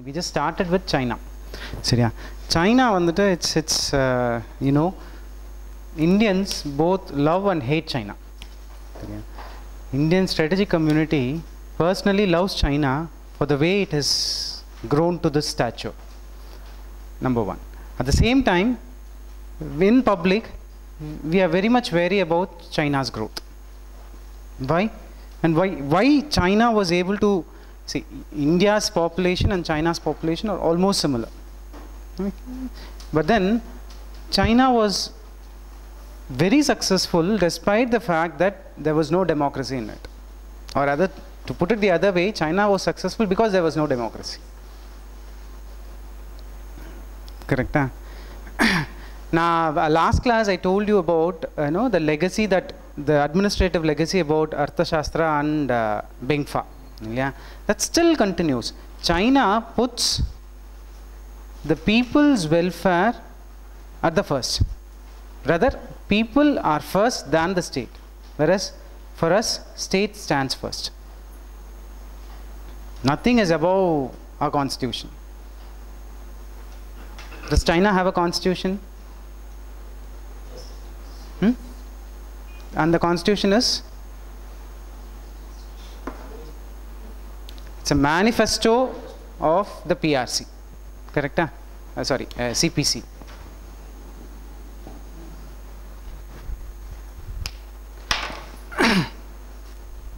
We just started with China. சரியா? China வந்துட்டு it's you know, Indians both love and hate China. சரியா? Indian strategic community personally loves China for the way it has grown to this stature. Number one. At the same time, in public, we are very much wary about China's growth. Why? And why China was able to see, India's population and China's population are almost similar. But then China was very successful despite the fact that there was no democracy in it. Or rather, to put it the other way, China was successful because there was no democracy. Correct? Huh? Now, last class I told you about the legacy, that the administrative legacy about Arthashastra and Bingfa. Yeah, that still continues. China puts the people's welfare at the first. Rather, people are first than the state, whereas for us, state stands first. Nothing is above our constitution. Does China have a constitution? And the constitution is? It's a manifesto of the PRC. Correct? Sorry, CPC.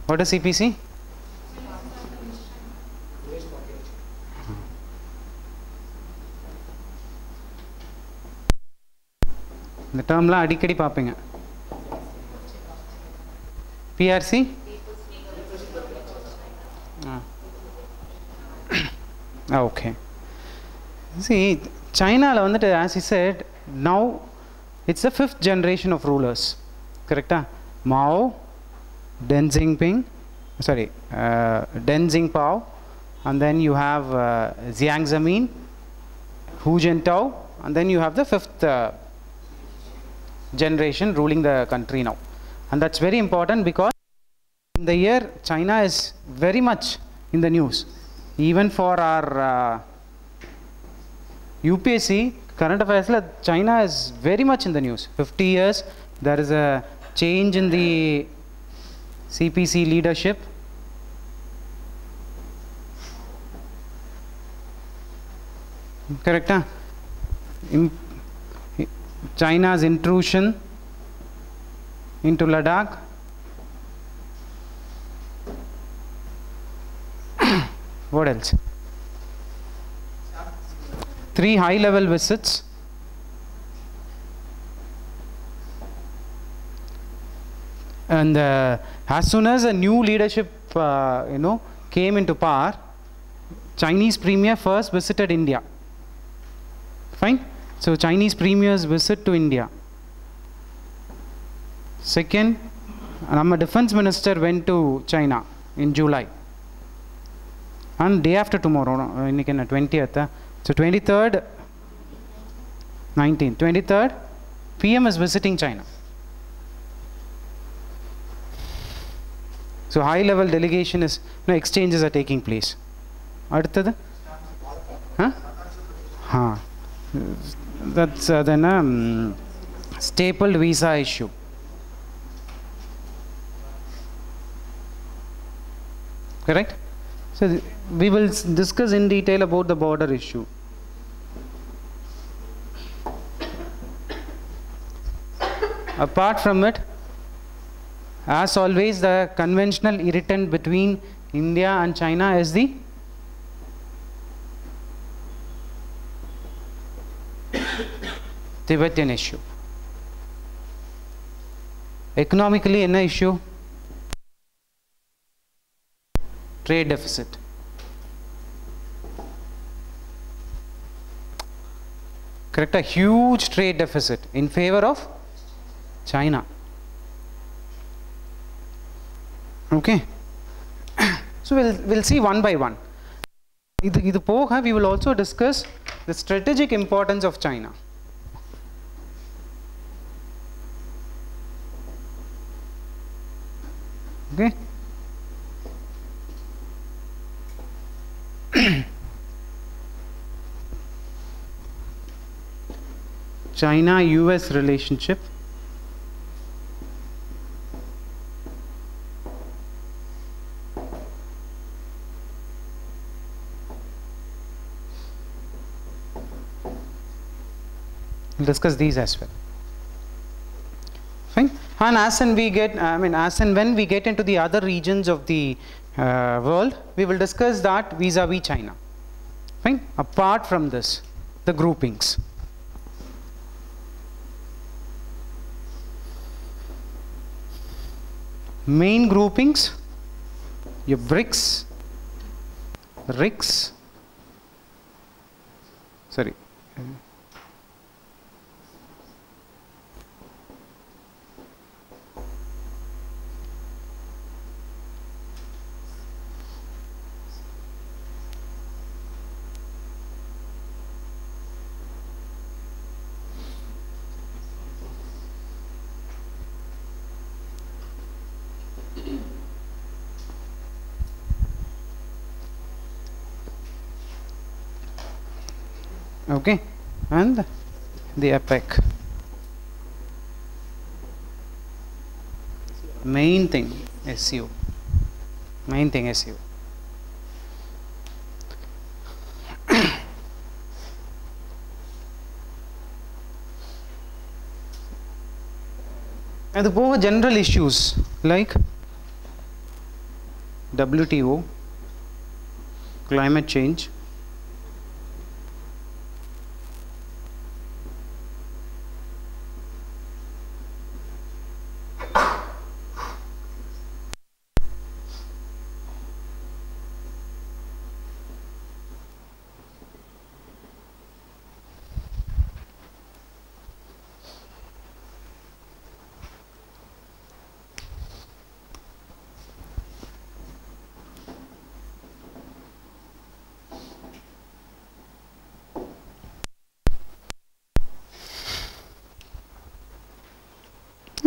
What is CPC? The term la adikadi paapinga. PRC? Okay. See, China, as he said, now it's the 5th generation of rulers. Correct? Mao, Deng Xiaoping, and then you have Jiang Zemin, Hu Jintao, and then you have the 5th generation ruling the country now. And that's very important because in the year China is very much in the news. Even for our UPSC current affairs, China is very much in the news. 50 years, there is a change in the CPC leadership. Correct? China's intrusion into Ladakh. What else? 3 high-level visits. And as soon as a new leadership, came into power, Chinese premier first visited India. Fine. So Chinese premier's visit to India. Second, our defense minister went to China in July. And day after tomorrow, 20th. So 23rd, 19th, 23rd, PM is visiting China. So high level delegation is, exchanges are taking place. Adutadu? Huh? That's then a stapled visa issue. Correct? So we will discuss in detail about the border issue. Apart from it, as always, the conventional irritant between India and China is the Tibetan issue. Economically, என்ன issue? Trade deficit. Correct? A huge trade deficit in favor of China. Okay. So we'll see one by one. We will also discuss the strategic importance of China. Okay. China-US relationship. We'll discuss these as well. Fine. And as and when we get into the other regions of the world, we will discuss that vis-a-vis China. Fine. Apart from this, the groupings. Main groupings, your BRICS, RICS, sorry. Okay, and the APEC. Main thing, SU. Main thing, SU. And the general issues like WTO, climate change,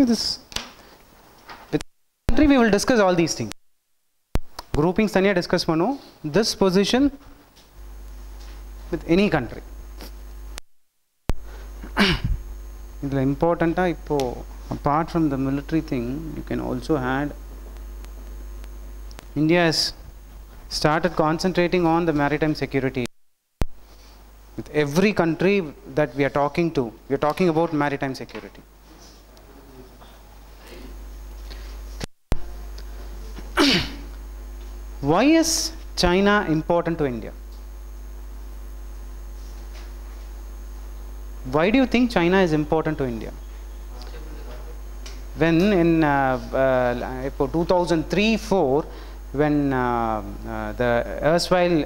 this with country we will discuss all these things. Groupings taniya discuss pano. This position with any country. Idla important ipo apart from the military thing, you can also add India has started concentrating on the maritime security. With every country that we are talking to, we are talking about maritime security. Why is China important to India? Why do you think China is important to India? When in 2003-4, when the erstwhile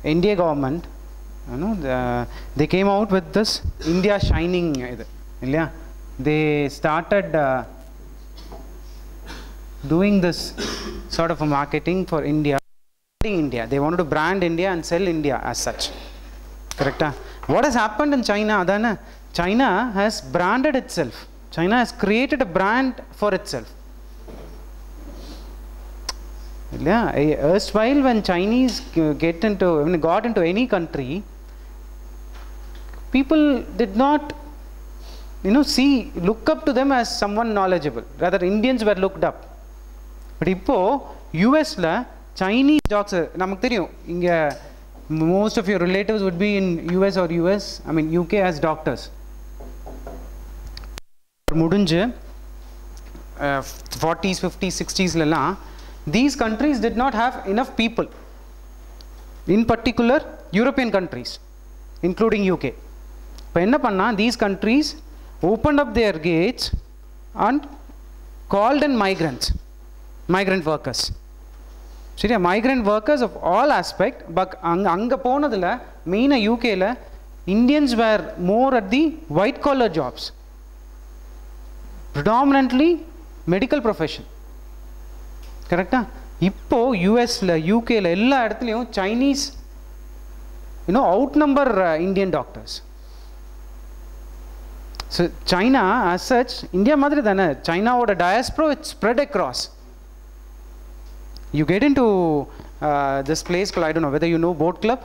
India government, they came out with this India Shining. They started doing this sort of a marketing for India. They wanted to brand India and sell India as such. Correct? What has happened in China? China has branded itself. China has created a brand for itself. Erstwhile, when Chinese got into any country, people did not, look up to them as someone knowledgeable. Rather, Indians were looked up. But now, US la Chinese doctors, most of your relatives would be in US or UK as doctors. Mudunje 40s, 50s, 60s lala, these countries did not have enough people. In particular, European countries, including UK. These countries opened up their gates and called in migrant workers. Migrant workers of all aspects, but anga ponadula main UK la Indians were more at the white collar jobs, predominantly medical profession. Correct? Ippo US la UK la ella edathiliyum Chinese outnumber Indian doctors. So China as such, India madri dana, China oda diaspora it spread across. You get into this place called, I don't know whether you know Boat Club.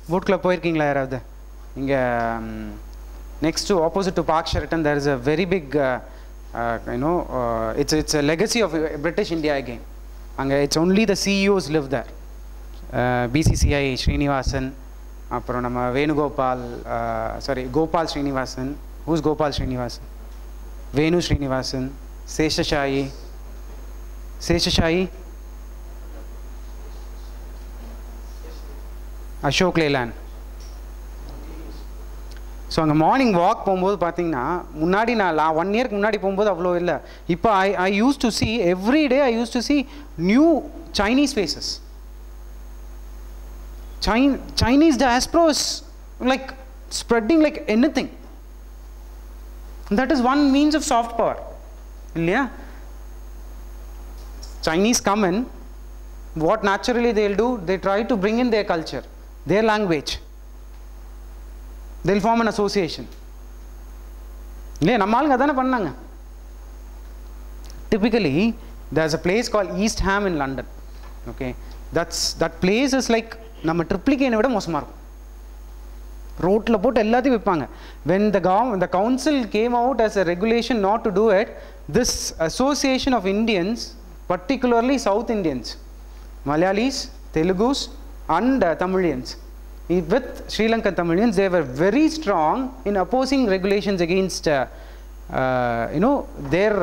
Boat Club poirkingla yaravadhu inga next to opposite to Park Sheraton, there is a very big, it's a legacy of British India again. And it's only the CEOs live there. BCCI Srinivasan, appuram nama Gopal Srinivasan. Who's Gopal Srinivasan? Venu Srinivasan, Seshashayi, Ashok Leyland. So on the morning walk போகும்போது பாத்தீங்கன்னா முன்னாடி நான் 1 இயர்க்கு முன்னாடி போகும்போது அவ்வளோ இல்லை. இப்போ I used to see every day, I used to see new Chinese faces. Chinese diaspora is like spreading like anything. That is one means of soft power. Yeah. Chinese come in, what naturally they'll do, they try to bring in their culture, their language. They'll form an association. Typically, there's a place called East Ham in London. Okay, that place is like நம்ம ட்ரிப்ளிகேனை விட மோசமாக இருக்கும். ரோட்டில் போட்டு எல்லாத்தையும் விற்பாங்க. When the council came out as a regulation not to do it, this association of Indians, particularly South Indians, Malayalis, Telugus and Tamilians, with Sri Lankan Tamilians, they were very strong in opposing regulations against their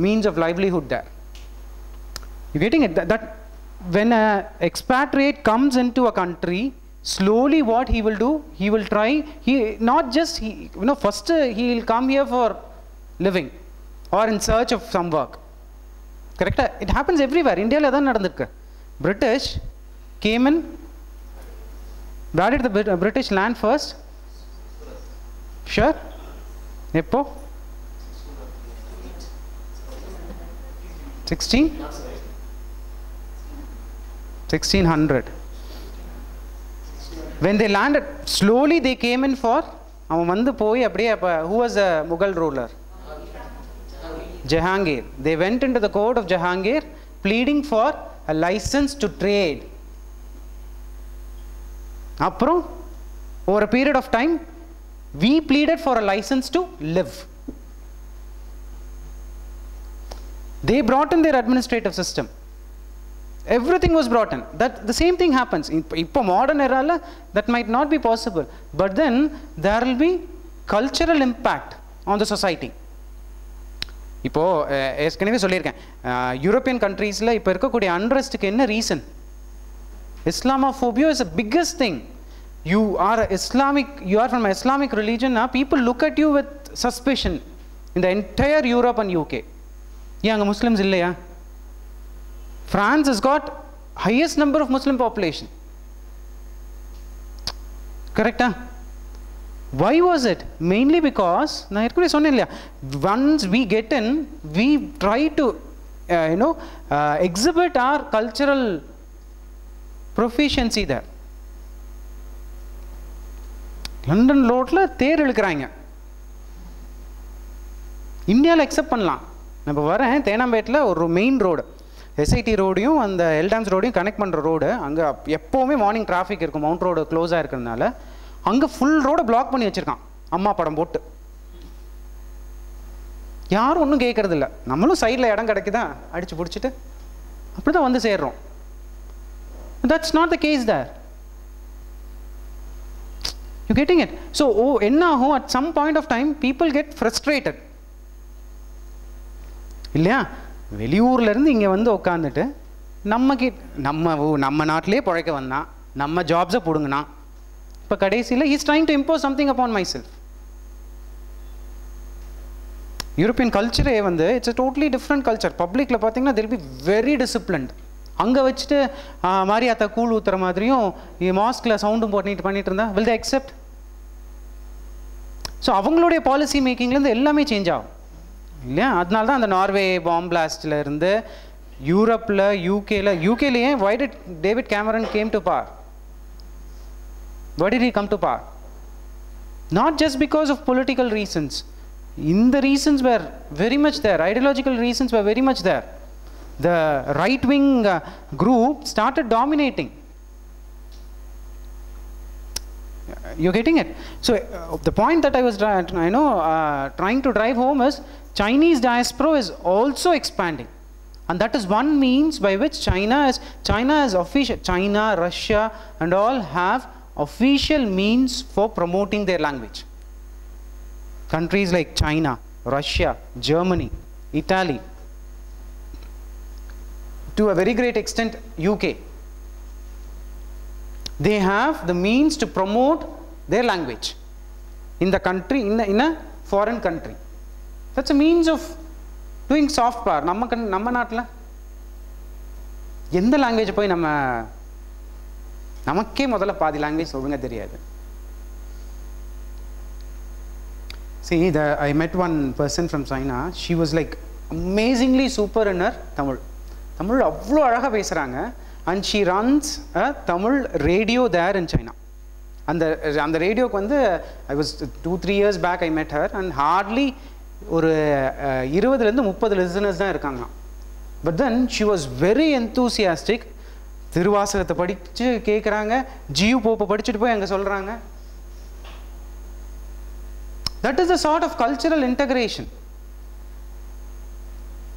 means of livelihood there. You getting it? That when an expatriate comes into a country, slowly what he will do, he will try, first he will come here for living or in search of some work. Correct? It happens everywhere. India la adhan nadandirukku. British came in. Where did the British land first? Sure? Eppo? 1600. When they landed, slowly they came in for, who was the Mughal ruler? Jahangir. They went into the court of Jahangir pleading for a license to trade. Apro, over a period of time, we pleaded for a license to live. They brought in their administrative system. Everything was brought in. That the same thing happens. In modern era, that might not be possible. But then there will be cultural impact on the society. இப்போ ஏற்கனவே சொல்லியிருக்கேன், European கண்ட்ரீஸில் இப்போ இருக்கக்கூடிய அன்ரெஸ்ட்டுக்கு என்ன reason? Islamophobia is the biggest thing. You are from an Islamic religion, people look at you with suspicion in the entire Europe and UK. ஏன் அங்கே Muslims இல்லையா? France has got highest number of Muslim population. Correct? Why was it? Mainly because நான் ஏற்கனவே சொன்னேன் இல்லையா, once we get in, we try to exhibit our cultural proficiency there. London ரோட்ல தேர் இழுக்கிறாங்க. இந்தியாவில் accept பண்ணலாம். நான் இப்போ வரேன் தேனாம்பேட்டில் ஒரு மெயின் ரோடு, எஸ்ஐடி ரோடையும் அந்த எல்டாம்ஸ் ரோடையும் கனெக்ட் பண்ணுற ரோடு, அங்கே எப்போவுமே மார்னிங் டிராஃபிக் இருக்கும். மவுண்ட் ரோடு க்ளோஸாக இருக்கிறதுனால அங்கே ஃபுல் ரோடை பிளாக் பண்ணி வச்சுருக்கான், அம்மா படம் போட்டு. யாரும் ஒன்றும் கேட்கறதில்ல. நம்மளும் சைடில் இடம் கிடைக்குதா அடித்து பிடிச்சிட்டு அப்படி தான் வந்து சேர்றோம். That's not the case there. You getting it? So, at some point of time, people get frustrated. இல்லையா? வெளியூர்ல இருந்து இங்கே வந்து உட்காந்துட்டு நம்ம நாட்டிலே பிழைக்க வந்தான், நம்ம ஜாப்ஸை பிடுங்கினா, இப்போ கடைசியில் he's trying to impose something upon myself. European கல்ச்சரே வந்து it's a totally different culture. பப்ளிக்கில் பார்த்தீங்கன்னா they'll be very disciplined. அங்கே வச்சுட்டு மாரியாத்தா கூழ் ஊற்றுற மாதிரியும் மாஸ்கில் சவுண்டும் பண்ணிட்டு இருந்தா will they accept? ஸோ அவங்களுடைய பாலிசி மேக்கிங்லேருந்து எல்லாமே சேஞ்ச் ஆகும் இல்லையா? அதனால தான் அந்த நார்வே பாம் பிளாஸ்டில் இருந்து யூரோப்பில் யூகேலேயே why did David Cameron came to power? Why did he come to power? Not just because of political reasons. The reasons were very much there. Ideological reasons were very much there. The right-wing group started dominating. You're getting it? So the point that I was trying to drive home is Chinese diaspora is also expanding, and that is one means by which China is official. China, Russia, and all have official means for promoting their language. Countries like China, Russia, Germany, Italy, to a very great extent UK, they have the means to promote their language in the country, in a foreign country. That's a means of doing soft power. நம்ம நாட்டில் எந்த language போய் நமக்கே முதல்ல பாதி language ஒழுங்கா தெரியாது. See, I met one person from China. She was like amazingly super in her Tamil. Tamil அவ்வளோ அழகாக பேசுகிறாங்க. And she runs a Tamil radio there in China. அந்த ரேடியோக்கு வந்து I was 2-3 years back I met her, and hardly ஒரு 20-30 listeners தான் இருக்காங்க. But then she was very enthusiastic. திருவாசகத்தை படித்து கேட்குறாங்க, ஜியு போப்பை படிச்சுட்டு போய் அங்கே சொல்கிறாங்க. That is a sort of cultural integration.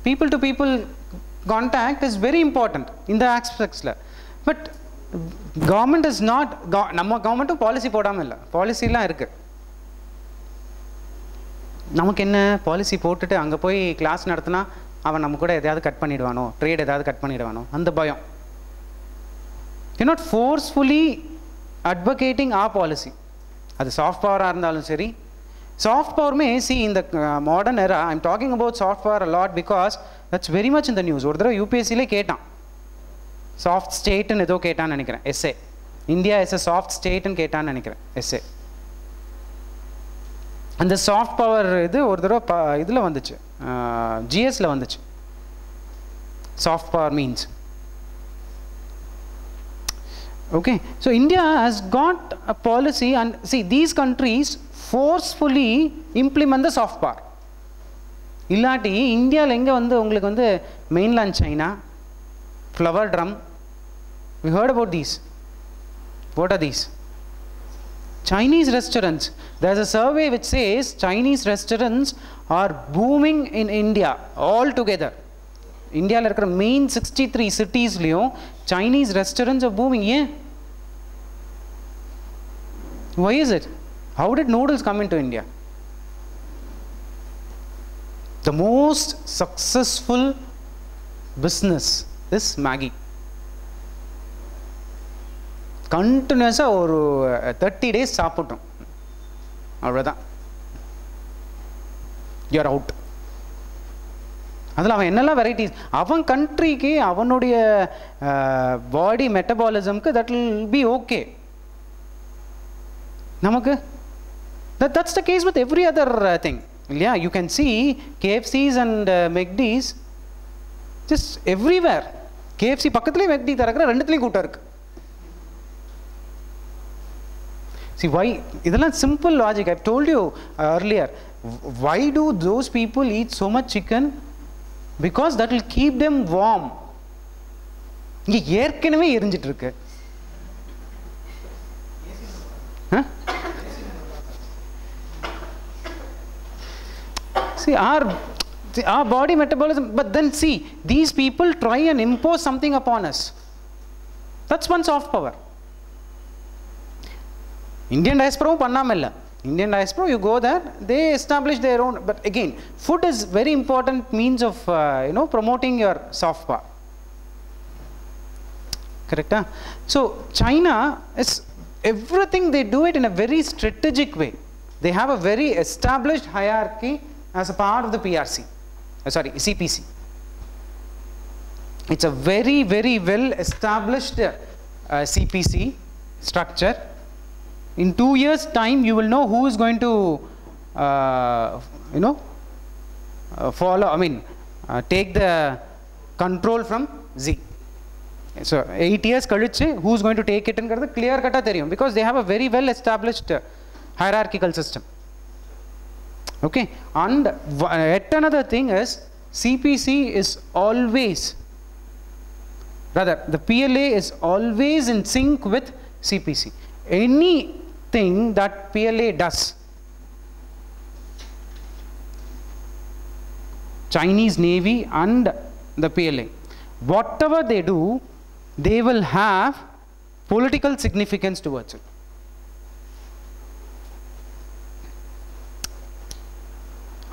People to people contact is very important in the aspects. But government is not, நம்ம கவர்மெண்ட்டும் பாலிசி போடாமல் இல்லை, பாலிசிலாம் இருக்குது. நமக்கு என்ன பாலிசி போட்டுட்டு அங்கே போய் கிளாஸ் நடத்தினா அவன் நம்ம கூட எதையாவது கட் பண்ணிடுவானோ, ட்ரேட் ஏதாவது கட் பண்ணிடுவானோ, அந்த பயம். You're not forcefully advocating our policy. அது சாஃப்ட் பவராக இருந்தாலும் சரி, soft power may see in the modern era. I'm talking about soft power a lot because that's very much in the news. ஒரு தடவை யூபிஎஸ்சிலே கேட்டான், சாஃப்ட் ஸ்டேட்னு ஏதோ கேட்டான்னு நினைக்கிறேன், எஸ்ஏ. இந்தியா இஸ் a சாஃப்ட் ஸ்டேட்னு கேட்டான்னு நினைக்கிறேன், எஸ்ஏ. அந்த சாஃப்ட் பவர் இது ஒரு தடவை இதில் வந்துச்சு, ஜிஎஸ்ல வந்துச்சு. Soft power means okay. So India has got a policy, and see, these countries forcefully implement the soft power. இல்லாட்டி இந்தியாவில் எங்கே வந்து உங்களுக்கு வந்து mainland China, flower drum, we heard about these. What are these? Chinese restaurants. There's a survey which says Chinese restaurants are booming in India altogether. இந்தியாவில் இருக்கிற main 63 சிட்டிஸ்லையும் Chinese restaurants are booming. ஏன்? Why is it? How did noodles come into India? The most successful business is Maggi. கண்டினியூஸாக ஒரு 30 days சாப்பிட்டோம், அவ்வளோதான், you are out. அதில் அவன் என்னெல்லாம் வெரைட்டிஸ், அவன் கண்ட்ரிக்கு அவனுடைய பாடி மெட்டபாலிசம்க்கு தட் வில் பி ஓகே. நமக்கு that's the case with every other thing இல்லையா? You can see KFCs and McDs just everywhere. KFC பக்கத்துலேயே மெக்டி திறக்கிற, ரெண்டுத்துலேயும் கூட்டம் இருக்குது. See, why? இதெல்லாம் simple logic. I've told you earlier. Why do those people eat so much chicken? Because that will keep them warm. இங்கே ஏற்கனவே எரிஞ்சிட்டு இருக்கு. See, our body metabolism, but then see, these people try and impose something upon us. That's one soft power. Indian diaspora பண்ணாமல் இல்லை. Indian diaspora, you go there, they establish their own. But again, food is very important means of promoting your soft power. Correct? So China is, everything they do it in a very strategic way. They have a very established hierarchy as a part of the PRC. CPC. It's a very, very well established CPC structure. In 2 years' time, you will know who is going to, follow. I mean, take the control from Z. So 8 years kalichu, who is going to take it? And clear kata theriyum, because they have a very well established hierarchical system. Okay, and yet another thing is CPC is always, rather the PLA is always in sync with CPC. thing that PLA does. Chinese Navy and the PLA. Whatever they do, they will have political significance towards it.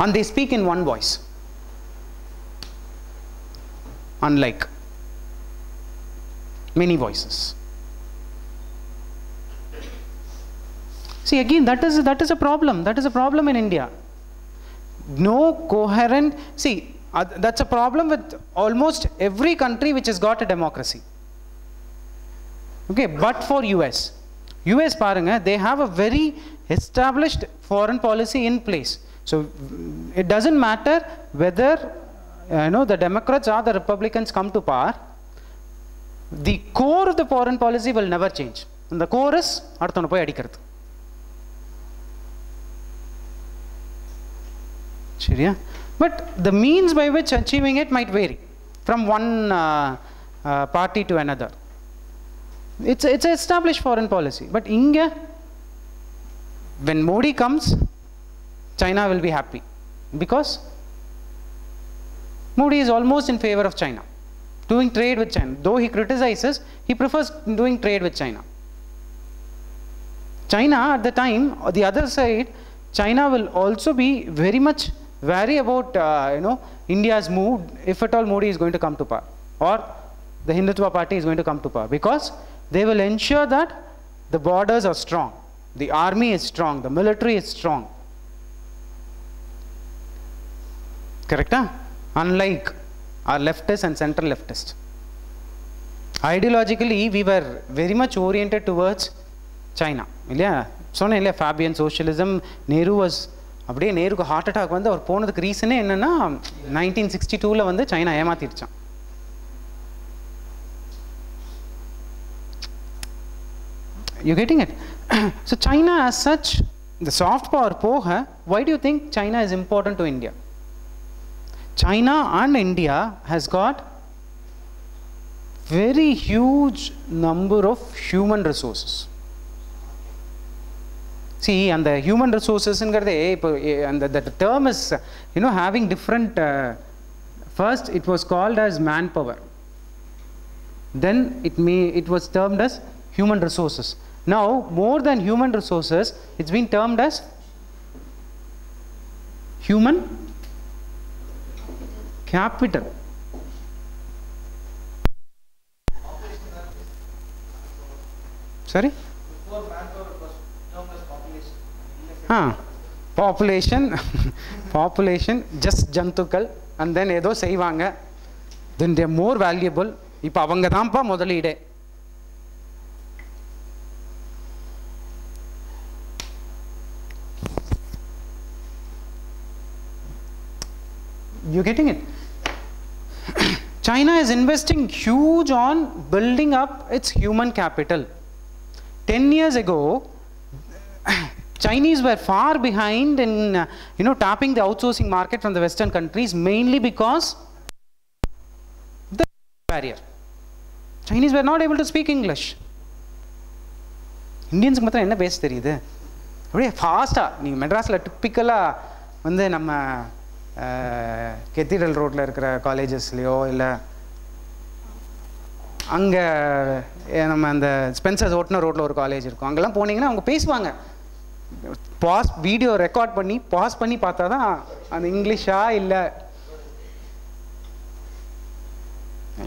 And they speak in one voice. Unlike many voices. See, again, that is a problem. That is a problem in India. No coherent, see, that's a problem with almost every country which has got a democracy. Okay, but for US paranga, they have a very established foreign policy in place. So it doesn't matter whether the Democrats or the Republicans come to power, the core of the foreign policy will never change. And the core is அடுத்தவனை போய் அடிக்கிறது. சரியா? But the means by which achieving it might vary from one party to another. It's an established foreign policy. But India, when Modi comes, China will be happy because Modi is almost in favor of China, doing trade with China. Though he criticizes, he prefers doing trade with China. China at the time, the other side, China will also be very much wary about India's mood if at all Modi is going to come to power or the Hindutva party is going to come to power, because they will ensure that the borders are strong, the army is strong, the military is strong. Correct? Huh? Unlike our leftists and central leftists. Ideologically, we were very much oriented towards China. சொன்னேன் இல்லையா, Fabian socialism. Nehru was அப்படியே நேருக்கு heart attack வந்து அவர் போனதுக்கு ரீசனே என்னன்னா 1962 வந்து China ஏமாத்திருச்சான். You getting it? So China as such, the soft power போக, why do you think China is important to India? China and India has got very huge number of human resources. See, and the human resources and the term is having different first it was called as manpower, then it was termed as human resources. Now more than human resources, it's been termed as human capital. Sorry? Before manpower was termed as population. Population, just jantukal, and then ஏதோ செய்வாங்க, then they are more valuable. இப்போ அவங்க தான்ப்பா முதலீடே. You getting it? China is investing huge on building up its human capital. 10 years ago, Chinese were far behind in tapping the outsourcing market from the Western countries, mainly because the barrier. Chinese were not able to speak English. Indians க்கு மட்டும் என்ன பேச தெரியுது? அப்படியே ஃபாஸ்டா நீங்க மெட்ராஸ்ல டிப்பிக்கலா வந்து நம்ம கெத்தீட்ரல் ரோட்ல இருக்கிற காலேஜஸ்லயோ இல்ல அங்க நம்ம அந்த ஸ்பென்சர்ஸ் ஓட்டன ரோட்ல ஒரு காலேஜ் இருக்கும், அங்கெல்லாம் போனீங்கன்னா அவங்க பேசுவாங்க. வீடியோ ரெக்கார்ட் பண்ணி பாஸ் பண்ணி பார்த்தா தான் அந்த இங்கிலீஷா இல்லை,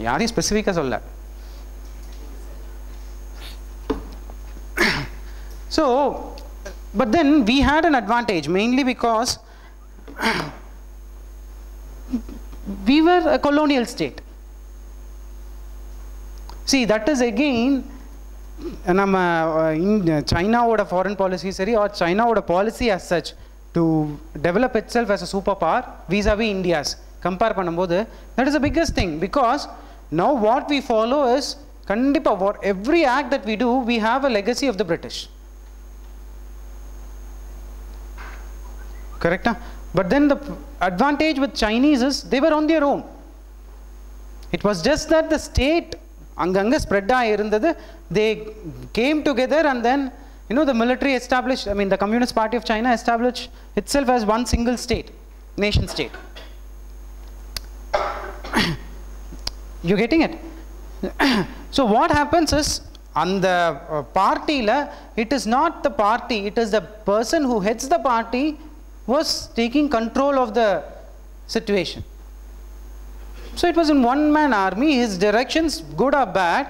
யாரையும் ஸ்பெசிஃபிக்காக சொல்ல. So, but then we had an advantage mainly because we were a colonial state. See, that is again நம்ம சைனாவோட ஃபாரின் பாலிசி சரி, ஆர் சைனாவோட policy as such to develop itself as a superpower vis-a-vis India's compare பண்ணும்போது, that is the biggest thing, because now what we follow is கண்டிப்பா what every act that we do, we have a legacy of the British. Correct? But then the advantage with Chinese is they were on their own. It was just that the state அங்கங்க spread ஆயிருந்தது, they came together and then You know, the military established, I mean, the Communist Party of China established itself as one single state, nation state. You're getting it? So what happens is, on the party, it is not the party, it is the person who heads the party was taking control of the situation. So it was in one-man army, his directions, good or bad,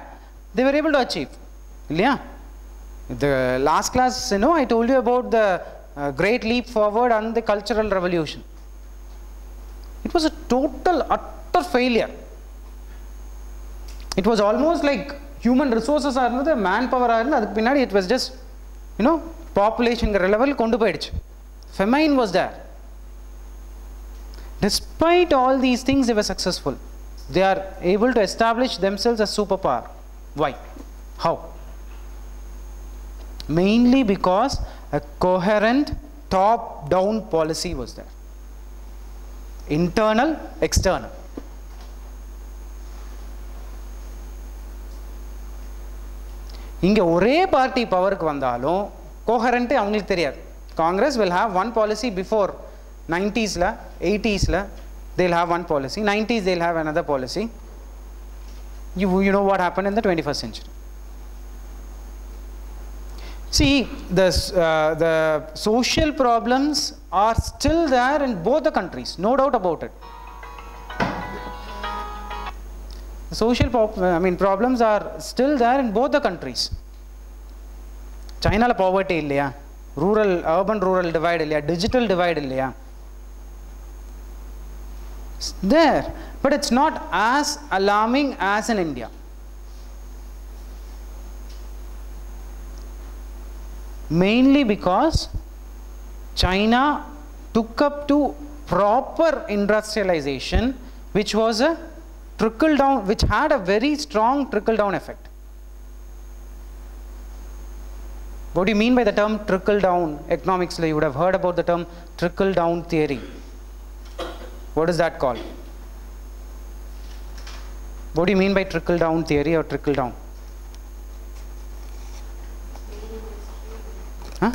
they were able to achieve. Yeah. The last class, you know, I told you about the great leap forward and the cultural revolution. It was a total, utter failure. It was almost like human resources are the manpower are it was just, you know, population level kondu poiduchu. Famine was there. Despite all these things, they were successful. They are able to establish themselves as superpower. Why? How? Mainly because a coherent top-down policy was there. Internal, external. இங்க ஒரே party பவருக்கு வந்தாலும் coherent அவங்களுக்கு தெரியாது. Congress will have one policy before 90s la 80s la they'll have one policy, 90s they'll have another policy. You know what happened in the 21st century. See, the social problems are still there in both the countries, no doubt about it. The social problems are still there in both the countries. China la poverty illaya, rural urban rural divide illaya, digital divide illaya. It's there, but it's not as alarming as in India. Mainly because China took up to proper industrialization, which was a trickle down, which had a very strong trickle down effect. What do you mean by the term trickle down? Economics, you would have heard about the term trickle down theory. What is that called? What do you mean by trickle down theory or trickle down? Huh?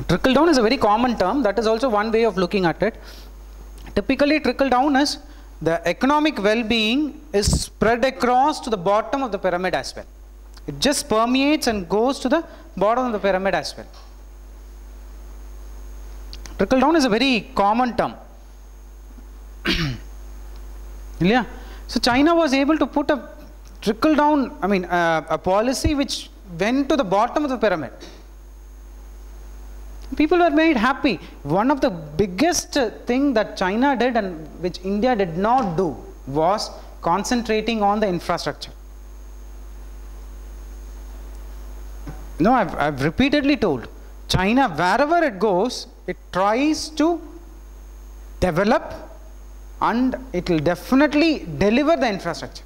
Trickle down is a very common term. That is also one way of looking at it. Typically, trickle down is the economic well-being is spread across to the bottom of the pyramid as well. It just permeates and goes to the bottom of the pyramid as well. Trickle down is a very common term. Yeah. So China was able to put a trickle down, a policy which went to the bottom of the pyramid. People were made happy. One of the biggest thing that China did and which India did not do was concentrating on the infrastructure. No, I've repeatedly told, China, wherever it goes, it tries to develop and it will definitely deliver the infrastructure.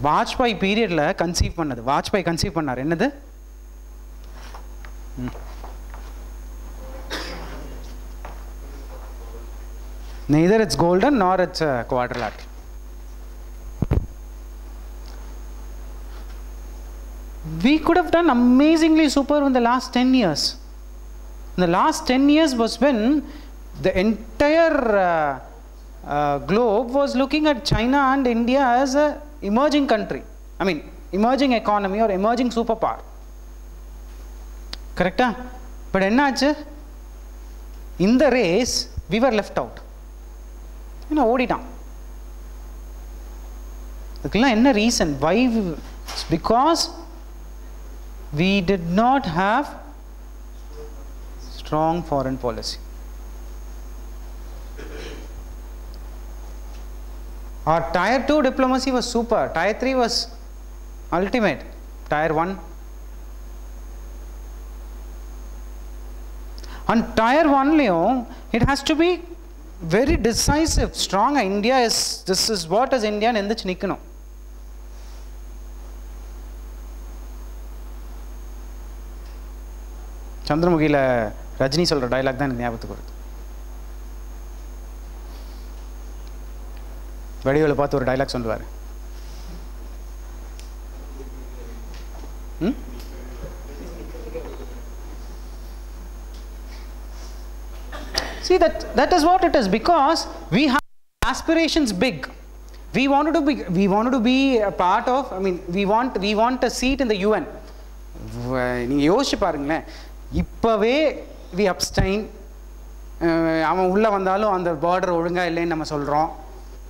Vajpayee period la conceive pannadu. Vajpayee conceive pannar enadhu? Neither it's golden nor it's quadrilateral. We could have done amazingly super in the last 10 years. In the last 10 years was when the entire globe was looking at China and India as a emerging country. Emerging economy or emerging superpower. Correct? But in the race, we were left out. ஓடிட்டான். அதுக்கெல்லாம் என்ன reason? Why? It's because we did not have strong foreign policy. Our tier 2 diplomacy was super. Tier 3 was ultimate. Tier 1. And tier 1 it has to be very decisive, strong. India is, this is what is India endichu nikkanum. Chandramukhi la Rajini solra dialogue dhaan nyabathukku varudhu. வடிவேல பார்த்து ஒரு dialogue சொல்லுவார். See, that is what it is, because we have aspirations big. We wanted to be a part of, I mean, we want a seat in the UN. நீங்க யோசிச்சு பாருங்களேன், இப்பவே we abstain, அவன் உள்ள வந்தாலும் அந்த பார்டர் ஒழுங்கா இல்லைன்னு நம்ம சொல்றோம்.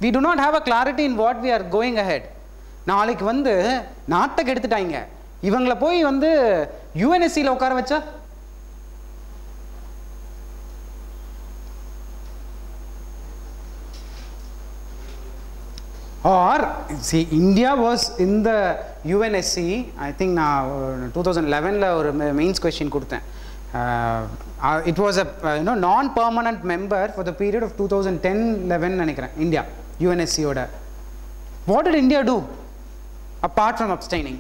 We do not have a clarity in what we are going ahead. நாளைக்கு வந்து நாட்டை கெடுத்துட்டாங்க, இவங்களை போய் வந்து UNSC-ல உட்கார வச்சா, or see, India was in the UNSC, I think now 2011 ஒரு mains question கொடுத்தேன். It was a non-permanent member for the period of 2010-11 நினைக்கிறேன், India UNSC ஓட. What did India do apart from abstaining?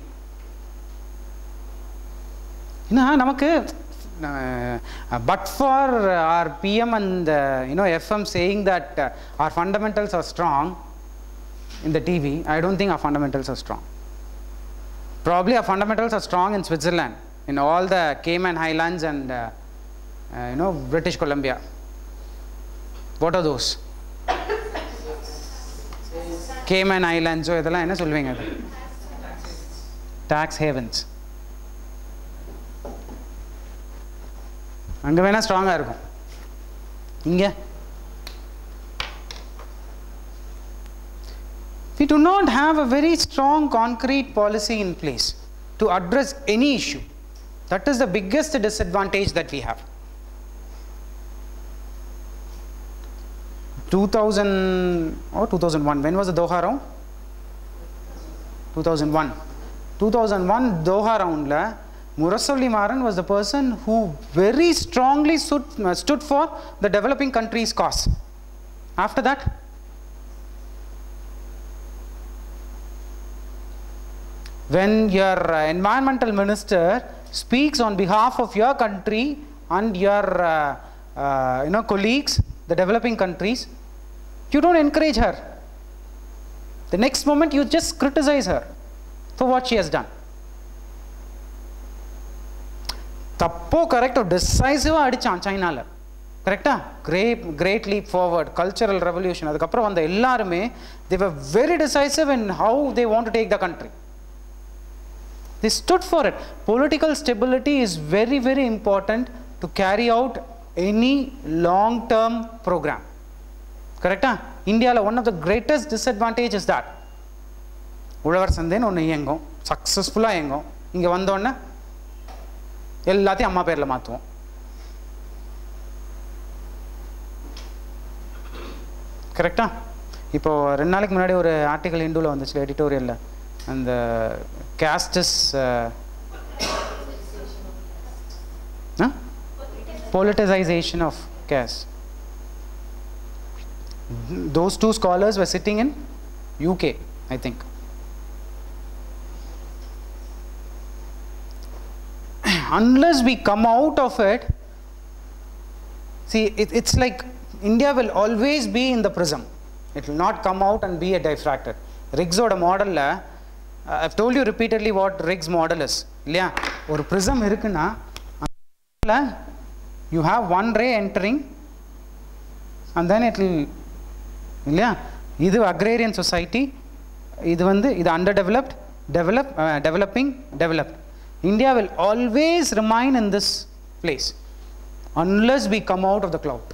நமக்கு but for our PM and FM saying that our fundamentals are strong in the TV, I don't think our fundamentals are strong. Probably our fundamentals are strong in Switzerland, in all the Cayman Highlands and British Columbia. What are those? Cayman Islands, இதெல்லாம் என்ன சொல்வீங்க? அது tax havens. அங்க வேணா ஸ்ட்ராங்கா இருக்கும். இங்க we do not have a very strong concrete policy in place to address any issue. That is the biggest disadvantage that we have. 2000 or 2001, when was the Doha round? 2001 Doha round la Murasoli Maran was the person who very strongly stood for the developing countries' cause. After that, when your environmental minister speaks on behalf of your country and your colleagues, the developing countries, you don't encourage her. The next moment you just criticize her for what she has done. தப்போ கரெக்டோ டிசைசிவாக அடித்தான் சைனாவில், கரெக்டா? great leap forward, cultural revolution. அதுக்கப்புறம் வந்த எல்லாருமே they were very decisive in how they want to take the country. They stood for it. Political stability is very, very important to carry out any long-term program. Correct? India, one of the greatest disadvantages is that உழவர் சந்தைன்னு ஒன்று இயங்கும், சக்ஸஸ்ஃபுல்லாக இயங்கும். இங்கே வந்தோடனே எல்லாத்தையும் அம்மா பேரில் மாற்றுவோம். கரெக்டா? இப்போ 2 நாளைக்கு முன்னாடி ஒரு ஆர்டிக்கல் இந்துவில் வந்துச்சு, எடிட்டோரியலில், அந்த caste's politicization of caste. Those two scholars were sitting in UK, I think. Unless we come out of it, see, it's like India will always be in the prism. It will not come out and be a diffractor. Riggs oda model la, I've told you repeatedly what Riggs model is. இல்லையா? ஒரு prism இருக்குன்னா you have one ray entering and then it will, இல்லையா? இது agrarian society, இது வந்து இது underdeveloped, developing, developed. India will always remain in this place unless we come out of the cloud.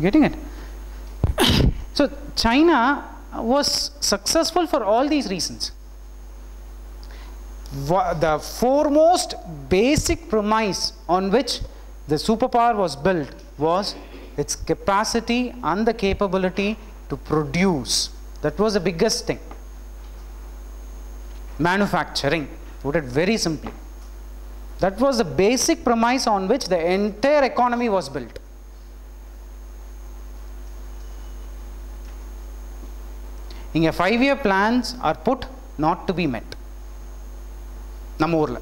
Getting it? So China was successful for all these reasons. The foremost basic premise on which the superpower was built was its capacity and the capability to produce. That was the biggest thing. Manufacturing, put it very simply. That was the basic premise on which the entire economy was built. இங்கே 5-year plans are put not to be met. நம்ம ஊரில்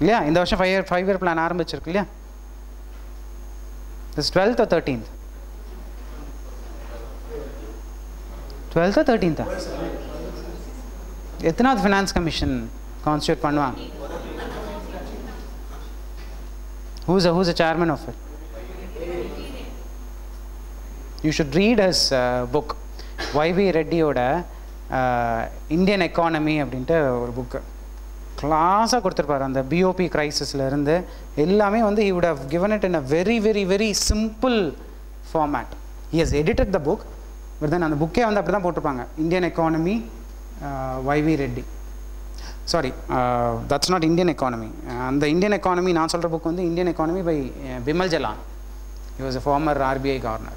இல்லையா? இந்த வருஷம் 5-year plan ஆரம்பிச்சிருக்கு இல்லையா? This 12th or 13th? 12th or 13th? எத்தனாவது finance commission constitute பண்ணுவாங்க? Who's the chairman of it? You should read his book. YV ரெட்டியோட இந்தியன் எக்கானமி அப்படின்ட்டு ஒரு புக்கு கிளாஸாக கொடுத்துருப்பாரு. அந்த பிஓபி கிரைசிஸில் இருந்து எல்லாமே வந்து he would have given it in a very very very simple format. He has edited the book, but then அந்த புக்கே வந்து அப்படி தான் போட்டிருப்பாங்க, Indian economy YV Reddy. Sorry, that's not Indian economy. அந்த இந்தியன் எக்கானமி நான் சொல்கிற புக் வந்து Indian economy by Bimal Jalan. He was a former RBI governor.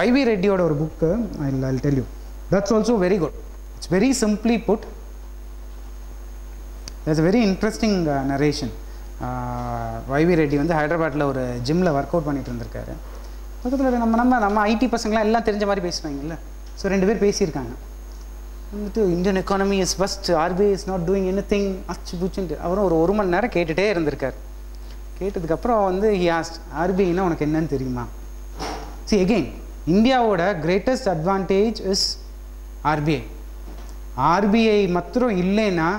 YV ரெட்டியோட ஒரு book I'll tell you. That's also very good. It's very simply put. There's a very interesting narration. YV Reddy வந்து ஹைதராபாத்தில் ஒரு ஜிம்மில் work out பண்ணிட்டு இருந்திருக்காரு. பக்கத்தில் நம்ம ஐடி பசங்களாம் எல்லாம் தெரிஞ்ச மாதிரி பேசுவாங்கல்ல. ஸோ 2 பேர் பேசியிருக்காங்க. வந்துட்டு Indian economy is first, RBI is not doing any thing அச்சு பூச்சுன்ட்டு. அவரும் ஒரு 1 மணி நேரம் கேட்டுகிட்டே இருந்திருக்கார். கேட்டதுக்கப்புறம் வந்து ஹி ஆஸ்க்ட், ஆர்பிஐனா உனக்கு என்னன்னு தெரியுமா? சி அகெயின், இந்தியாவோட greatest advantage is RBI. RBI மாத்திரம் இல்லைன்னா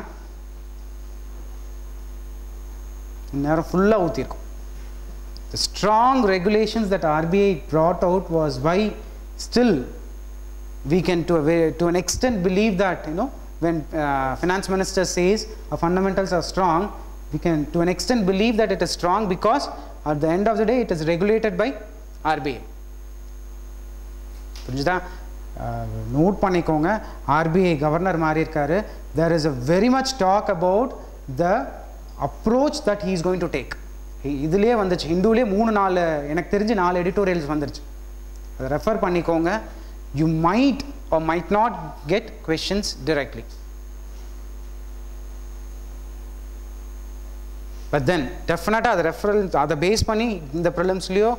இந்நேரம் ஃபுல்லாக ஊற்றிருக்கும். The strong regulations that RBI brought out was why still we can to an extent believe that, you know, when finance minister says our fundamentals are strong, we can to an extent believe that it is strong because at the end of the day it is regulated by RBI. புரிஞ்சுதா? Note பண்ணிக்கோங்க, RBI governor மாறி இருக்காரு. there is a very much talk about the approach that he is going to take. இதுலேயே வந்துச்சு, ஹிந்துவிலே 3-4 எனக்கு தெரிஞ்சு 4 editorials வந்துருச்சு. அதை ரெஃபர் பண்ணிக்கோங்க. You might or might not get questions directly, but then definitely அதை ரெஃபரல் அதை பேஸ் பண்ணி இந்த ப்ரிலிம்ஸ்லையோ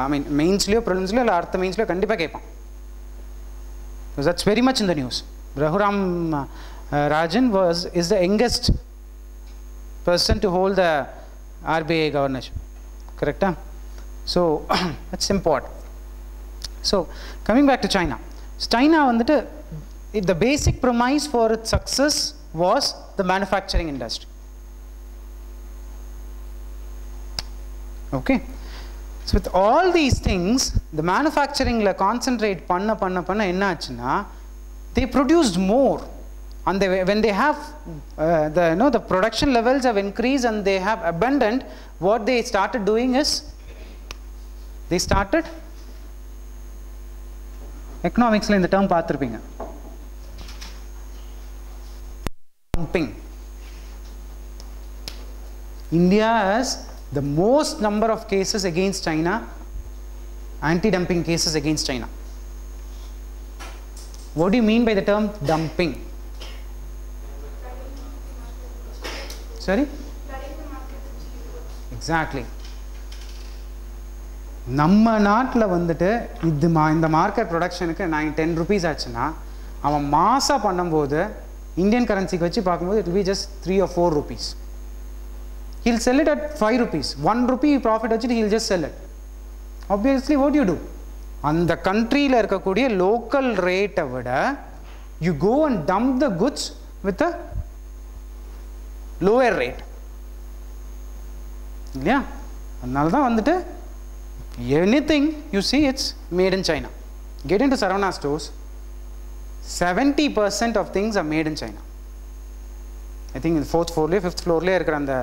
ஐ மீன் மெயின்ஸ்லையோ ப்ரிலிம்ஸ்லையோ இல்லை அடுத்த மெயின்ஸ்லையோ கண்டிப்பாக கேட்பான். That's very much in the news. Raghuram Rajan is the youngest person to hold the RBI governorship, correct? So that's important. So coming back to China, China வந்துட்டு the basic premise for its success was the manufacturing industry. Okay, so with all these things the manufacturing la concentrate பண்ண என்ன ஆச்சுன்னா they produced more, and when they have the production levels have increased and they have abundant, what they started doing is they started economicsல இந்த term பார்த்திருப்பீங்க, dumping. India has the most number of cases against China, anti-dumping cases against China. What do you mean by the term dumping? Sorry? Exactly. நம்ம நாட்டில் வந்துட்டு இந்த market ப்ரொடக்ஷனுக்கு 10 rupees ஆச்சுன்னா அவன் மாசாக பண்ணும்போது இந்தியன் கரன்சிக்கு வச்சு பார்க்கும்போது it will be just 3 or 4 rupees. He'll sell it at 5 rupees. 1 rupee profit வச்சுட்டு he'll just sell it. Obviously what do you do? அந்த கண்ட்ரியில் இருக்கக்கூடிய லோக்கல் ரேட்டை விட you go and dump the goods with a lower rate. இல்லையா? அதனால தான் வந்துட்டு anything you see it's made in China. Get into Saravana stores, 70% of things are made in China. I think in the 4th floor, 5th floor இருக்கிற அந்த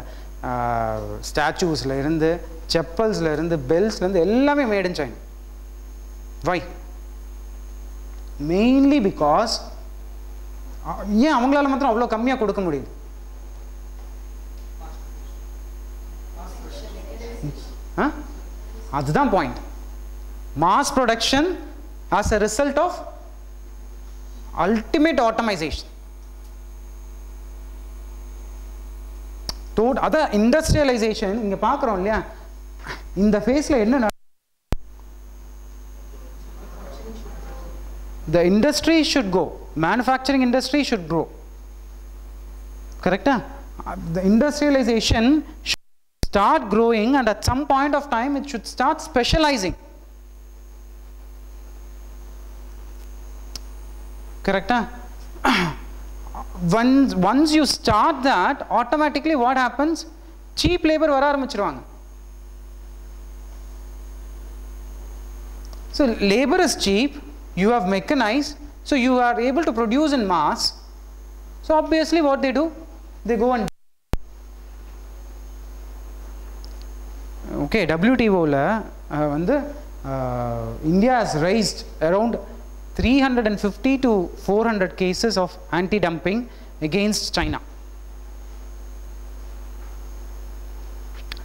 ஸ்டாச்சூஸ்ல இருந்து செப்பல்ஸ்ல இருந்து பெல்ஸ்ல இருந்து எல்லாமே made in China. Why? Mainly because ஏன் அவங்களால மாத்திரம் அவ்வளோ கம்மியாக கொடுக்க முடியுது? அதுதான் point. Mass production as a result of ultimate automation. அதான் இண்டஸ்ட்ரியலைசேஷன் இங்க பார்க்குறோம் இல்லையா? இந்த ஃபேஸ்ல என்ன the industry should go, manufacturing industry should grow, correct? The industrialization should start growing, and at some point of time it should start specializing. Correct? Once you start that, automatically what happens? Cheap labor vara aarambichiruvaanga. So labor is cheap, you have mechanized, so you are able to produce in mass. So obviously what they do? They go and okay, WTO la India has raised around 350 to 400 cases of anti-dumping against China.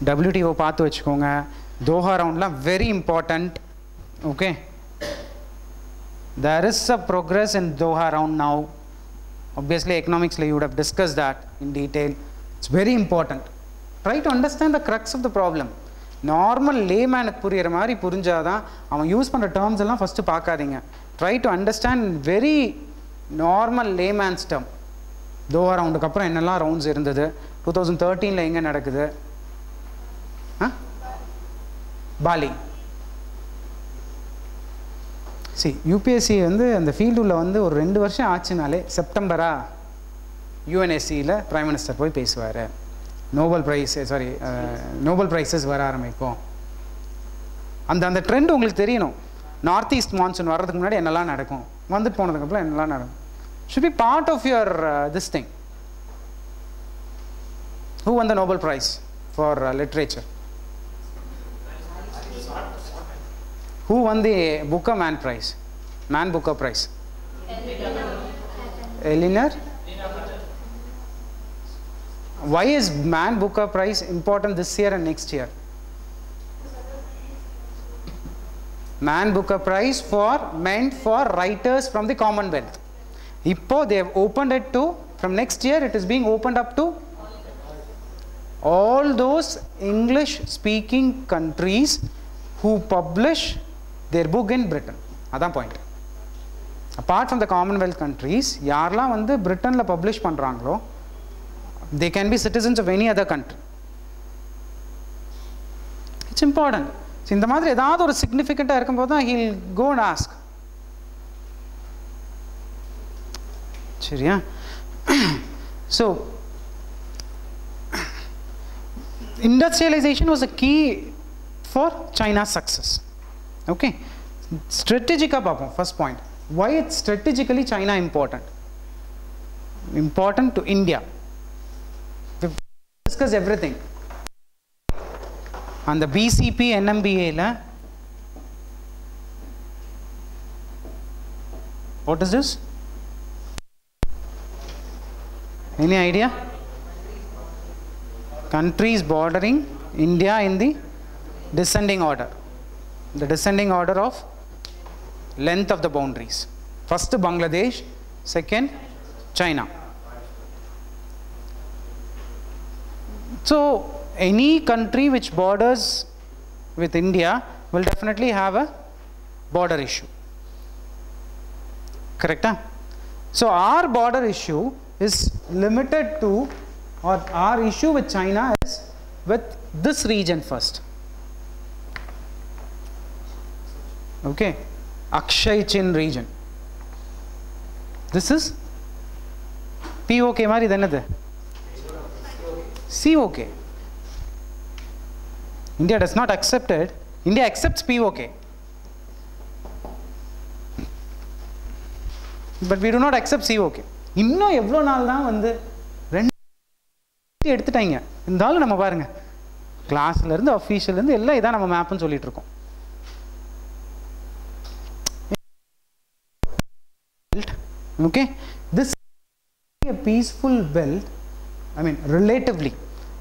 WTO paathu vechukonga. Doha round la very important. Okay, there is a progress in Doha round now. Obviously economics you would have discussed that in detail. It's very important. Try to understand the crux of the problem. Normal layman puriyra mari purinjada avan use பண்ற terms எல்லாம் first பார்க்காதீங்க. Try to understand very normal layman's term. Doha round க்கு அப்புறம் என்னெல்லாம் rounds இருந்தது, 2013 ல எங்க நடக்குது? Bali. See, UPSC வந்து அந்த ஃபீல்டு உள்ள வந்து ஒரு 2 வருஷம் ஆச்சுனாலே செப்டம்பரா UNSCல பிரைம் மினிஸ்டர் போய் பேசுவார். நோபல் ப்ரைஸஸ் வர ஆரம்பிக்கும். அந்த ட்ரெண்ட் உங்களுக்கு தெரியணும். நார்த் ஈஸ்ட் மான்சூன் வர்றதுக்கு முன்னாடி என்னெல்லாம் நடக்கும், வந்துட்டு போனதுக்கப்புறம் என்னெல்லாம் நடக்கும். Should be part of your this thing. Who won the Nobel Prize for literature? Who won the Booker Man Prize? Man Booker Prize? Eleanor? Why is Man Booker Prize important this year and next year? Man Booker Prize meant for writers from the Commonwealth. Ippo they have opened it to, from next year it is being opened up to all those English speaking countries who publish their book in Britain. That's the point. Apart from the Commonwealth countries, யாரெல்லாம் வந்து பிரிட்டன்ல publish பண்றாங்களோ, they can be citizens of any other country. It's important. So இந்த மாதிரி ஏதாவது ஒரு சிக்னிஃபிகண்டா இருக்கும்போது தான் he'll go and ask. சரியா? So industrialization was a key for China's success. Okay, strategically paapom. First point, why it's strategically China important to India. We discuss everything. And the BCP NMBA la, what is this? Any idea? Countries bordering India in the descending order. The descending order of length of the boundaries. First Bangladesh, second China. So any country which borders with India will definitely have a border issue. Correct? Huh? So our border issue is limited to, or our issue with China is with this region first. Okay, Akshay Chin region. This is POK mari thanathu. COK. India does not accept it. India accepts POK, but we do not accept COK. இன்னும் எவ்வளோ நாள் தான் வந்து ரெண்டு எடுத்துட்டாங்க. இருந்தாலும் நம்ம பாருங்க, கிளாஸ்ல இருந்து அஃபீஷியல் இருந்து எல்லாம் இதான் நம்ம மேப்னு சொல்லிட்டு இருக்கோம். Okay, this is a peaceful belt. I mean, relatively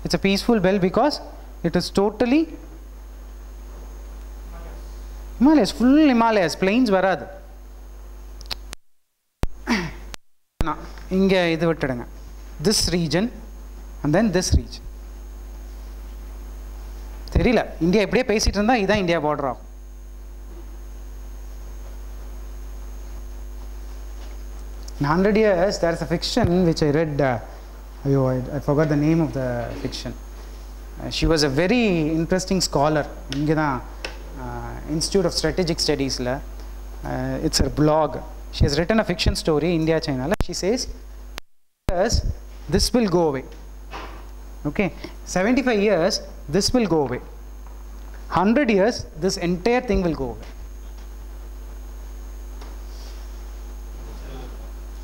it's a peaceful belt because it is totally Himalayas, full Himalayas, plains varadu. இங்கே இது விட்டுடுங்க, this region and then this region. தெரியல, இந்தியா இப்படியே பேசிட்டு இருந்தா இதான் இந்தியா பார்டர் ஆகும். In 100 years, there is a fiction which I read. I forgot the name of the fiction. She was a very interesting scholar. Institute of Strategic Studies. It's her blog. She has written a fiction story, India, China. She says, this will go away. Okay, 75 years, this will go away. 100 years, this entire thing will go away.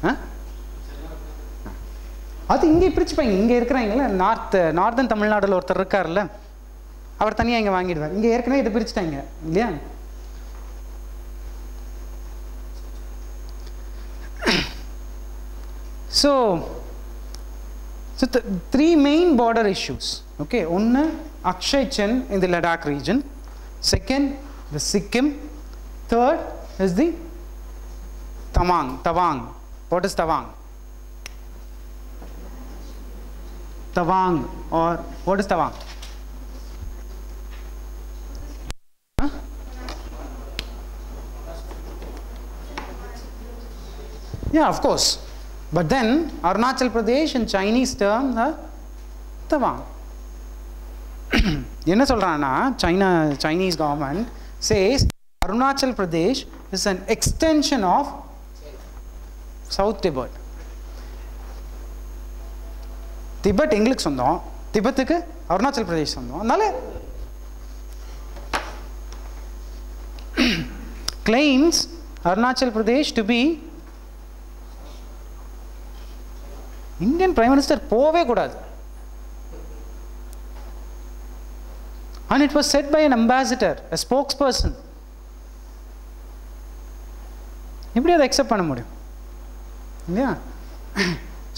Huh? அது இங்கே பிரிச்சுப்பாங்க. இங்கே இருக்கிறாங்கல்ல, northern தமிழ்நாடுல ஒருத்தர் இருக்கார்ல, அவர் தனியாக இங்கே வாங்கிடுவார். இங்கே ஏற்கனவே இதை பிரிச்சுட்டாங்க இல்லையா? So the three main border issues. Okay, one Akshay Chen in the Ladakh region. Second, the Sikkim. Third is the Tawang. What is Tawang? Tawang, or what is Tawang? Huh? Yeah, of course. But then Arunachal Pradesh in Chinese term, Tawang. என்ன சொல்றானா, Chinese government says Arunachal Pradesh is an extension of South Tibet. Tibet எங்களுக்கு சொந்தம், திபெத்துக்கு அருணாச்சல் பிரதேஷ் சொந்தம். அதனால claims Arunachal Pradesh to be Indian Prime Minister போவே கூடாது. And it was said by an ambassador, a spokesperson. எப்படி அதை accept பண்ண முடியும் இல்லையா?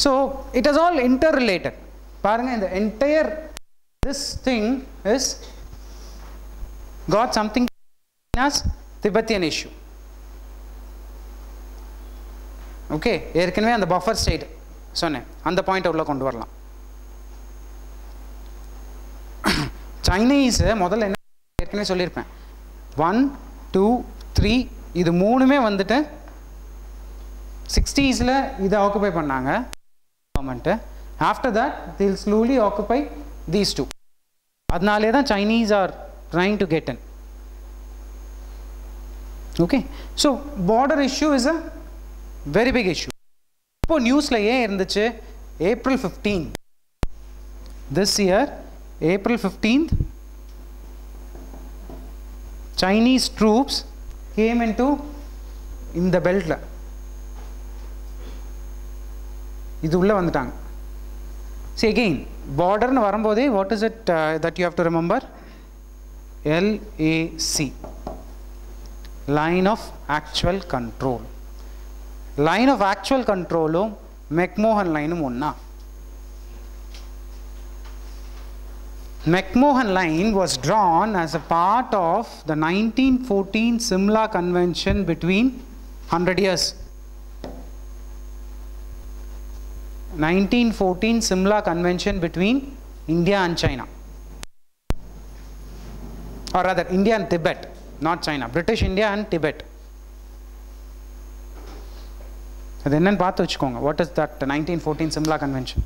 So it is all interrelated. பாருங்க, இந்த entire this thing is got something as Tibetan issue. Okay, ஏற்கனவே அந்த buffer state சொன்னேன், அந்த பாயிண்ட் உள்ள கொண்டு வரலாம். சைனீஸ் முதல்ல என்ன ஏற்கனவே சொல்லியிருப்பேன், 1 2 3 இது மூணுமே வந்துட்டு 60s இதை ஆக்குபை பண்ணாங்க government. After that they will slowly occupy these two. அதனாலே தான் Chinese are trying to get in. Okay, so border issue is a very big issue. இப்போ நியூஸ்ல ஏன் இருந்துச்சு, April 15 this year, April 15th Chinese troops came into இந்த பெல்ட்ல இது உள்ள வந்துட்டாங்க. See again, border னு வரும்போதே what is it that you have to remember? LAC, line of actual control. line of actual control McMahon line ஒண்ணா. McMahon line was drawn as a part of the 1914 Simla Convention between 100 years. 1914 Simla Convention between India and China, or rather India and Tibet, not China, British India and Tibet. அது என்னன்னு பார்த்து வச்சுக்கோங்க. What is that 1914 Simla Convention?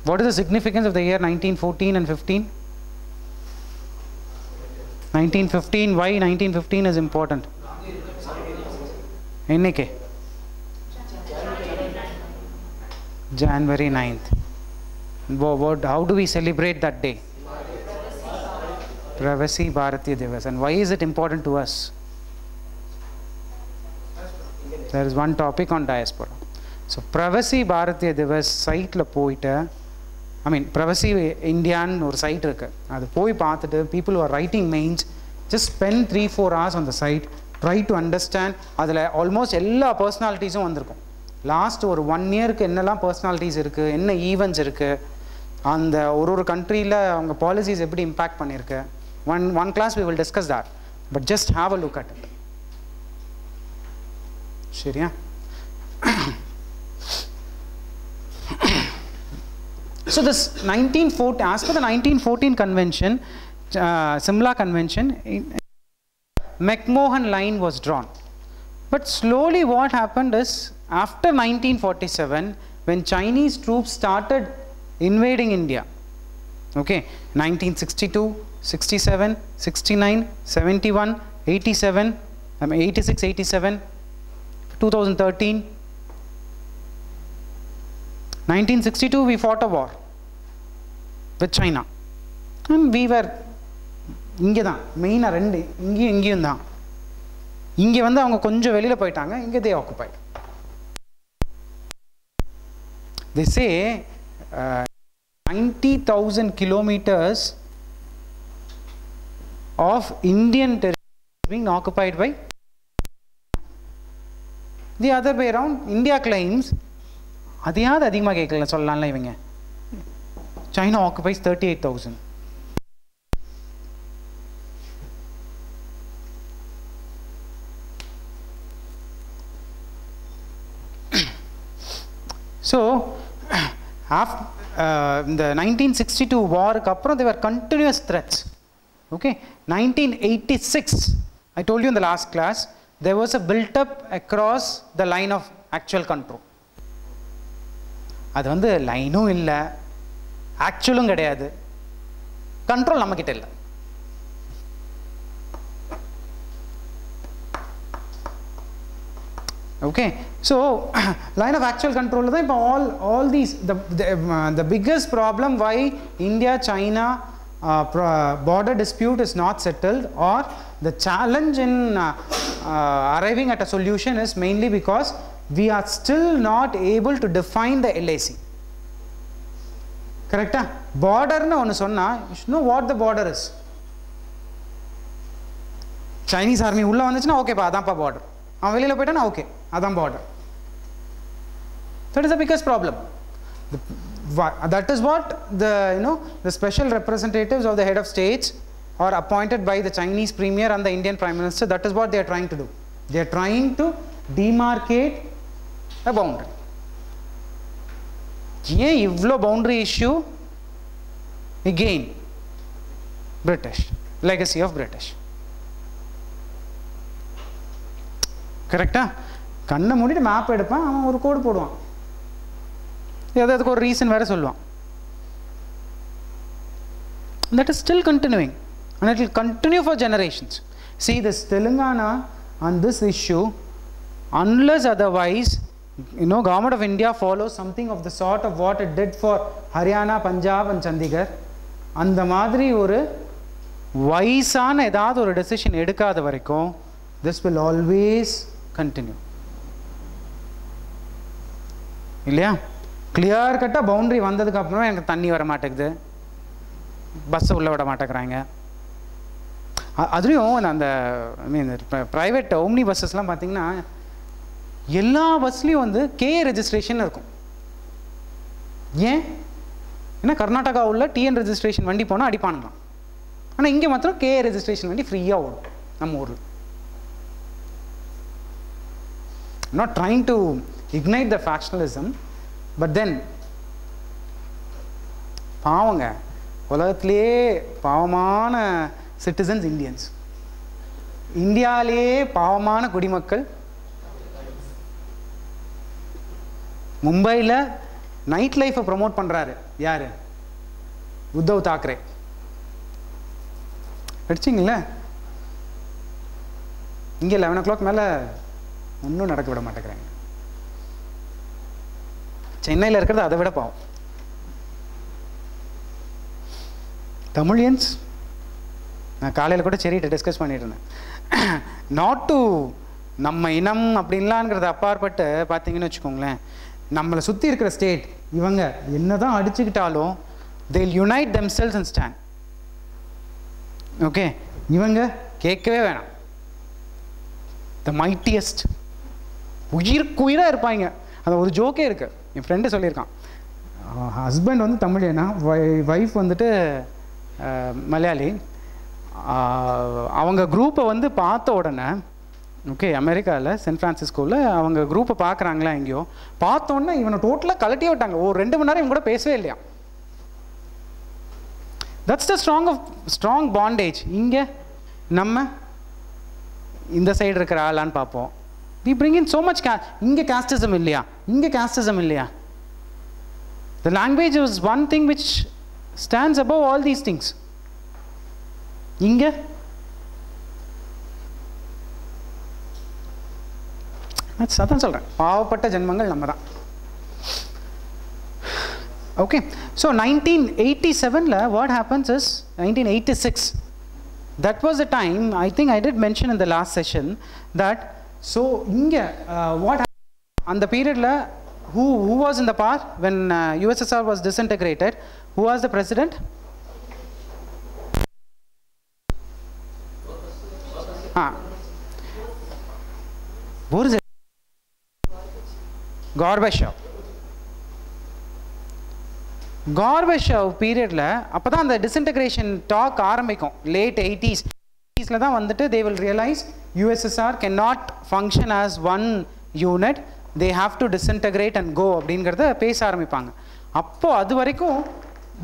What is the significance of the year 1914 and 15? 1915, why 1915 is important? என்னைக்கு? January 9th. How do we celebrate that day? Pravasi Bharatiya Divas. And why is it important to us? There is one topic on diaspora. So Pravasi Bharatiya Divas site la போயிட்டு, I mean Pravasi India ஒரு site இருக்கு, அது போய் பார்த்துட்டு people who are writing mains just spend 3-4 hours on the site, try to understand. அதில் almost எல்லா personalitiesம் வந்திருக்கும். Last ஒரு 1 இயருக்கு என்னெல்லாம் பர்சனாலிட்டிஸ் இருக்குது, என்ன ஈவெண்ட்ஸ் இருக்குது, அந்த ஒரு கண்ட்ரியில் அவங்க பாலிசிஸ் எப்படி இம்பேக்ட் பண்ணியிருக்கு. One class we will discuss that, but just have a look at it. சரியா? So this 1914, as per the 1914 convention, Simla Convention, McMahon line was drawn. But slowly what happened is, after 1947, when Chinese troops started invading India. Okay, 1962, 67, 69, 71, 87, 86, 87, 2013. 1962 we fought a war with China and we were இங்கே தான் மெயினாக ரெண்டு இங்கேயும் தான். இங்கே வந்து அவங்க கொஞ்சம் வெளியில் போயிட்டாங்க, இங்கே they occupied. They say 90,000 kilometers of Indian territory being occupied by. The other way around, India claims அதையாவது அதிகமாக கேட்கல சொல்லலாம்ல இவங்க. China occupies 38,000. So after the 1962 war அப்புறம் there were continuous threats. Okay, 1986 I told you in the last class there was a built up across the line of actual control. அது வந்து லைனும் இல்லை, ஆக்சுவலும் கிடையாது, கண்ட்ரோல் நம்மக்கிட்ட இல்லை. Okay, so line of actual control தான் இப்போ all these the biggest problem why India China border dispute is not settled or the challenge in arriving at a solution is mainly because we are still not able to define the LAC. Correct? Border na onu sonna, you should know what the border is. Chinese army ulla vanduchna okay pa adhan pa border, avan velila poitana okay adhan border. That is the biggest problem. That is what the the special representatives of the head of states are appointed by the Chinese premier and the Indian prime minister. That is what they are trying to do. They are trying to demarcate a boundary. ये इवलो boundary issue again British legacy of British. கரெக்டா? கண்ணை மூடிட்டு map எடுப்பான், அவன் ஒரு கோடு போடுவான், அதுக்கு ஒரு ரீசன் வேற சொல்லுவான். That is still continuing and it will continue for generations. See this Telangana on this issue, unless otherwise government of India follows something of the sort of what it did for Haryana, Punjab and Chandigarh, அந்த மாதிரி ஒரு வைஸான ஏதாவது ஒரு decision எடுக்காத வரைக்கும் this will always continue. இல்லையா? Clear கட்டாக boundary வந்ததுக்கு அப்புறம் எனக்கு தண்ணி வர மாட்டேங்குது, பஸ்ஸை உள்ள விட மாட்டேங்கிறாங்க. அதுலேயும் அந்த ப்ரைவேட் ஓம்னி பஸ்ஸஸ்லாம் பார்த்தீங்கன்னா எல்லா பஸ்லேயும் வந்து கே ரெஜிஸ்ட்ரேஷன் இருக்கும். ஏன்? ஏன்னா கர்நாடகா உள்ள டிஎன் ரெஜிஸ்ட்ரேஷன் வண்டி போனால் அடிப்பானுங்களாம், ஆனால் இங்கே மாத்திரம் கே ரெஜிஸ்ட்ரேஷன் வண்டி ஃப்ரீயாக ஓடும் நம்ம ஊரில். Not trying to ignite the factionalism, but then பாவங்க உலகத்திலே பாவமான சிட்டிசன்ஸ் இந்தியன்ஸ், இந்தியாவிலே பாவமான குடிமக்கள். மும்பையில் நைட் லைஃப்பை ப்ரமோட் பண்ணுறாரு யார்? உத்தவ் தாக்கரே. படிச்சிங்கள? இங்கே 11 o'clock மேலே ஒன்றும் நடக்க விட மாட்டேங்கிறாங்க. சென்னையில் இருக்கிறது அதை விட பாவம். தமிழியன்ஸ், நான் காலையில் கூட சரிட்டு டிஸ்கஸ் பண்ணிட்டு இருந்தேன். நாட் டு நம்ம இனம் அப்படின்லாங்கிறத அப்பாற்பட்டு பார்த்தீங்கன்னு வச்சுக்கோங்களேன், நம்மளை சுற்றி இருக்கிற ஸ்டேட் இவங்க என்ன தான் அடிச்சுக்கிட்டாலும் they will unite themselves and stand. Okay, இவங்க கேட்கவே வேணாம், the mightiest, உயிர்க்குயிராக இருப்பாங்க. அது ஒரு ஜோக்கே இருக்குது, என் ஃப்ரெண்டு சொல்லியிருக்கான். ஹஸ்பண்ட் வந்து தமிழனா, ஒய்ஃப் வந்துட்டு மலையாளி. அவங்க குரூப்பை வந்து பார்த்த உடனே, ஓகே, அமெரிக்காவில் சென்ட் ஃப்ரான்சிஸ்கோவில் அவங்க குரூப்பை பார்க்குறாங்களா எங்கேயோ, பார்த்தோன்னே இவனை டோட்டலாக கலட்டியே விட்டாங்க. ஒரு 2 மணி நேரம் இவங்க கூட பேசவே இல்லையா. That's the strong bondage. இங்கே நம்ம இந்த சைடு இருக்கிற ஆளான்னு பார்ப்போம். we bring in so much இங்கே casteism இல்லையா, இங்கே casteism இல்லையா. The language is one thing which stands above all these things. Inga? That's அதான் சொல்றேன், பாவப்பட்ட ஜென்மங்கள் நம்ம தான். Okay, so 1987 la what happens is 1986, that was the time, I think I did mention in the last session that, so inga what happened on the period la, who was in the power when USSR was disintegrated? Who was the president? What is it? Gorbachev period la appo the disintegration talk ஆரம்பிக்கும். Late 80s la தான் வந்துட்டு they will realize USSR cannot function as one unit, they have to disintegrate and go அப்படிங்கறத பேச ஆரம்பிப்பாங்க. அப்போ அது வரைக்கும்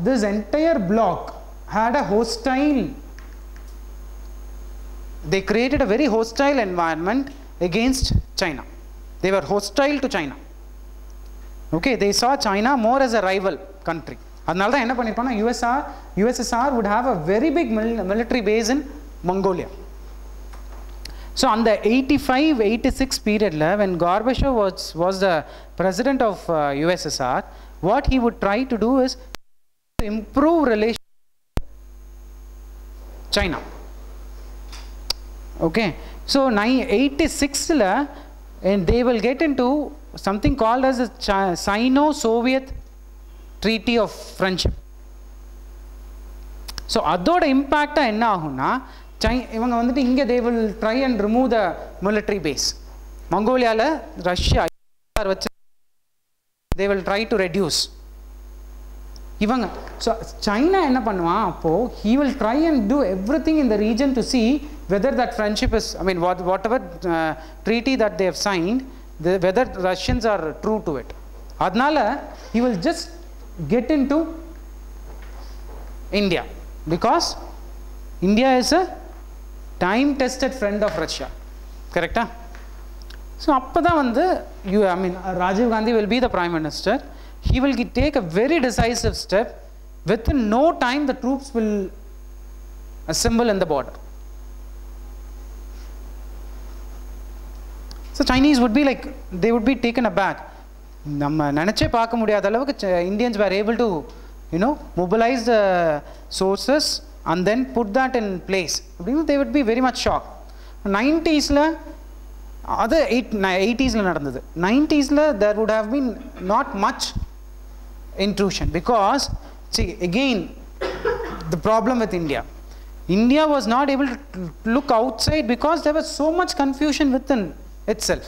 this entire bloc had a hostile, they created a very hostile environment against China. They were hostile to China. Okay, they saw China more as a rival country. அதனால தான் என்ன பண்ணிருப்பாங்க, USSR would have a very big military base in Mongolia. So on the 85-86 period la, when Gorbachev was the president of USSR, what he would try to do is to improve relations with China. Okay, so 86 la, and they will get into something called as a Sino-Soviet Treaty of Friendship. So அதோட இம்பாக்டா என்ன ஆகும்னா, இவங்க வந்துட்டு இங்க they will try and remove the military base. மங்கோலியால Russia வச்சு they will try to reduce. இவங்க so China என்ன பண்ணுவான் அப்போ, he will try and do everything in the region to see whether that friendship is, I mean whatever treaty that they have signed, whether Russians are true to it. அதனால he will just get into India because India is a time tested friend of Russia. Correct? So appada vandu I mean Rajiv Gandhi will be the prime minister. He will take a very decisive step. Within no time the troops will assemble in the border. So Chinese would be like, they would be taken aback. நம்ம நினைச்சே பார்க்க முடியாத அளவுக்கு Indians were able to, you know, mobilize the sources and then put that in place. They would be very much shocked. 90s la அது 80s la நடந்தது. 90s la there would have been not much intrusion because see again the problem with India was not able to look outside because there was so much confusion within itself.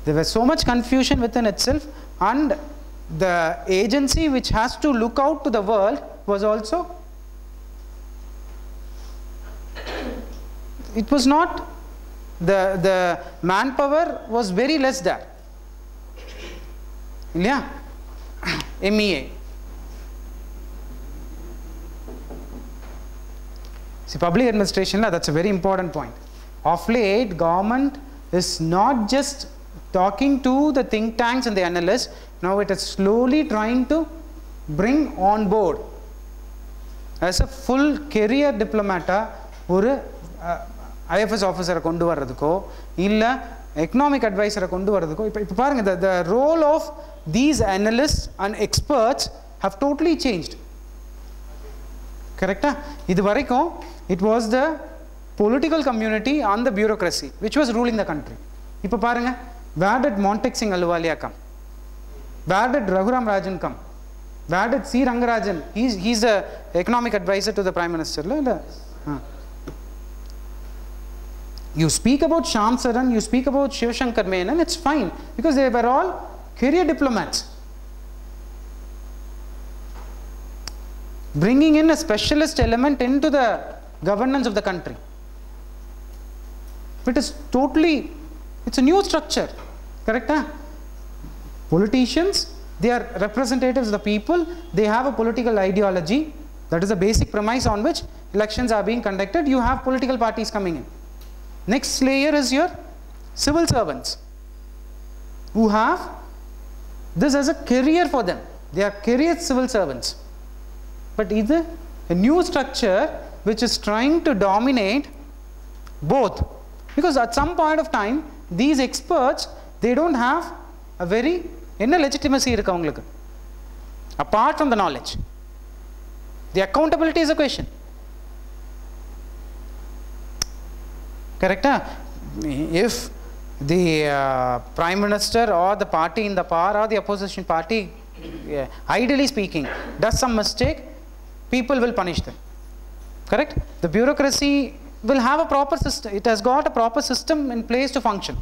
There was so much confusion within itself, and the agency which has to look out to the world was also, it was not, the manpower was very less there. Yeah, MEA. See, public administration, that's a very important point. Of late, government is not just talking to the think tanks and the analysts, now it is slowly trying to bring on board as a full career diplomata ஒரு IFS officer கொண்டு வரதுக்கோ இல்ல economic advisor கொண்டு வரதுக்கோ. இப்போ பாருங்க, the role of these analysts and experts have totally changed. Correct? இது வரைக்கும் it was the political community and the bureaucracy which was ruling the country. இப்போ பாருங்க, where did Montek Singh Ahluwalia come? Where did Raghuram Rajan come? Where did C. Rangarajan? He's the economic advisor to the Prime Minister. You speak about Shyam Saran, you speak about Shivashankar Menon, it's fine because they were all career diplomats. Bringing in a specialist element into the governance of the country. It is totally, it's a new structure. Correct? Politicians, they are representatives of the people, they have a political ideology. That is the basic premise on which elections are being conducted. You have political parties coming in. Next layer is your civil servants who have this as a career for them. They are career civil servants. But is a new structure which is trying to dominate both, because at some point of time these experts, they don't have a very legitimacy irukku avangalukku apart from the knowledge. The accountability is a question. Correct? If the prime minister or the party in the power or the opposition party, ideally speaking, does some mistake, people will punish them. Correct? The bureaucracy will have a proper system. It has got a proper system in place to function.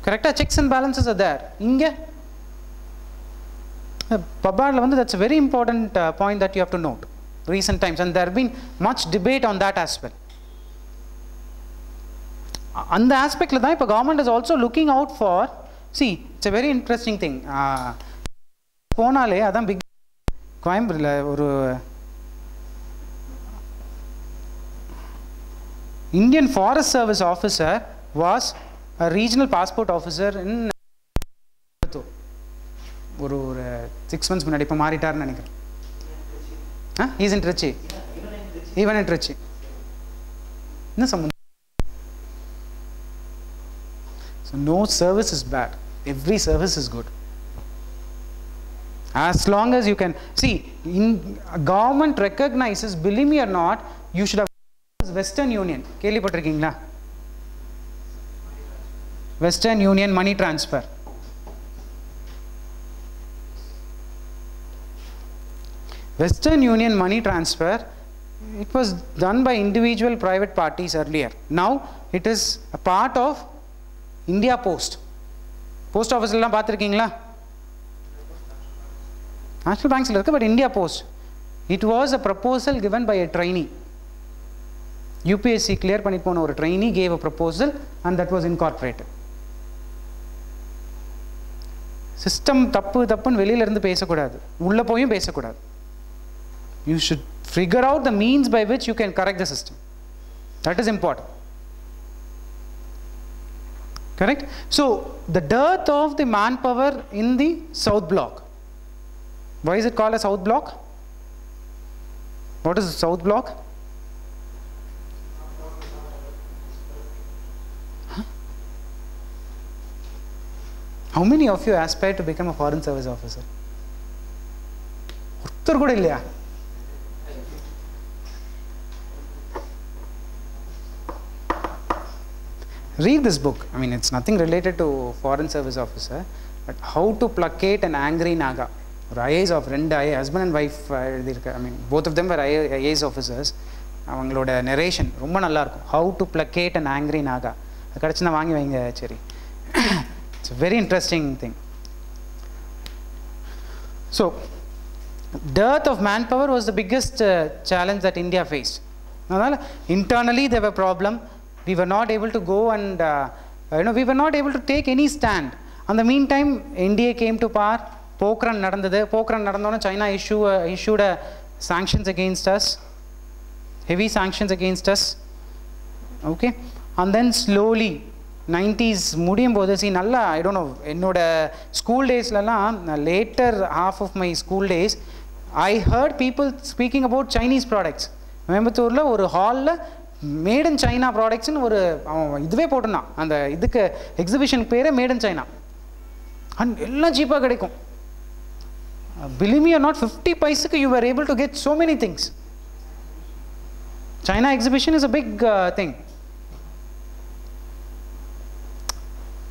Correct? Checks and balances are there. Inge that's a very important point that you have to note. Recent times, and there have been much debate on that as well. On the aspect la dhaan government is also looking out for, see, it's a very interesting thing. Ponale adhan big Coimbatore oru Indian Forest Service officer was a regional passport officer in ஒரு 6 months முன்னாடி இப்ப மாறிட்டார்னு நினைக்கிறேன். He is in Trichy. Even in Trichy. என்ன சம்பந்தம்? So no service is bad. Every service is good. As long as you can see, in government recognizes, believe me or not, you should have Western Union. கேள்விப்பட்டிருக்கீங்களா? Western Union money transfer. Western Union money transfer, it was done by individual private parties earlier. Now it is a part of India Post. Post office la paathirukingla? National banks la irukku, but India Post. It was a proposal given by a trainee. UPSC clear பண்ணிட்டு போன ஒரு trainee gave a proposal and that was incorporated. System தப்புன்னு வெளியில இருந்து பேசக்கூடாது, உள்ள போயும் பேசக்கூடாது. You should figure out the means by which you can correct the system. That is important. Correct? So the dearth of the manpower in the South Block. Why is it called a South Block? What is the South Block? How many of you aspire to become a foreign service officer? Uttar kuda illaya? Read this book. I mean, it's nothing related to foreign service officer, but how to placate an angry Naga. Or IAS of Renda, husband and wife, I mean, both of them were IAS officers. அவங்களோட narration ரொம்ப நல்லா இருக்கும். How to placate an angry Naga. கடைசினா வாங்கி வைங்க சரி. It's a very interesting thing. So, dearth of manpower was the biggest challenge that India faced. Internally there were problems. We were not able to go and we were not able to take any stand. In the meantime, India came to power. Pokhran nadandhathu. Pokhran nadandona China issued sanctions against us, heavy sanctions against us. Okay, and then slowly 90s முடியும் போது see நல்லா I don't know, என்னோட school daysலலாம் later half of my school days I heard people speaking about Chinese products. கோயம்புத்தூர்ல ஒரு ஹால்ல made in China ப்ராடக்ட்ஸ்னு ஒரு இதுவே போட்டுனான், அந்த இதுக்கு எக்ஸிபிஷன் பேரே மேட் இன் சைனா, அண்ட் எல்லாம் சீப்பாக கிடைக்கும். Believe me or not, 50 paisakku you were able to get so many things. China exhibition is a big thing.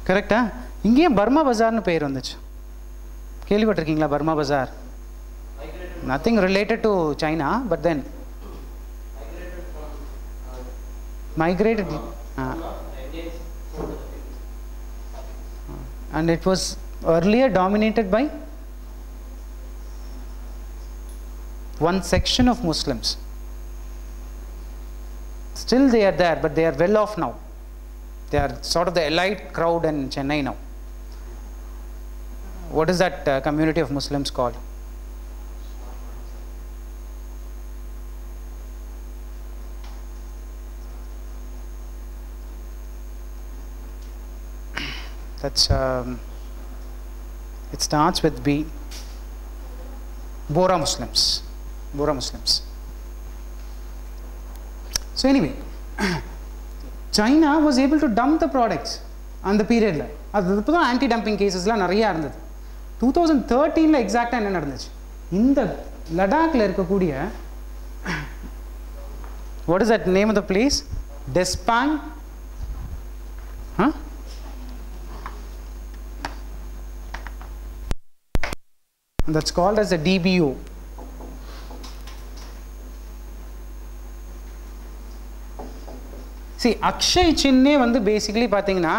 கரெக்டா? இங்கேயே பர்மா பஜார்னு பேர் வந்துச்சு, கேள்விப்பட்டிருக்கீங்களா? Burma Bazaar, nothing related to China, but then migrated and it was earlier dominated by one section of Muslims. Still they are there, but they are well off now. They are sort of the elite crowd in Chennai now. What is that community of Muslims called? That's It starts with B. Bora Muslims. Bora Muslims. So anyway, China was able to dump the products on the period. That's anti-dumping cases la nariya irundhathu. 2013 la exact enna nadந்துச்சு. இந்த லடாக்ல இருக்கக்கூடிய what is that name of the place? Despang? Huh? That's called as a DBO. See, Akshay Chinne vandu basically pathina,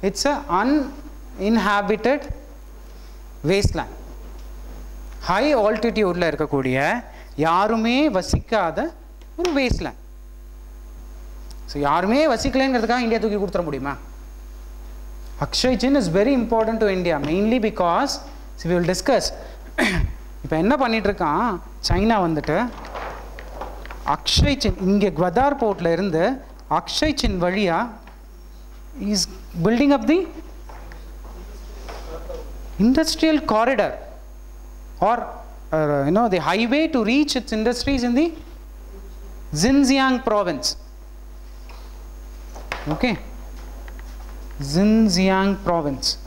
it's a uninhabited wasteland. High altitude la irukakodiya yarume vasikkaada oru wasteland. So yarume vasikkalengiradhukka India thooki kuduthra mudiyuma? Akshay Chin is very important to India, mainly because, see, we will discuss. இப்போ என்ன பண்ணிட்டு இருக்கான் China வந்துட்டு அக்ஷய் சின் இங்கே குவதார் போர்ட்ல இருந்து அக்ஷய் சின் வழியா is building up the industrial corridor or the highway to reach its industries in the Xinjiang province. Okay, Xinjiang province.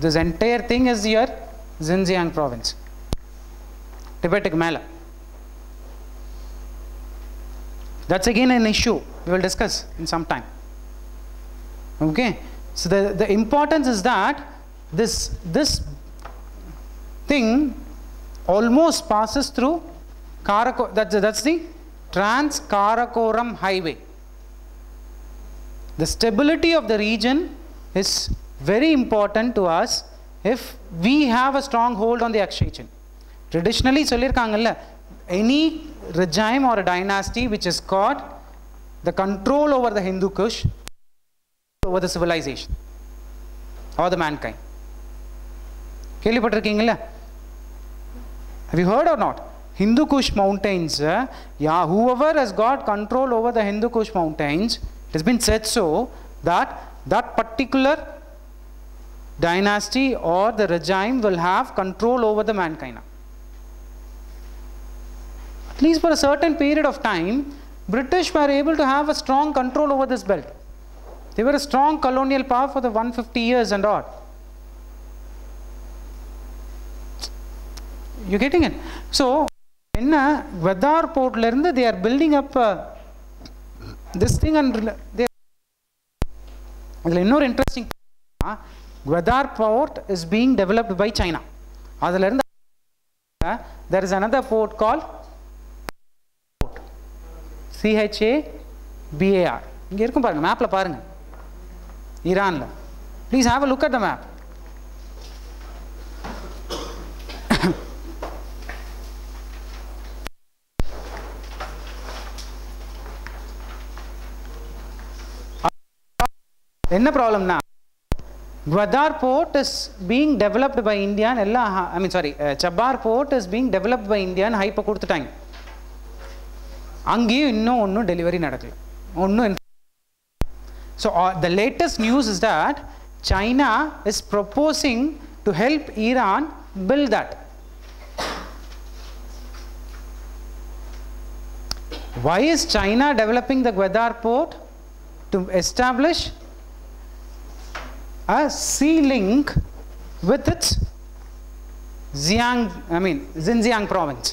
This entire thing is your Xinjiang province. Tibetic Mala. That's again an issue we will discuss in some time. Okay. So the importance is that this thing almost passes through Karakoram. That's the Trans-Karakoram highway. The stability of the region is very important to us if we have a strong hold on the Akshay Chin. Traditionally sollirukangalla, any regime or a dynasty which has got the control over the Hindu Kush, over the civilization or the mankind. Kelipattirukingala? Have you heard or not? Hindu Kush mountains, whoever has got control over the Hindu Kush mountains, it has been said so that that particular dynasty or the regime will have control over the mankind. At least for a certain period of time, British were able to have a strong control over this belt. They were a strong colonial power for the 150 years and all. You getting it? So, in Gwadar port they are building up this thing, and they are more interesting. Gwadar port is being developed by China. There is another port called Chabar. இங்க இருக்கும் பாருங்க, மேப்ல பாருங்க, ஈரான்ல. Please have a look at the map. என்ன ப்ராப்ளம்னா, Gwadar port is being developed by India and Chabar port is being developed by India and hype கொடுத்துட்டாங்க. அங்கேயும் இன்னும் ஒன்றும் டெலிவரி நடக்கல, ஒன்றும். So the latest news is that China is proposing to help Iran build that. Why is China developing the Gwadar port? To establish a sea link with its Xinjiang province.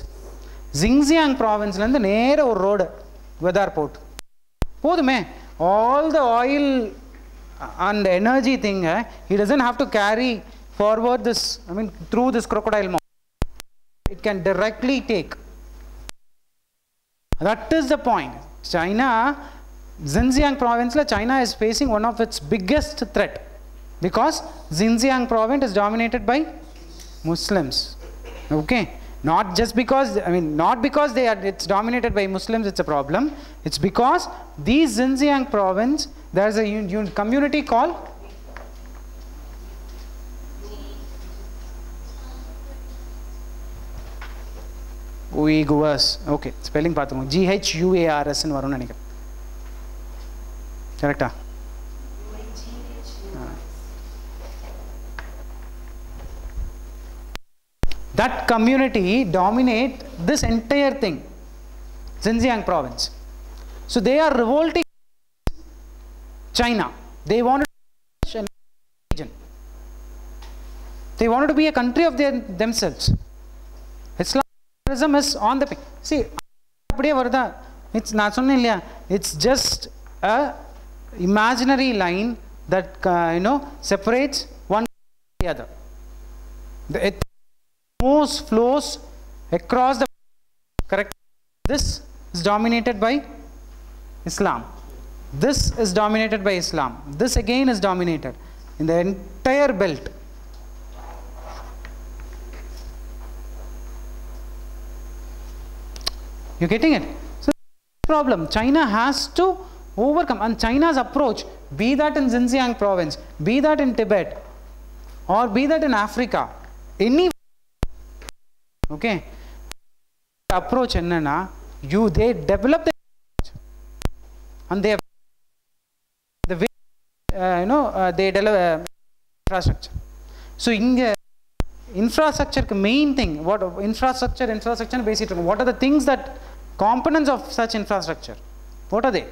Xinjiang province la நேர ஒரு road Gwadar port. போதுமே, all the oil and energy thing, he doesn't have to carry forward this, through this crocodile mouth. It can directly take. That is the point. China, Xinjiang province la China is facing one of its biggest threat, because Xinjiang province is dominated by Muslims. Okay, not just because, not because it's dominated by Muslims, it's a problem. It's because these Xinjiang province, there's a community called Uyghurs. Okay, spelling பார்த்துக்கோங்க, GHUARS ன்னு வரும்னு நினைக்கிறேன். கரெக்டா? That community dominate this entire thing, Xinjiang province. So they are revolting China. They wanted to be a region. They wanted to be a country of themselves. Islamism is on the peak. See, it's just a imaginary line that separates one from the other. It flows across the, correct. This is dominated by Islam. This is dominated by Islam. This again is dominated in the entire belt. You getting it? So problem China has to overcome, and China's approach, be that in Xinjiang province, be that in Tibet, or be that in Africa, any, okay, approach enna, they develop the and they have the way they develop infrastructure. So infrastructure main thing, what infrastructure basically, what are the things that components of such infrastructure, what are they?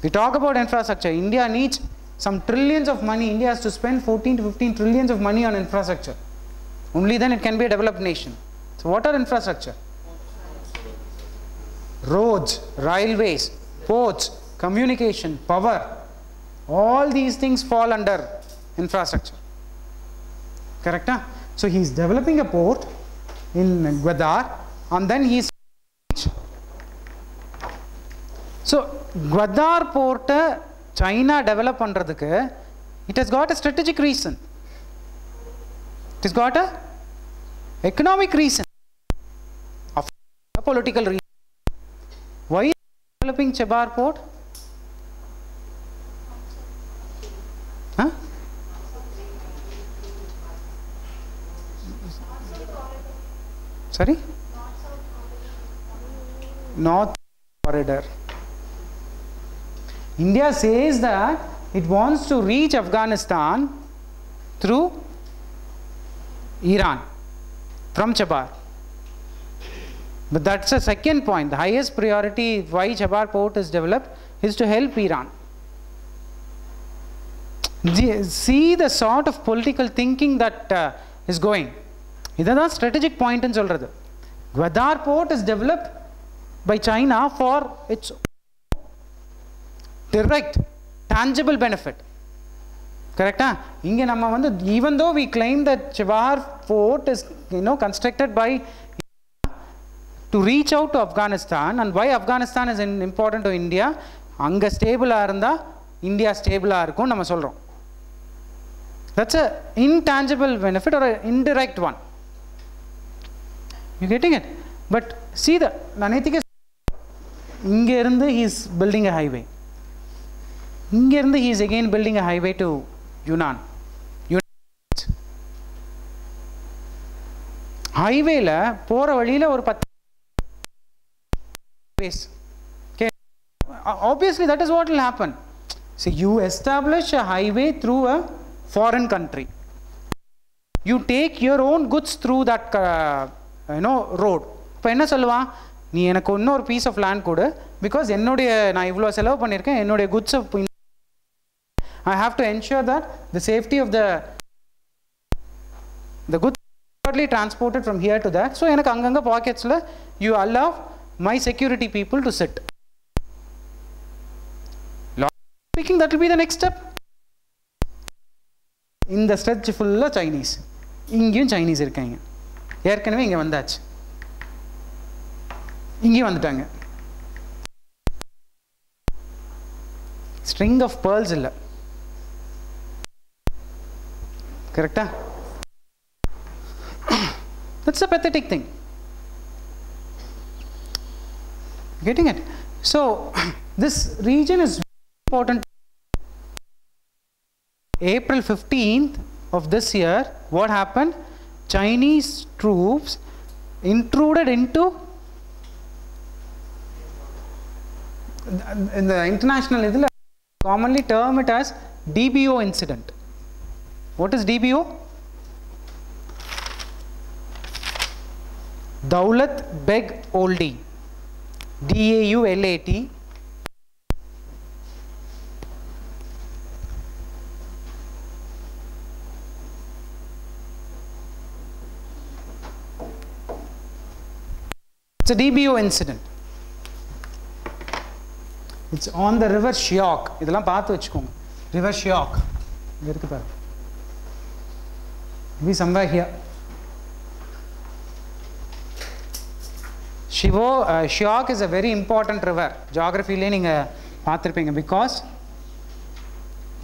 We talk about infrastructure. India needs some trillions of money. India has to spend 14 to 15 trillions of money on infrastructure. Only then it can be a developed nation. So what are infrastructure? Roads, railways, ports, communication, power. All these things fall under infrastructure. Correct? Huh? So he is developing a port in Gwadar, and then he is. So Gwadar port China develop பண்றதுக்கு, it has got a strategic reason. It has got a economic reason, a political reason. Why is developing Chebar port? Huh? Sorry? North corridor. India says that it wants to reach Afghanistan through Iran from Chebar. But that's the second point. The highest priority why Chebar port is developed is to help Iran. See the sort of political thinking that is going. This is a strategic point in solradhu. Gwadar port is developed by China for its direct, tangible benefit. Correct? Huh? Even though we claim that Chebar fort is constructed by to reach out to Afghanistan, and why Afghanistan is important to India, anga stable irundha India stable irukum nama solrom. That's a intangible benefit or an indirect one. You getting it? But see the Nanethika, inge irundhu he is building a highway. Inge irundhu he is again building a highway to Yunnan. Highway la pora valila or 10 ways. Okay. Obviously that is what will happen. See, you establish a highway through a foreign country. You take your own goods through that road. இப்போ என்ன சொல்லுவான், நீ எனக்கு இன்னொரு piece of land கொடு, because என்னுடைய நான் இவ்வளோ செலவு பண்ணியிருக்கேன், என்னுடைய குட்ஸை I have to ensure that the safety of the goods is transported from here to there. So எனக்கு அங்கங்க பாக்கெட்ஸ்ல you allow my security people to sit. Speaking, that will be the next step. In the stretch full of Chinese. இங்கேயும் Chinese இருக்காங்க. ஏற்கனவே இங்கே வந்தாச்சு, இங்கேயும் வந்துட்டாங்க. String of pearls இல்லை. Correct? That's a pathetic thing. Getting it? So this region is important. April 15th of this year, what happened? Chinese troops intruded into in the international, commonly term it as DBO incident. What is DBO? Daulat Beg Oldie, DAULAT. It's a DBO incident. It's on the river Shyok. இதெல்லாம் பார்த்து வச்சுக்கோங்க. River Shyok. இங்க இருக்கு பாரு. Maybe somewhere here. Shyok is a very important river. Geography-ல நீங்க பார்த்திருப்பீங்க because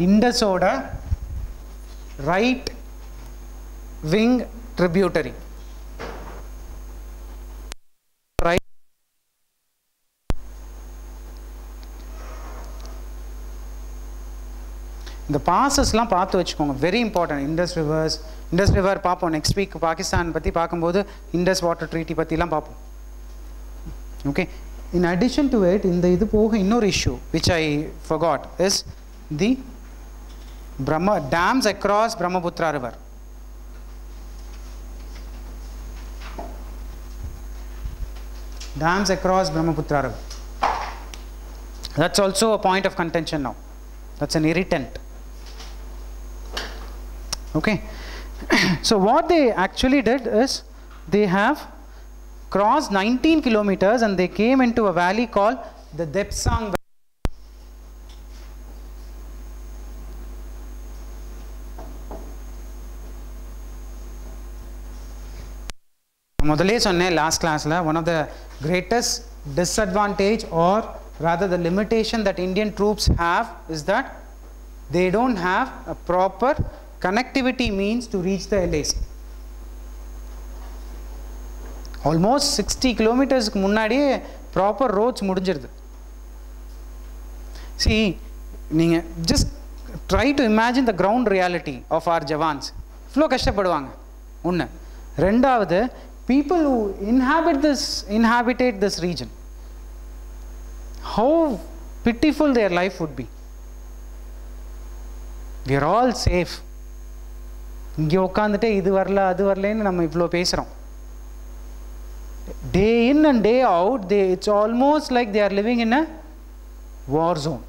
Indus ஓட right wing tributary. இந்த பாசஸ்லாம் பார்த்து வச்சுக்கோங்க, வெரி இம்பார்ட்டன்ட். இண்டஸ் ரிவர் பார்ப்போம் நெக்ஸ்ட் வீக். பாகிஸ்தான் பற்றி பார்க்கும்போது இண்டஸ் வாட்டர் ட்ரீட்டி பற்றிலாம் பார்ப்போம். Okay, in addition to it இந்த இது போக இன்னொரு issue which I forgot is the dams across Brahmaputra river. Dams across Brahmaputra River. That's also a point of contention now. That's an irritant. Okay. So what they actually did is they have crossed 19 kilometers and they came into a valley called the Depsang Valley. முதல்லே சொன்னேன் last classல, one of the greatest disadvantage or rather the limitation that Indian troops have is that they don't have a proper connectivity means to reach the LAC. Almost 60 kilometers முன்னாடியே proper roads முடிஞ்சிருது. See, நீங்க just try to imagine the ground reality of our Javans. இவ்வளோ கஷ்டப்படுவாங்க ஒன்று. ரெண்டாவது, people who inhabitate this region, how pitiful their life would be. We are all safe. இங்கே உட்காந்துட்டு இது வரல அது வரலன்னு நம்ம இவ்வளோ பேசுகிறோம். Day in and day out, it's almost like they are living in a war zone.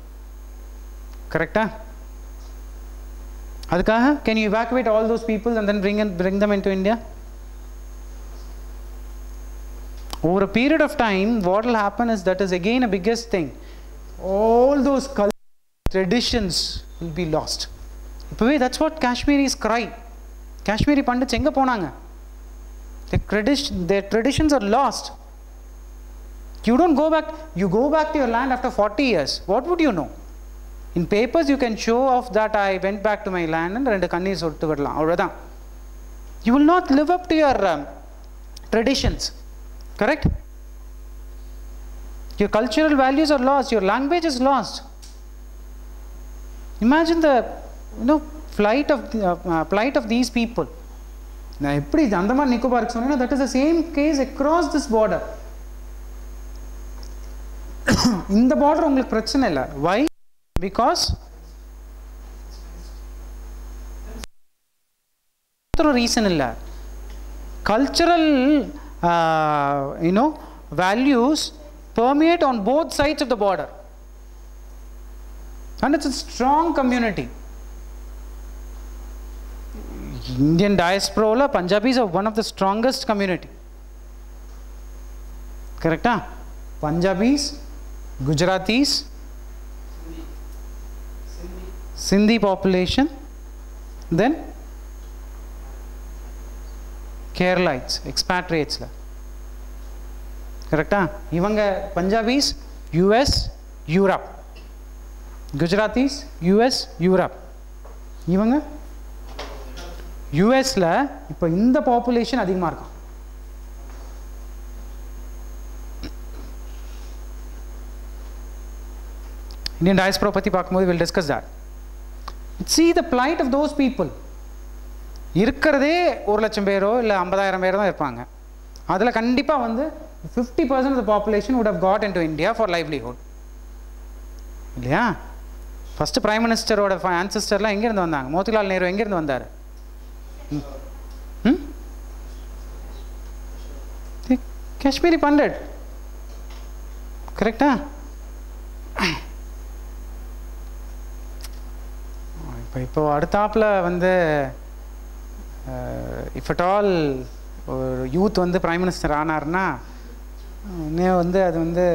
Correct? அதுக்காக can you evacuate all those people and then bring them into India? Over a period of time, what will happen is, that is again a biggest thing, all those traditions will be lost. இப்பவே that's what Kashmiris cry. Kashmiri pandits எங்க போனாங்க? Their traditions are lost. You don't go back. You go back to your land after 40 years. What would you know? In papers you can show off that I went back to my land and ரெண்டு கண்ணீர் சொட்டு விடலாம், அவ்வளவுதான். You will not live up to your traditions. Correct? Your cultural values are lost. Your language is lost. Imagine the plight of these people. நான் எப்படி அந்தமான் நிக்கோபாருக்கு சொன்னேன்னா, that is the same case across this border. இந்த border உங்களுக்கு பிரச்சனை இல்லை. Why? Because reason இல்லை. Cultural values permeate on both sides of the border, and it's a strong community. Indian diaspora, Punjabis are one of the strongest community. Correct? Punjabis, Gujaratis, Sindhi population, then Keralites, expatriates. Correct? இவங்க Punjabis, US, Europe. Gujaratis, US, Europe. இவங்க யூஎஸ்ல இப்போ இந்த population அதிகமாக இருக்கும். Indian diaspora பற்றி பார்க்கும்போது will discuss that. See the plight of those people. இருக்கிறதே 1,00,000 பேரோ இல்லை 50,000 பேரோ தான் இருப்பாங்க. அதில் கண்டிப்பாக வந்து 50% of the population would have got into India for livelihood. இல்லையா? ஃபஸ்ட்டு பிரைம் மினிஸ்டரோட ஆன்சஸ்டர்லாம் எங்கேருந்து வந்தாங்க? மோதிலால் நேரு எங்கேருந்து வந்தார்? Kashmiri Pandit. Correct, huh? இப்போ அடுத்தாப்பில் வந்து இஃப் அட் ஆல் யூத் வந்து பிரைம் மினிஸ்டர் ஆனார்னா இன்னும் வந்து அது வந்து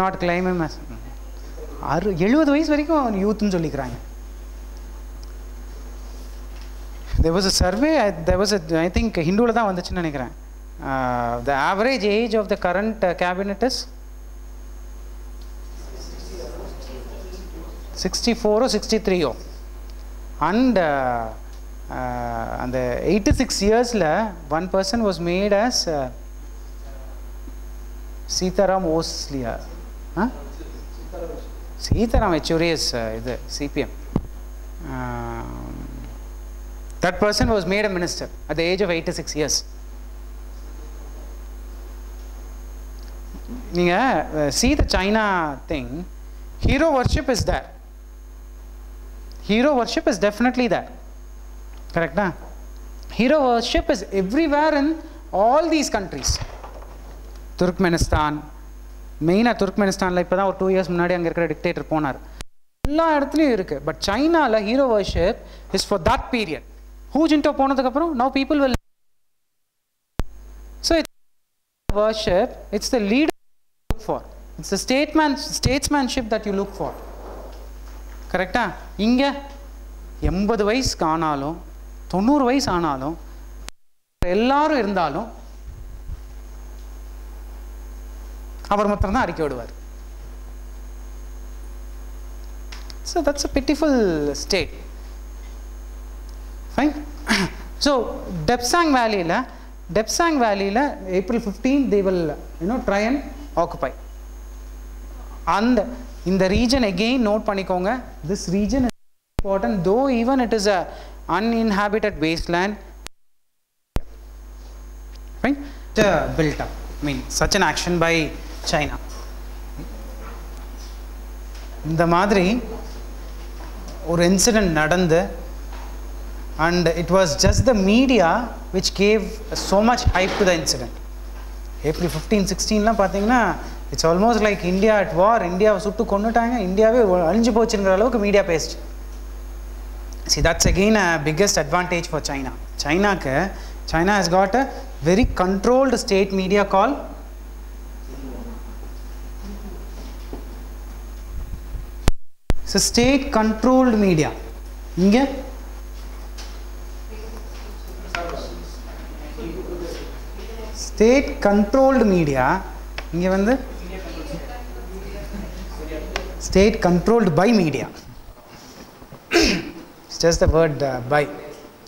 நாட் கிளைம் 70 வயசு வரைக்கும் யூத்னு சொல்லிக்கிறாங்க. There was a survey, I think Hinduல தான் வந்துச்சுன்னு நினைக்கிறேன். The average age of the current cabinet is 64 or 63 or and the 86 years la one person was made as Sitaram Oslia. Sitaram Yechury is the CPM. That person was made a minister at the age of 86 years. See the China thing, hero worship is there. Hero worship is definitely there. Correct, na? Hero worship is everywhere in all these countries. Turkmenistan, main Turkmenistan la ipada or 2 years munadi anga irukra dictator ponar. Ella edathilum irukku, but China la hero worship is for that period. Hu Jintao ponadukku appuram now people will, so it's worship, it's the leader you look for, it's the statesmanship that you look for. கரெக்டா? இங்கே 80 வயசுக்கு ஆனாலும் 90 வயசு ஆனாலும் எல்லாரும் இருந்தாலும் அவர் மாத்திரம் தான் அறிக்கை விடுவார். So that's a pitiful state. Fine. So Depsang Valley la April 15 they will try and occupy. And in the region again note panikonga, this region is important, though even it is a uninhabited wasteland. Right? Built up. I mean, such an action by China. இந்த மாதிரி ஒரு incident நடந்து, and it was just the media which gave so much hype to the incident. April 15, 16 la பாத்தீங்கன்னா it's almost like India at war. India சுட்டு கொன்னுட்டாங்க, இந்தியாவே அழிஞ்சு போச்சுங்கிற அளவுக்கு media பேசிச்சு. See, that's again a biggest advantage for China. China has got a very controlled state media called so state controlled media. இங்க state controlled media, இங்க வந்து state controlled by media. It's just the word by.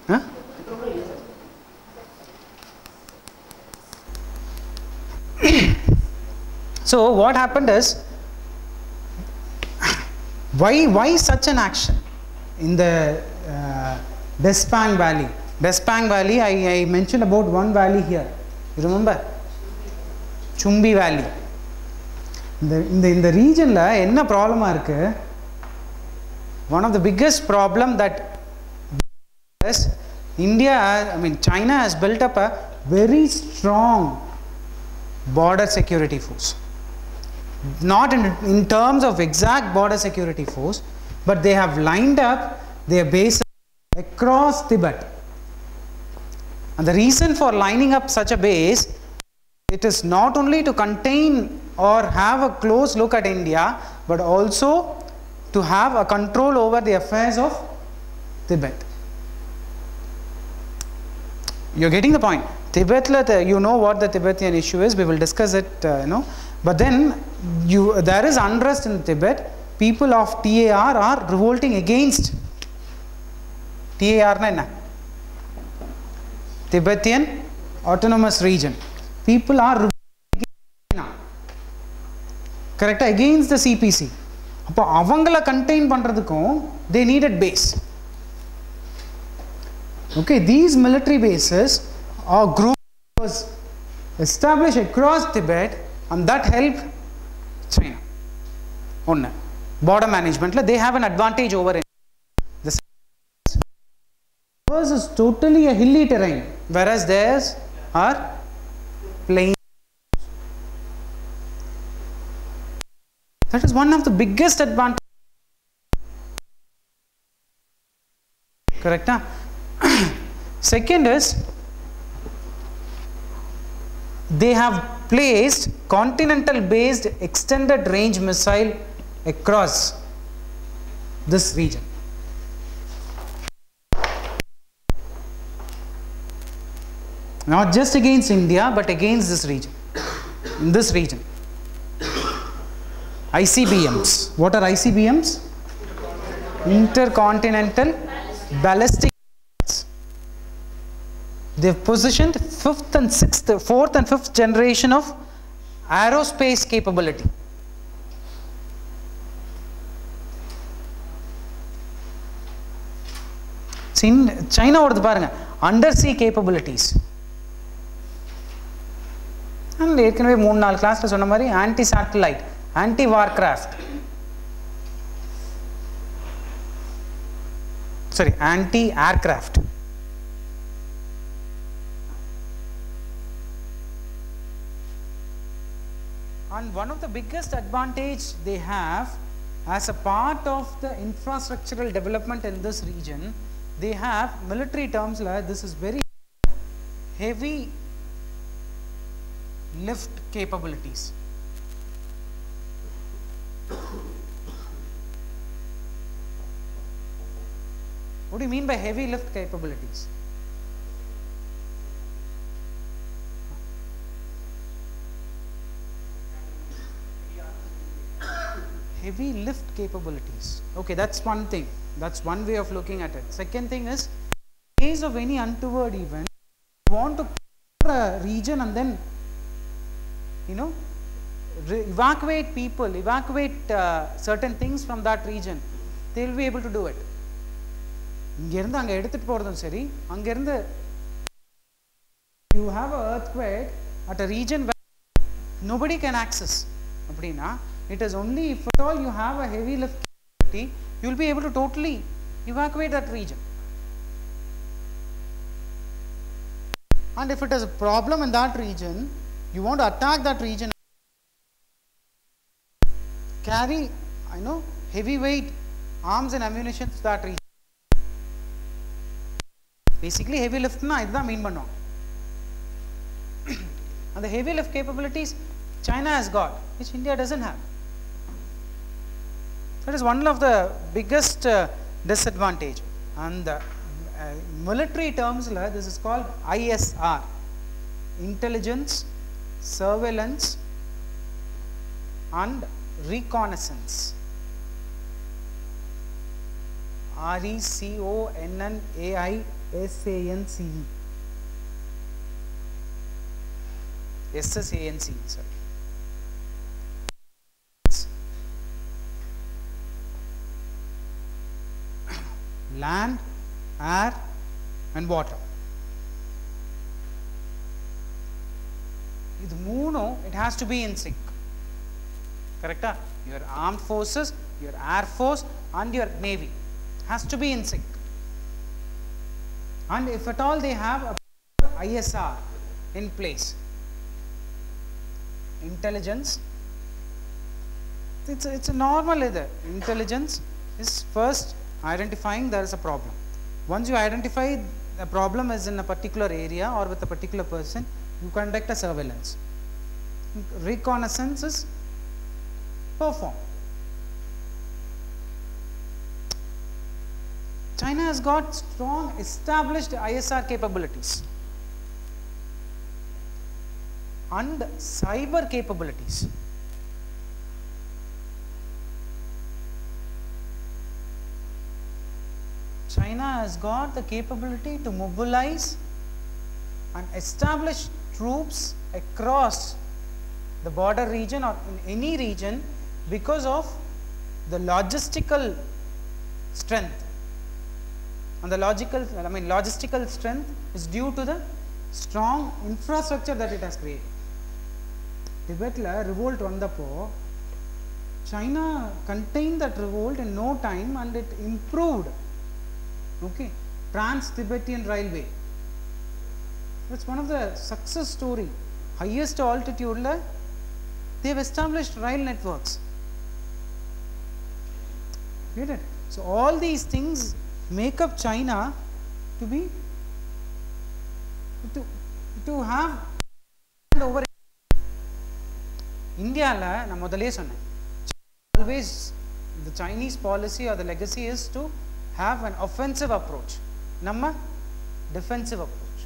Huh? So what happened is, why such an action in the Despang Valley? Despang Valley, I mentioned about one valley here. You remember? Chumbi Valley. In the region la enna problem irukku, one of the biggest problem that is India, China has built up a very strong border security force. Not in terms of exact border security force, but they have lined up their bases across Tibet. And the reason for lining up such a base, it is not only to contain or have a close look at India, but also to have a control over the affairs of Tibet. You're getting the point. Tibet, you know what the Tibetan issue is. We will discuss it, But then there is unrest in Tibet. People of TAR are revolting against. TAR na Tibetan Autonomous Region. People are revolting against China. Correct? Against the CPC. அப்போ அவங்கள contain பண்றதுக்கும் they needed base. Okay, these military bases or group was established across Tibet, and that helped China. One border management they have an advantage over it. This is totally a hilly terrain, whereas theirs are plain. That is one of the biggest advantages. Correct? Huh? Second is, they have placed continental based extended range missile across this region. Not just against India, but against this region. In this region. ICBMs. What are ICBMs? Intercontinental ballistic missiles. They've positioned fourth and fifth generation of aerospace capability. In China, undersea capabilities. And ஏற்கனவே 3-4 கிளாஸ்ல சொன்ன மாதிரி anti satellite, anti warcraft, sorry, anti aircraft. And one of the biggest advantage they have as a part of the infrastructural development in this region, they have military terms like this is very heavy lift capabilities. What do you mean by heavy lift capabilities? Heavy lift capabilities. Okay, that's one thing. That's one way of looking at it. Second thing is, in case of any untoward event, you want to cover a region and then, evacuate people, evacuate certain things from that region. They will be able to do it. You have an earthquake at a region where nobody can access. It is only if at all you have a heavy lift capability, you will be able to totally evacuate that region. And if it is a problem in that region, you want to attack that region, carry, heavyweight arms and ammunition to that region. Basically, heavy lift na idha mean pannom. And the heavy lift capabilities China has got, which India doesn't have. That is one of the biggest disadvantage. And the military terms, this is called ISR, intelligence, surveillance and reconnaissance. RECONNAISANCE. SSANC, sorry. Land, air and water. It has to be in sync. Correct? Your armed forces, your air force and your navy has to be in sync. And if at all they have a ISR in place, intelligence, it's a normal either. Intelligence is first identifying there is a problem. Once you identify the problem is in a particular area or with a particular person, you conduct a surveillance. Reconnaissance is performed. China has got strong established ISR capabilities and cyber capabilities. China has got the capability to mobilize and establish troops across the border region or in any region because of the logistical strength. And the logistical strength is due to the strong infrastructure that it has created. Tibet la revolt vandappo, China contained that revolt in no time and it improved. Okay, Trans-Tibetan Railway. That's one of the success story. Highest altitude la, they have established rail networks. Get it? So all these things make up China to be to have over India la na modale sonna always the Chinese policy or the legacy is to have an offensive approach, namma defensive approach.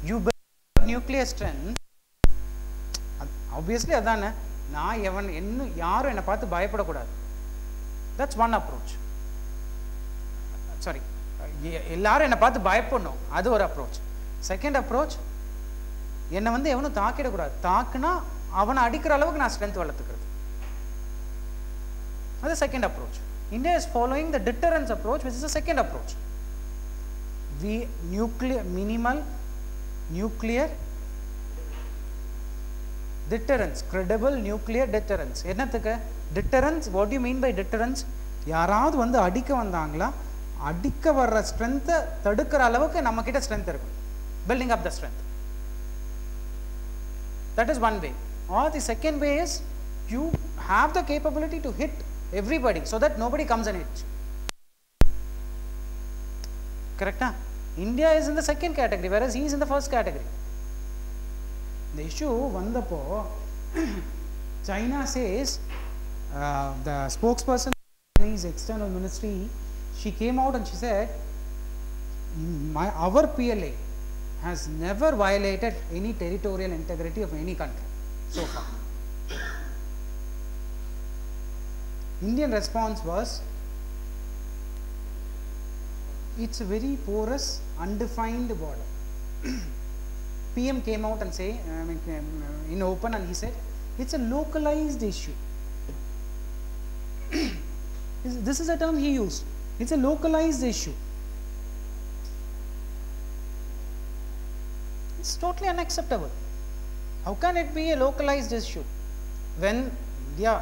You build nuclear strength, obviously adana na evan ennu yaru enna paathu bayapada kodadu. That's one approach. Sorry, ellaru enna paathu bayapadnom, adu or approach. Second approach, enna vandu evanu taakida kodadu, taakna avana adikra alavukku na strength valathukiradhu. That's the second approach. India is following the deterrence approach, which is the second approach. We minimal nuclear deterrence, credible nuclear deterrence. Ennathukku deterrence? What do you mean by deterrence? யாராவது வந்து அடிக்க வந்தாங்களா, அடிக்க வர்ற ஸ்ட்ரென்த்தை தடுக்கிற அளவுக்கு நம்ம கிட்ட ஸ்ட்ரென்த் இருக்கும். Building up the strength. That is one way. Or the second way is you have the capability to hit everybody so that nobody comes in it. Correct? India is in the second category, whereas he is in the first category. The issue vandapo China says, the spokesperson of Chinese external ministry, she came out and she said, our PLA has never violated any territorial integrity of any country so far. Indian response was, it's a very porous, undefined border. PM came out and say, in open, and he said, it's a localized issue. This is a term he used. It's a localized issue. It's totally unacceptable. How can it be a localized issue when India,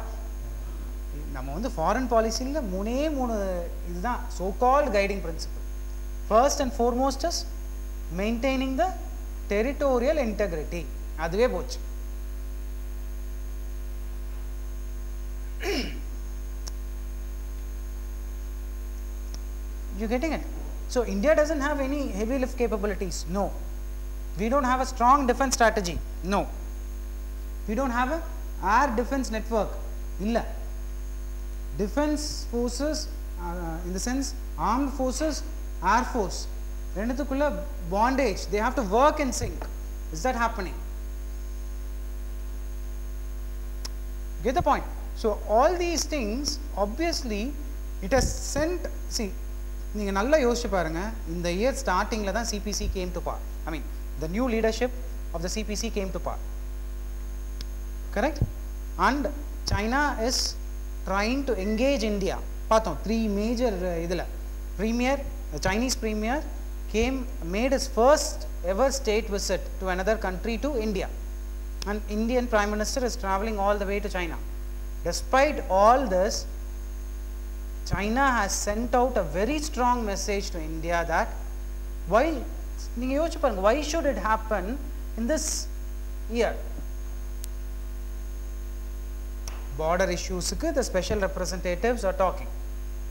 நம்ம வந்து foreign பாலிசியில் மூணு இதுதான் so called guiding principle. First and foremost is maintaining the territorial integrity. அதுவே போச்சு. You getting it? So India doesn't have any heavy lift capabilities. No. We don't have a strong defense strategy. No. We don't have a air defense network. Illa. Defense forces, in the sense armed forces, air force, rendukulla bondage, they have to work in sync. Is that happening? Get the point? So all these things, obviously it has sent, see, நீங்க நல்லா யோசிச்சு பாருங்க, இந்த year startingல தான் CPC came to power. I mean, the new leadership of the CPC came to power. Correct? And China is trying to engage India. Pathom, three major idhula. Premier, the Chinese premier made his first ever state visit to another country, to India. And Indian Prime Minister is traveling all the way to China. Despite all this, China has sent out a very strong message to India that why should it happen in this year? Border issues, the special representatives are talking.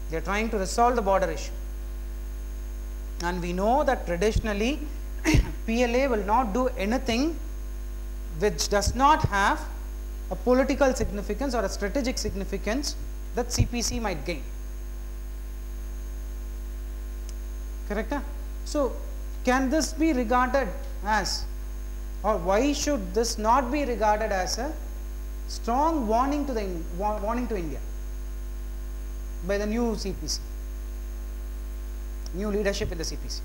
They are trying to resolve the border issue. And we know that traditionally PLA will not do anything which does not have a political significance or a strategic significance that CPC might gain. Correct? So can this be regarded as, or why should this not be regarded as a strong warning to India by the new CPC, new leadership in the CPC?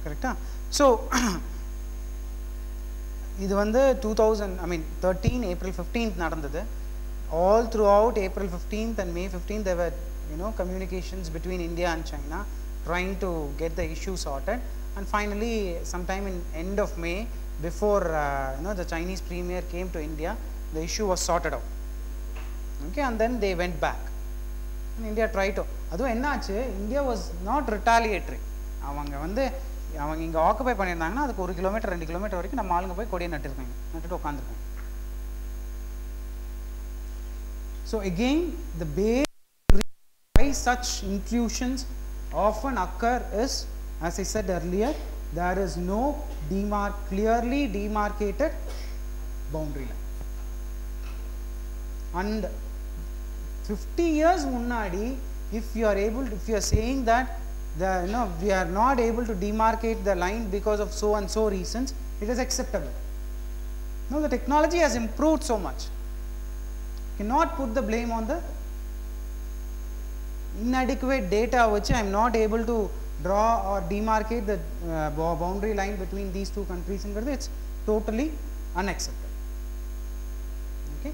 Correct? So இது வந்து 13 April 15th நடந்தது. All throughout April 15th and May 15th there were communications between India and China trying to get the issue sorted, and finally sometime in end of May, before the Chinese premier came to India, the issue was sorted out. Okay, and then they went back and India tried to, adu ennachu, India was not retaliatory. அவங்க இங்கே occupy பண்ணியிருந்தாங்கன்னா அதுக்கு 1 kilometre 2 kilometre வரைக்கும் நம்ம ஆளுங்க போய் கொடியை நட்டுட்டு உட்காந்துருக்காங்க. So So again, the base why such intrusions often occur is, as I said earlier, there is no clearly demarcated boundary line. And 50 years munnadi, if you are saying that we are not able to demarcate the line because of so and so reasons, it is acceptable. Now the technology has improved so much. You cannot put the blame on the inadequate data which I am not able to draw or demarcate the boundary line between these two countries, and it's totally unacceptable. Okay.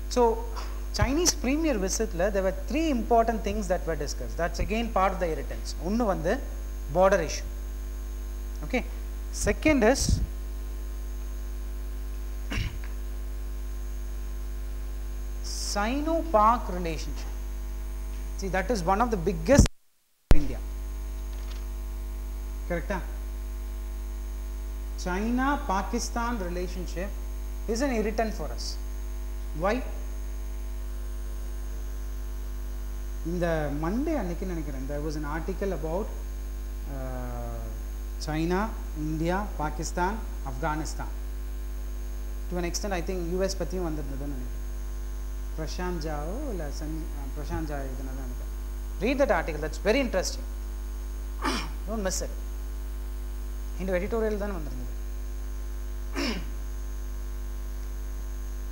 So Chinese premier visit, there were 3 important things that were discussed. That's again part of the irritants. One is the border issue. Okay. Second is Sino-Pak relationship. See, that is one of the biggest in India. Correct? China-Pakistan relationship is an irritant for us. Why? In the Monday, there was an article about China, India, Pakistan, Afghanistan. To an extent, I think US pathiyum vandadhu. Prashant Jao, Prashant Jao. Read that article, that's very interesting. Don't miss it. Into editorial dhan vandirundhu.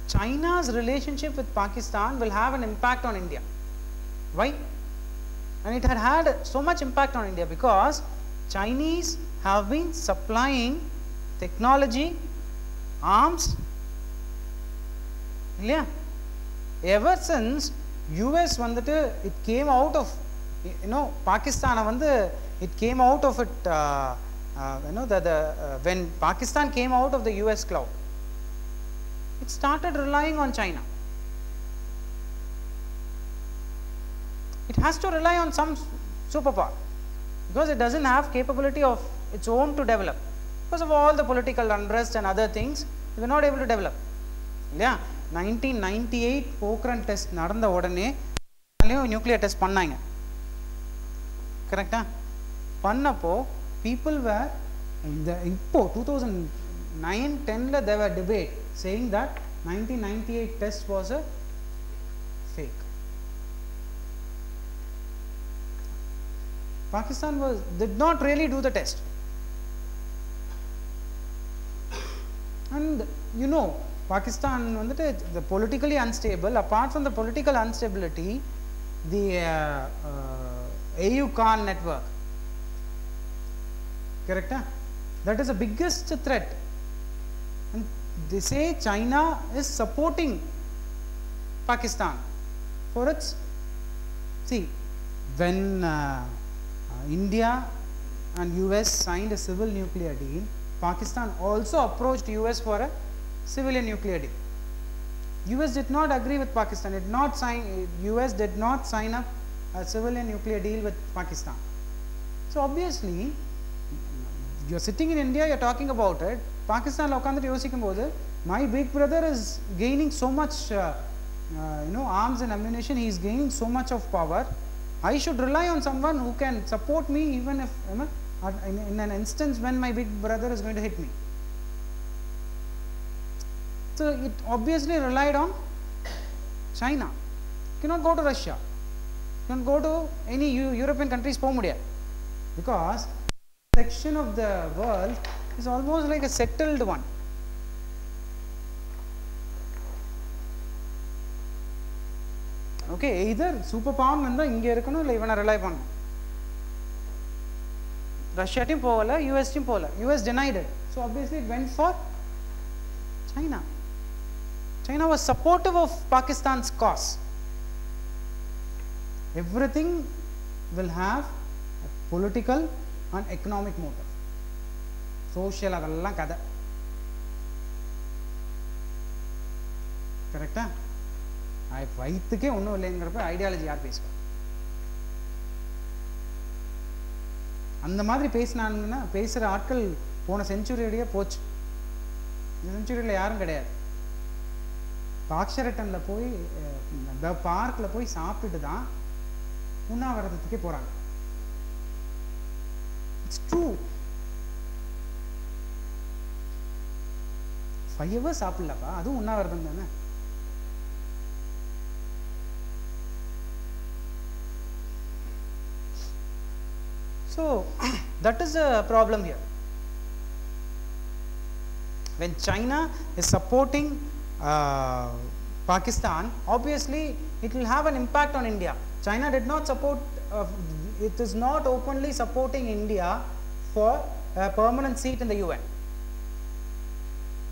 China's relationship with Pakistan will have an impact on India. Why? And it had so much impact on India because Chinese have been supplying technology, arms, yeah. Ever since US it came out of, Pakistan it came out of it, when Pakistan came out of the US cloud, it started relying on China. It has to rely on some superpower because it doesn't have capability of its own to develop. Because of all the political unrest and other things, we were not able to develop. Yeah. 1998 Pokhran test நடந்த உடனே nuclear test பண்ணாங்க. கரெக்ட்டா? பண்ணப்போ people were இப்போ 2009-10 there were debate saying that 1998 test was a fake. Pakistan did not really do the test. And Pakistan the politically unstable. Apart from the political instability, the AU Khan network, correct? That is the biggest threat. And they say China is supporting Pakistan for its. See, when India and US signed a civil nuclear deal, Pakistan also approached US for a civilian nuclear deal. US did not agree with Pakistan. US did not sign up a civilian nuclear deal with Pakistan. So obviously, you are sitting in India, you are talking about it. Pakistan my big brother is gaining so much arms and ammunition, he is gaining so much of power. I should rely on someone who can support me even if in an instance when my big brother is going to hit me. So it obviously relied on China. You cannot go to Russia. You cannot go to any European countries because section of the world is almost like a settled one. Okay, either superpower nanda inge irukano illa ivana rely pannu. Russia team povala, US team povala. US denied it. So obviously it went for China. China was supportive of Pakistan's cause. Everything will have a political and economic motive. Social adella kada. Correct? I வயித்துக்கே ஒன்றும் இல்லைங்கிறப்ப ideology யார் பேசுவா? அந்த மாதிரி பேசினாங்கன்னா பேசுகிற ஆட்கள் போன செஞ்சுரியோடய போச்சு. இந்த செஞ்சுரியில் யாரும் கிடையாது. பாக்ஷரட்டனில் போய் பார்க்கில் போய் சாப்பிட்டுட்டு தான் உண்ணாவிரதத்துக்கே போகிறாங்க. It's true. 5 hours சாப்பிடலப்பா, அதுவும் உண்ணாவிரதம் தானே. So that is the problem here. When China is supporting Pakistan, obviously it will have an impact on India. China did not support, it is not openly supporting India for a permanent seat in the UN.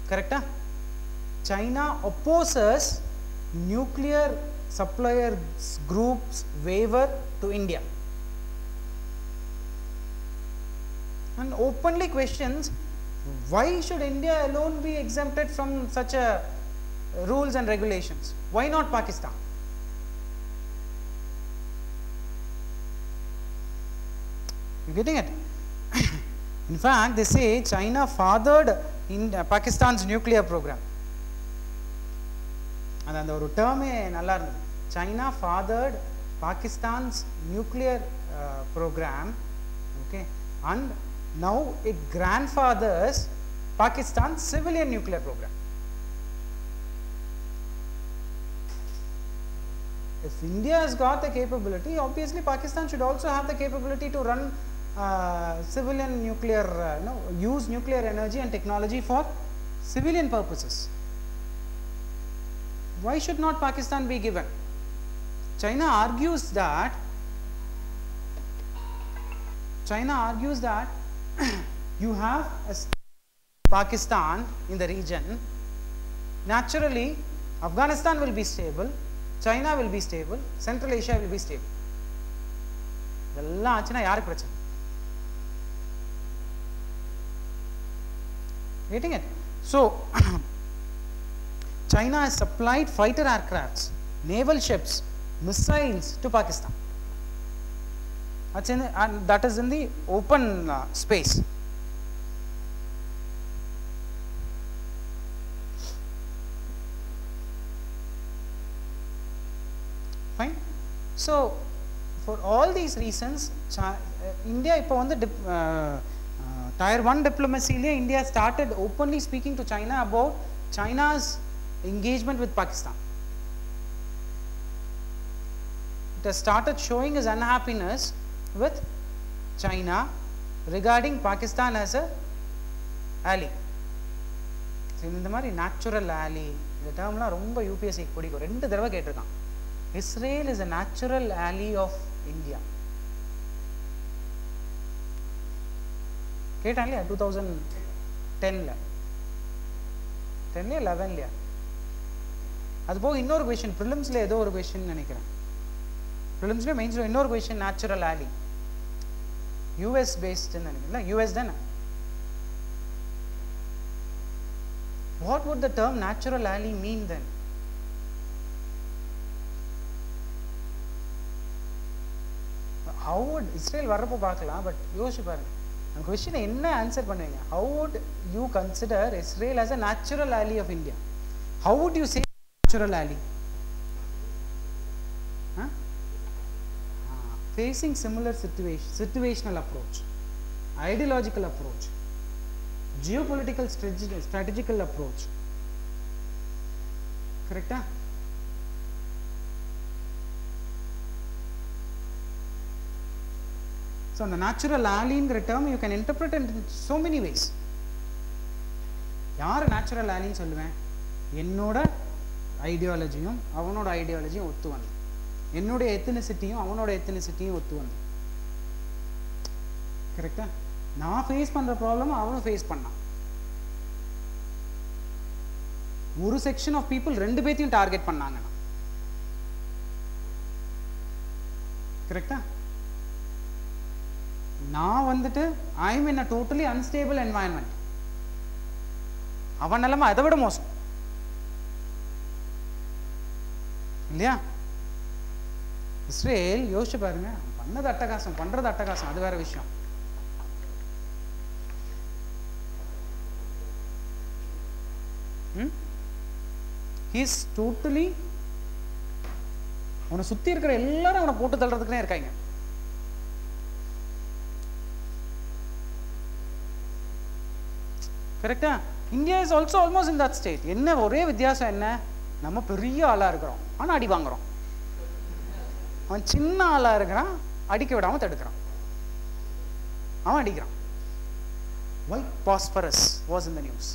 Correct? China opposes nuclear suppliers groups waiver to India and openly questions why should India alone be exempted from such a rules and regulations. Why not Pakistan? You getting it? In fact, they say China fathered in Pakistan's nuclear program. And அந்த ஒரு டேர்மே நல்லா இருந்தது. China fathered Pakistan's nuclear program, okay, and now it grandfathers Pakistan's civilian nuclear program. If India has got the capability, obviously Pakistan should also have the capability to run civilian nuclear, use nuclear energy and technology for civilian purposes. Why should not Pakistan be given? China argues that you have a Pakistan in the region, naturally Afghanistan will be stable, China will be stable, Central Asia will be stable. இதெல்லாம் ஆச்சுன்னா யாருக்கு பிரச்சனை? Getting it? So China has supplied fighter aircrafts, naval ships, missiles to Pakistan. That's in the, and that is in the open space. Fine. So for all these reasons, India இப்போ வந்து tier 1 diplomacy le India started openly speaking to China about China's engagement with Pakistan. It has started showing its unhappiness with China regarding Pakistan as a ally. இந்த மாதிரி natural ally இந்த டேர்ம்லாம் ரொம்ப UPSC பிடிக்கும். 2 தடவை கேட்டிருக்கான். Israel is a natural ally of India. கேட்டான் இல்லையா 2010ல 10ல 11ல. அது போக இன்னொரு கொஸ்டின் ப்ரிலிம்ஸ்ல ஏதோ ஒரு கொஸ்டின் நினைக்கிறேன். ப்ரிலிம்ஸ்ல மெயின்ஸ்ல இன்னொரு கொஸ்டின் நேச்சுரல் ஆலி US பேஸ்ட்னு நினைக்கிறேன். US தானே. What would the term natural ally mean then? How would Israel வரப்போ பார்க்கலாம், பட் யோசிச்சு பாருங்க அந்த கொஸ்டினை என்ன ஆன்சர் பண்ணுவீங்க? How would you consider Israel as a natural ally of India? How would you say natural ally? Facing similar situational approach, ideological approach, geopolitical strategical approach. Correct? So the natural ally ங்கிற term you can interpret in so many ways. யார் natural ally ன்னு சொல்லுவேன்? என்னோட ஐடியாலஜியும் அவனோட ஐடியாலஜியும் ஒத்து வந்து, என்னுடைய எத்தனிசிட்டியும் அவனோட எத்தனிசிட்டியும் ஒத்து வந்து. கரெக்டா? நான் ஃபேஸ் பண்ற ப்ராப்ளம் அவனும் ஃபேஸ் பண்ணான். ஒரு செக்ஷன் ஆஃப் பீப்புள் 2 பேத்தையும் டார்கெட் பண்ணாங்க. கரெக்டா? நான் வந்துட்டு I am in a totally unstable environment. அவன் நிலைமை அதை விட மோசம் இல்லையா? இஸ்ரேல் யோசிச்சு பாருங்க, பண்ணது அட்டகாசம், பண்றது அட்டகாசம், அது வேற விஷயம். he is totally அவனை சுற்றி இருக்கிற எல்லாரும் அவனை போட்டு தள்ளுறதுக்குனே இருக்காங்க. கரெக்டா? India is also almost in that state. என்ன ஒரே வித்தியாசம் என்ன, நம்ம பெரிய ஆளாக இருக்கிறோம் ஆனால் அடி வாங்குறோம். அவன் சின்ன ஆளாக இருக்கிறான், அடிக்க விடாமல் தடுக்கிறான், அவன் அடிக்கிறான். White phosphorus was in the news.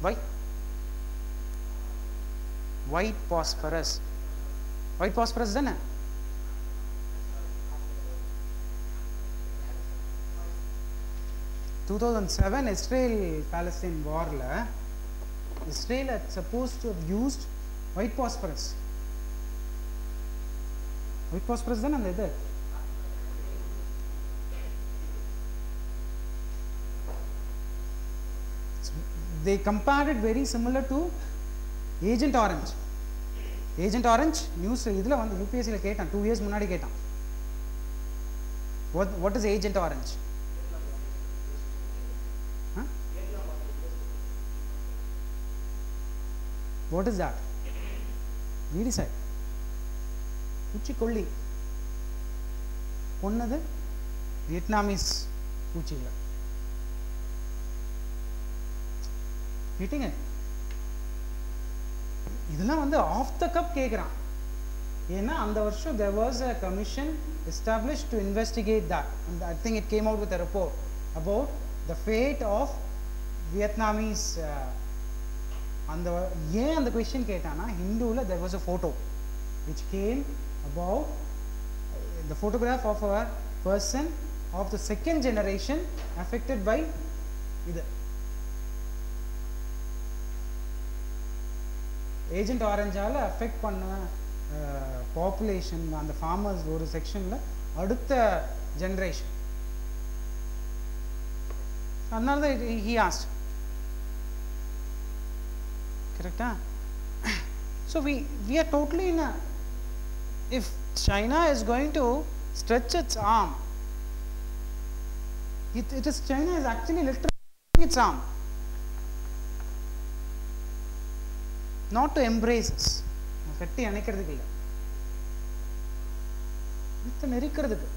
Why? White phosphorus. White phosphorus தானே? In 2007 Israel-Palestine warல Israel had supposed to have used white phosphorus. White phosphorus தானே அந்த இது? They compared it very similar to Agent Orange. Agent Orange news இதில் வந்து யூபிஎஸ்சியில் கேட்டான், 2 years முன்னாடி கேட்டான். What is Agent Orange? What is that? வீடி sir பூச்சிக்கொல்லி கொன்னது வியட்நாமீஸ் பூச்சிகளை. கேட்டிங்க? இதெல்லாம் வந்து ஆஃப் த கப் கேட்குறான். ஏன்னா அந்த வருஷம் there was a commission established to investigate that, and I think it came out with a report about the fate of Vietnamese. அந்த ஏன் அந்த question கேட்டானா, ஹிந்துவில் there was a photo which came about the photograph of a person of the second generation affected by இது agent ஆரஞ்சால் affect பண்ண population, அந்த farmers ஒரு செக்ஷனில் அடுத்த ஜென்ரேஷன். அதனால தான் he asked. கரெக்டா? So we are totally in a, if China is going to stretch its arm, it is China is actually literally stretching its arm, not to embrace us. கட்டி அணைக்கிறதுக்கு இல்லை, நெருக்கிறதுக்கு.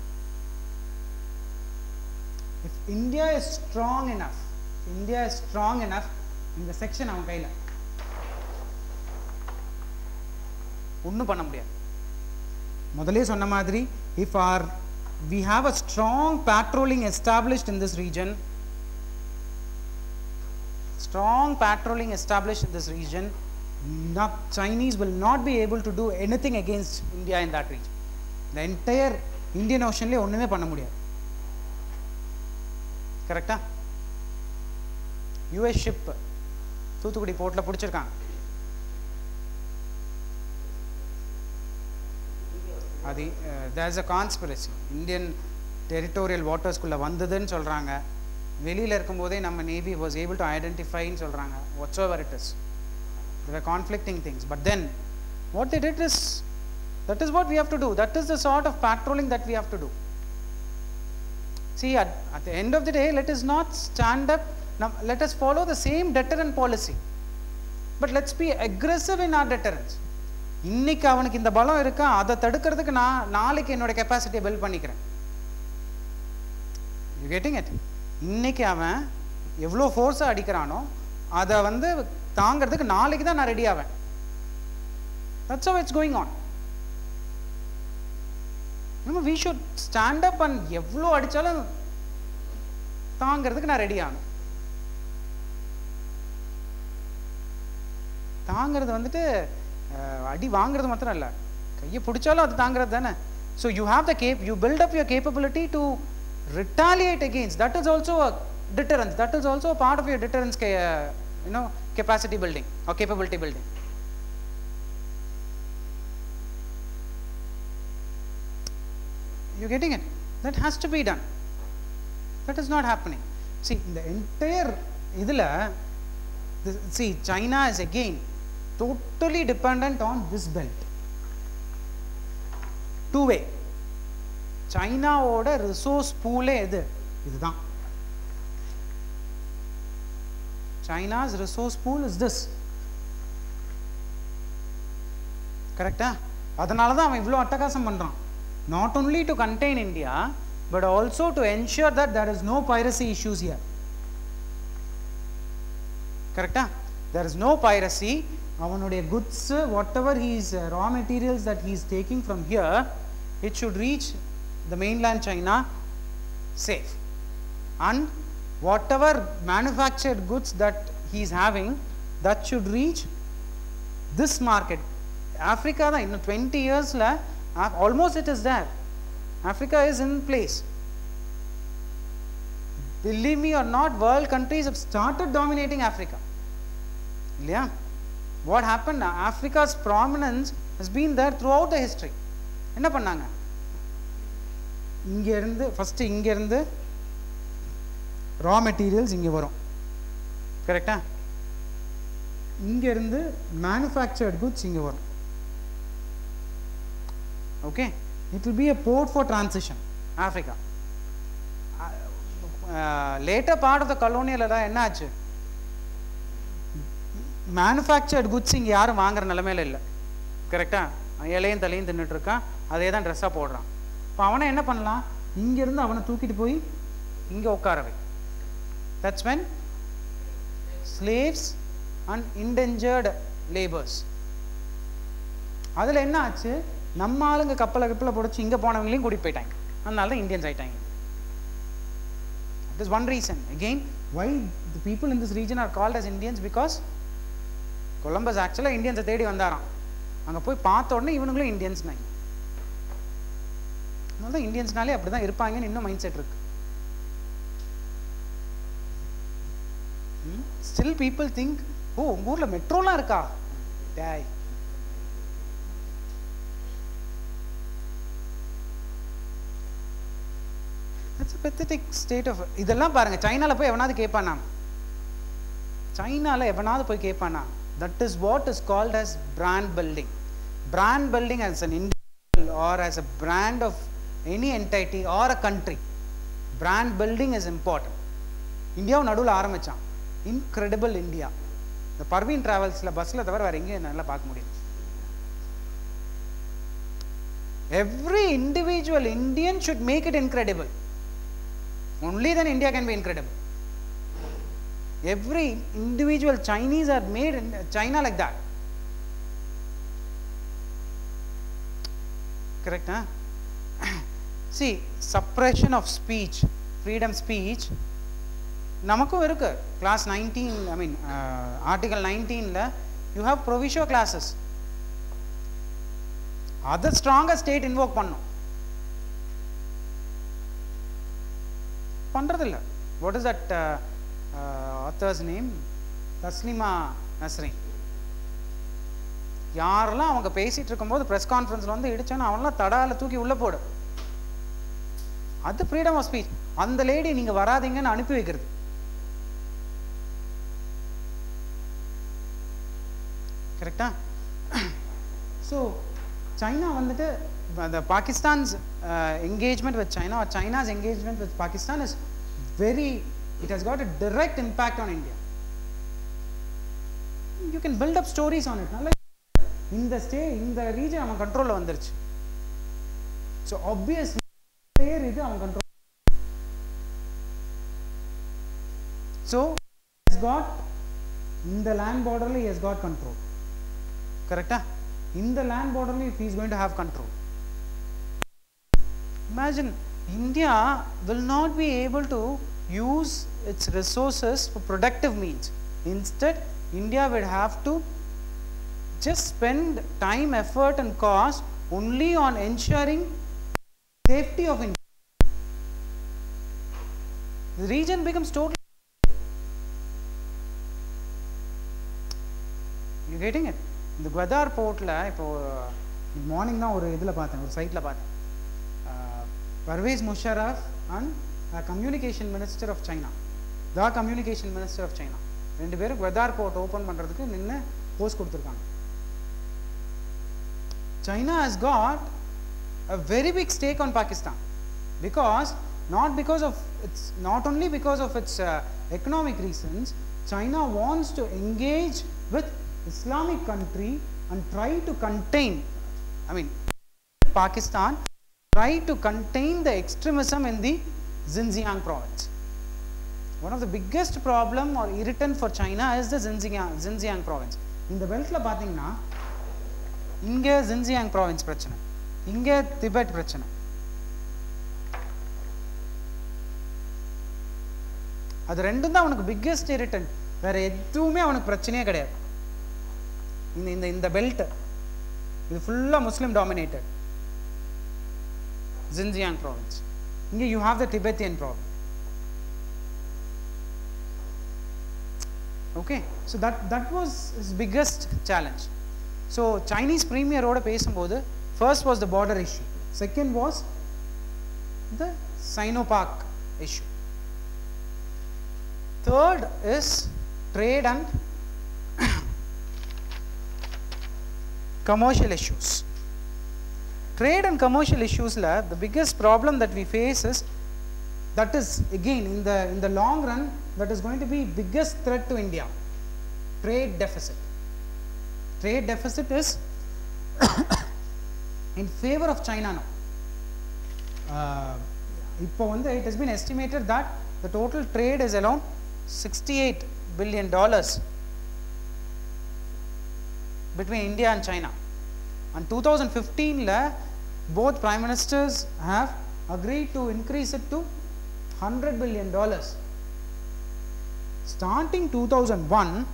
If India is strong enough, இந்த section அவன் கையில் ஒன்றும் பண்ண முடியாது. முதலே சொன்ன மாதிரி, if we have a strong patrolling established in this region, Chinese will not be able to do anything against India in that region. The entire Indian Ocean ஒண்ணுமே பண்ண முடியாது. கரெக்டா? US ஷிப் தூத்துக்குடி போர்ட்ல பிடிச்சிருக்காங்க. அது there's a conspiracy. Indian territorial waters குள்ள வந்ததுன்னு சொல்றாங்க. வெளியில இருக்கும்போதே நம்ம navy was able to identify ன்னு சொல்றாங்க. whatsoever it is, there were conflicting things, but then what they did is, that is what we have to do. That is the sort of patrolling that we have to do. See, at the end of the day, let us not stand up. Now let us follow the same deterrent policy, but let's be aggressive in our deterrence. இன்னைக்கு அவனுக்கு இந்த பலம் இருக்கா, அதை தடுக்கிறதுக்கு நான் நாளைக்கு என்னோட கெப்பாசிட்டியை பில்ட் பண்ணிக்கிறேன். You getting it? இன்னைக்கு அவன் எவ்வளோ ஃபோர்ஸாக அடிக்கிறானோ அதை வந்து தாங்கிறதுக்கு நாளைக்கு தான் நான் ரெடி ஆவேன். That's how it's going on. We should stand up and எவ்வளோ அடித்தாலும் தாங்கிறதுக்கு நான் ரெடி ஆகணும். தாங்கிறது வந்துட்டு அடி வாங்குறது மாத்திரம் இல்லை, கையை பிடிச்சாலும் அது தாங்கிறது தானே. So you have the you build up your capability to retaliate against. That is also a deterrence. That is also a part of your deterrence, capacity building or capability building. You getting it? That has to be done. That is not happening. See, the entire idhula, see, China is again totally dependent on this belt. Two-way. China ஓட resource Phule இதுதான். China's resource pool is this. கரெக்டா? அதனால தான் அவன் இவ்வளோ அட்டகாசம் பண்ணுறான். Not only to contain India, but also to ensure that there is no piracy issues here. கரெக்டா? There is no piracy. அவனுடைய goods, whatever his raw materials that he is taking from here, it should reach the mainland China safe. And whatever manufactured goods that he is having, that should reach this market. Africa in 20 years almost it is there. Africa is in place. Believe me or not, world countries have started dominating Africa. Yeah. What happened? Africa's prominence has been there throughout the history. என்ன பண்ணாங்க? இங்க இருந்து first இங்க இருந்து raw materials இங்க வரும். கரெக்ட்டா? இங்க இருந்து manufactured goods இங்க வரும். Okay? It will be a port for transition, Africa. Later part of the colonial era என்ன ஆச்சு? மேனுஃபேக்சர்ட் குட்ஸ் இங்கே யாரும் வாங்குற நிலமையில இல்லை. கரெக்டா? இலையும் தலையும் தின்னுட்டு இருக்கான், அதே தான் ட்ரெஸ்ஸாக போடுறான். இப்போ அவனை என்ன பண்ணலாம்? இங்கேருந்து அவனை தூக்கிட்டு போய் இங்கே உட்காரவை. That's when slaves and indentured labours. அதில் என்ன ஆச்சு? நம்ம ஆளுங்க கப்பலை புடிச்சு இங்கே போனவங்களையும் கூட்டிகிட்டு போயிட்டாங்க. அதனால தான் இந்தியன்ஸ் ஆகிட்டாங்க. That is one reason. Again, why the people in this region are called as Indians? Because Columbus ஆக்சுவலாக இந்தியன்ஸை தேடி வந்தாராம். அங்கே போய் பார்த்த உடனே இவனுங்களும் இந்தியன்ஸ்னாங்க. அதனால தான் இந்தியன்ஸ்னாலே அப்படி தான் இருப்பாங்கன்னு இன்னும் மைண்ட் செட் இருக்கு. ஸ்டில் பீப்புள் திங்க், ஓ உங்கள் ஊரில் மெட்ரோலாம் இருக்கா? டேய், That's a pathetic state of. இதெல்லாம் பாருங்க, சைனால போய் எவனாவது கேட்பானா? சைனால எவனாவது போய் கேட்பானா? That is what is called as brand building. Brand building as an individual or as a brand of any entity or a country. Brand building is important. இந்தியாவும் நடுவில் ஆரம்பிச்சான். Incredible India. இந்த பர்வீன் டிராவல்ஸில் பஸ்ஸில் தவிர வேறு எங்கேயும் நல்லா பார்க்க முடியும். Every individual Indian should make it incredible. Only then India can be incredible. Every individual Chinese are made in China like that. Correct, huh? See, suppression of speech, freedom speech, namakku irukku. Class 19, I mean, Article 19 la, you have provincial classes. Other stronger state invoke pannum. பண்றதில்ல. What is that author's name? Taslima Nasreen. யாரெல்லாம் அவங்க பேசிட்டு இருக்கும்போது press கான்ஃபரன்ஸ்ல வந்து இடிச்சானோ அவனெல்லாம் தடால தூக்கி உள்ள போடு. அது ஃப்ரீடம் ஆஃப் ஸ்பீச். அந்த லேடி நீங்க வராதீங்கன்னு அனுப்பி வைக்கிறது. கரெக்டா? ஸோ சைனா வந்துட்டு the Pakistan's engagement with China or China's engagement with Pakistan is it has got a direct impact on India. You can build up stories on it. In the region அவன் கண்ட்ரோல்ல வந்துருச்சு. So obviously இது அவன் control. So he has got in the land border he has got control. Correct? In the land border if he is going to have control. Imagine India will not be able to use its resources for productive means. Instead, India would have to just spend time, effort and cost only on ensuring safety of India. The region becomes totally. You getting it? இந்த குவதார் போர்ட்டில் இப்போ morning தான் ஒரு இதில் பார்த்தேன், ஒரு சைட்டில் பார்த்தேன். Pervez Musharraf and communication minister of China, communication minister of China, ரெண்டு பேரும் குவதார் போர்ட் ஓப்பன் பண்ணுறதுக்கு நின்று போஸ்ட் கொடுத்துருக்காங்க. China has got a very big stake on Pakistan because not only because of its economic reasons. China wants to engage with Islamic country and try to contain, I mean, Pakistan try to contain the extremism in the Xinjiang province. One of the biggest problem or irritant for China is the Xinjiang province. In the belt la pathina inge Xinjiang province prachana, inge Tibet prachana. அது ரெண்டும் தான் அவனுக்கு biggest irritant. வேற எதுவுமே அவனுக்கு பிரச்சனையே கிடையாது. இந்த பெல்ட் இது ஃபுல்லா முஸ்லிம் dominated. Xinjiang province. Here you have the Tibetan province. Okay, so that was his biggest challenge. So Chinese premier oda pesumbodhu first was the border issue, second was the Sino-Pak issue, third is trade and commercial issues. Trade and commercial issues la the biggest problem that we face is, that is again in the long run, that is going to be biggest threat to India, trade deficit. Trade deficit is in favor of China now. It has been estimated that the total trade is around $68 billion between India and China. And 2015 la both prime ministers have agreed to increase it to $100 billion. Starting 2001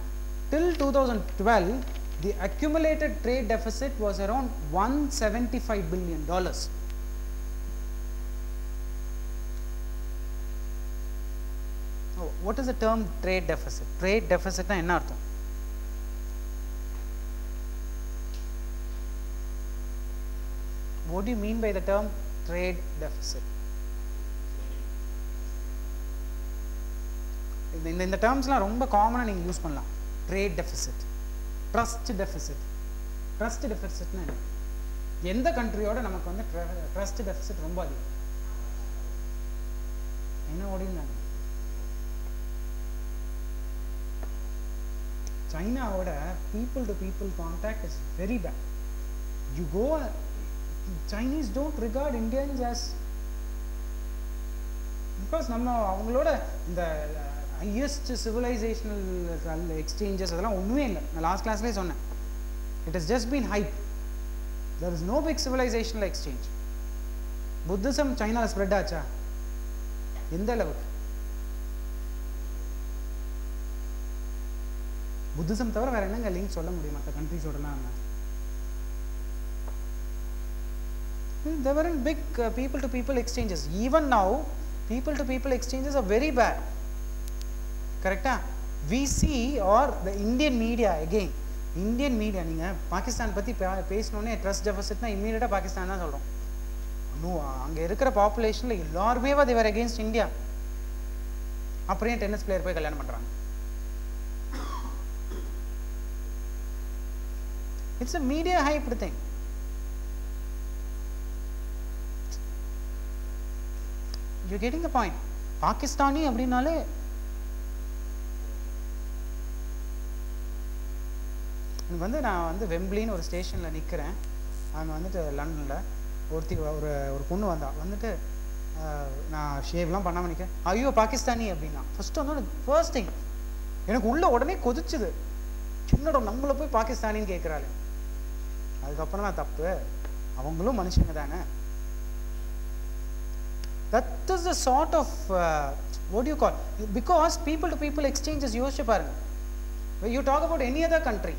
till 2012, the accumulated trade deficit was around $175 billion. Oh, what is the term trade deficit? Trade deficit na enna artham? What do you mean by the term trade deficit? இந்த டேர்ம்ஸ்லாம் ரொம்ப காமனாக நீங்கள் use பண்ணலாம். Trade deficit, trust deficit. Trust டெஃபிசிட்னா என்ன? எந்த கண்ட்ரியோட நமக்கு வந்து ட்ரஸ்ட் டெஃபிசிட் ரொம்ப அதிகம்? என்ன ஓடினாங்க? சைனாவோட people to people contact is very bad. You go, Chinese don't regard Indians as, because நம்ம அவங்களோட இந்த highest civilizational exchanges அதெல்லாம் ஒன்றுமே இல்லை. நான் லாஸ்ட் கிளாஸ்லேயே சொன்னேன், it has just been hype. There is no big civilizational exchange. Buddhism சைனாவில் spread ஆச்சா? எந்த அளவுக்கு? புத்திசம் தவிர வேற என்னங்க லிங்க் சொல்ல முடியும் மற்ற கண்ட்ரிஸோடலாம்? There weren't big people to people exchanges. Even now people to people exchanges are very bad. Correct? We see, or the Indian media, again Indian media, நீங்க பாகிஸ்தான் பத்தி பேசணும்னே ட்ரஸ்ட் டெஃபிசிட்னா இமிடியேட்டா பாகிஸ்தான் தான் சொல்றோம். அங்க இருக்கிற பாப்புலேஷன்ல எல்லாருமே they were against India. அப்புறம் tennis player போய் கல்யாணம் பண்றாங்க. It's a media hyped thing. You're getting the point. Pakistani அப்படின்னாலே வந்து நான் வந்து வெம்பிளின்னு ஒரு ஸ்டேஷனில் நிற்கிறேன். அங்கே வந்துட்டு லண்டனில் ஒரு பொண்ணு வந்துட்டு நான் ஷேவ்லாம் பண்ணாமல் நிற்கிறேன். ஐயோ பாகிஸ்தானி அப்படின்னா ஃபர்ஸ்ட் திங் எனக்கு உள்ள உடனே கொதிச்சுது. சின்னோட நம்மளை போய் பாகிஸ்தானின்னு கேட்குறாள். அதுக்கப்புறம் நான் தப்பு, அவங்களும் மனுஷங்க தானே. That is the sort of what do you call, because people to people exchanges யோசிச்சு பாருங்க. When you talk about any other country,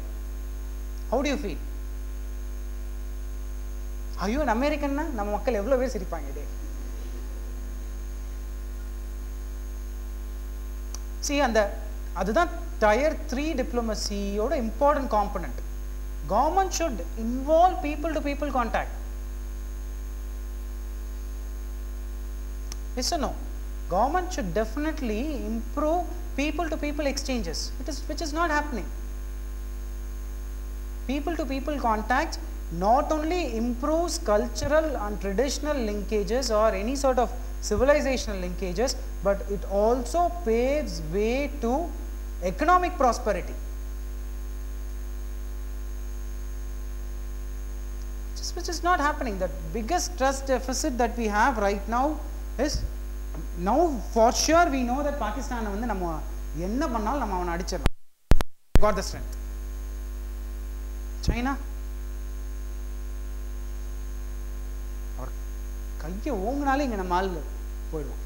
how do you feel? Are you an American? Na நம்ம மக்கள் எவ்வளவு பேர் சிரிப்பாங்க இதே. See, அதுதான் tier 3 diplomacy ஓட important component. Government should involve people to people contact. Yes or no? Government should definitely improve people to people exchanges, which is not happening. People to people contact not only improves cultural and traditional linkages or any sort of civilizational linkages, but it also paves way to economic prosperity. which is not happening. The biggest trust deficit that we have right now is, now for sure we know that Pakistan வந்து நம்ம என்ன பண்ணாலும் நம்ம அவனை அடிச்சிடலாம். Got the strength. China, அவர் கையை ஓங்கினாலே இங்கே நம்ம ஆள் போயிடுவோம்.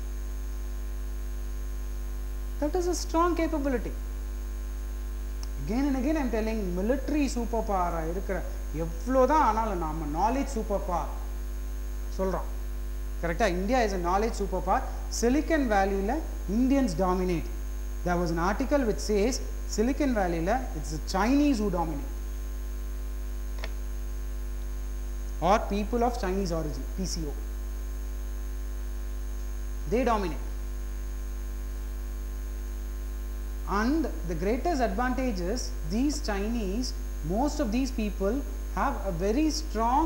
That is a strong capability. Again and again I am telling, military superpower இருக்கிற எவ்வளோதான் ஆனாலும் நம்ம knowledge superpower சொல்கிறோம். கரெக்டாக, India is a knowledge superpower. Silicon Valleyல Indians dominate. There was an article which says Silicon Valleyல it's the Chinese who dominate, or people of Chinese origin, PCO. They dominate. And the greatest advantage is these Chinese, most of these people have a very strong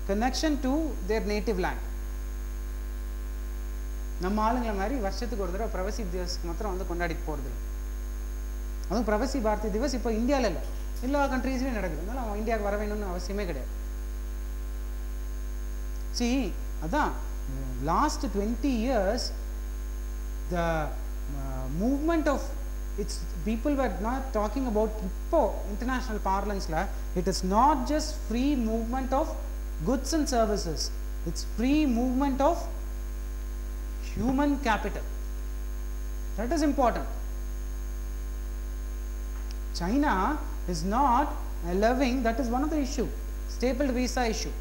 connection to their native land. நம்ம ஆளுங்களை மாதிரி வருஷத்துக்கு ஒரு தடவை பிரவாசி திவஸ்க்கு மாத்திரம் வந்து கொண்டாடிட்டு போகிறது. அதுவும் பிரவாசி பாரதி திவஸ் இப்போ இந்தியாவில் இல்லை, எல்லா கண்ட்ரீஸ்லையும் நடக்குது. அதனால அவன் இந்தியாவுக்கு வர வேணும்னு அவசியமே கிடையாது. See, அதான் last 20 years the movement of it's people were not talking about இப்போ international parlance la, it is not just free movement of goods and services, it's free movement of human capital. That is important. China is not allowing, that is one of the issue, stapled visa issue.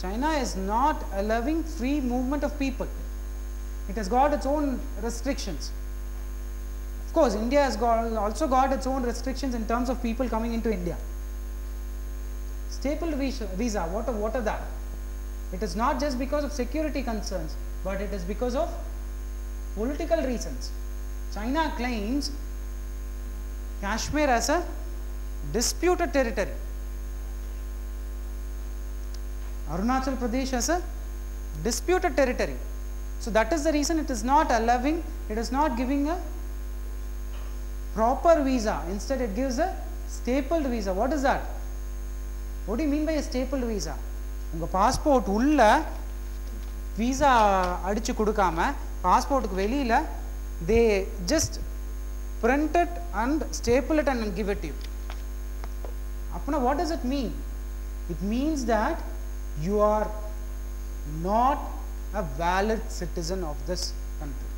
China is not allowing free movement of people. It has got its own restrictions. Of course, India has also got its own restrictions in terms of people coming into India. Stapled visa, what are that? It is not just because of security concerns, but it is because of political reasons. China claims Kashmir as a disputed territory, Arunachal Pradesh as a disputed territory. So that is the reason it is not allowing, it is not giving a proper visa. Instead it gives a stapled visa. What is that? What do you mean by a stapled visa? உங்க passport உள்ள visa அடிச்சு கொடுக்காம பாஸ்போர்ட்டுக்கு வெளியில they just print it and staple it and give it to you. அப்பனா what does it mean? It means that you are not a valid citizen of this country.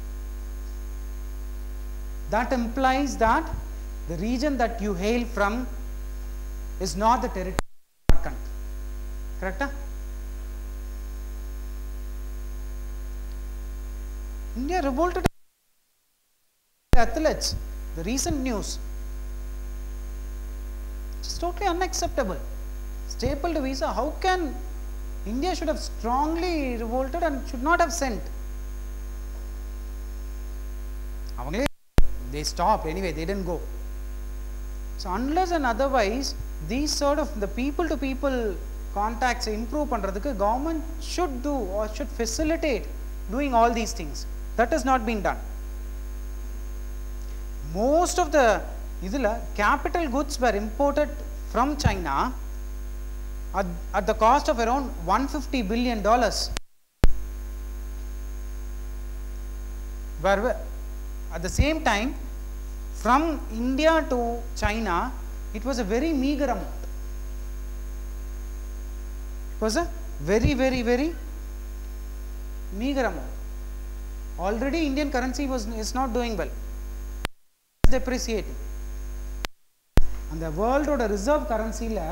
That implies that the region that you hail from is not the territory of that country. Correct? India revolted athletes. The recent news, it's totally unacceptable. Stapled visa, how can India should have strongly revolted and should not have sent. They stopped anyway, they didn't go. So unless and otherwise, these sort of the people to people contacts improve பண்றதுக்கு government should do or should facilitate doing all these things. That has not been done. Most of the capital goods were imported from China at the cost of around $150 billion. Where at the same time, from India to China, it was a very meager amount. It was a very, very, very meager amount. Already Indian currency is not doing well, it's depreciating, and the world or the reserve currency la,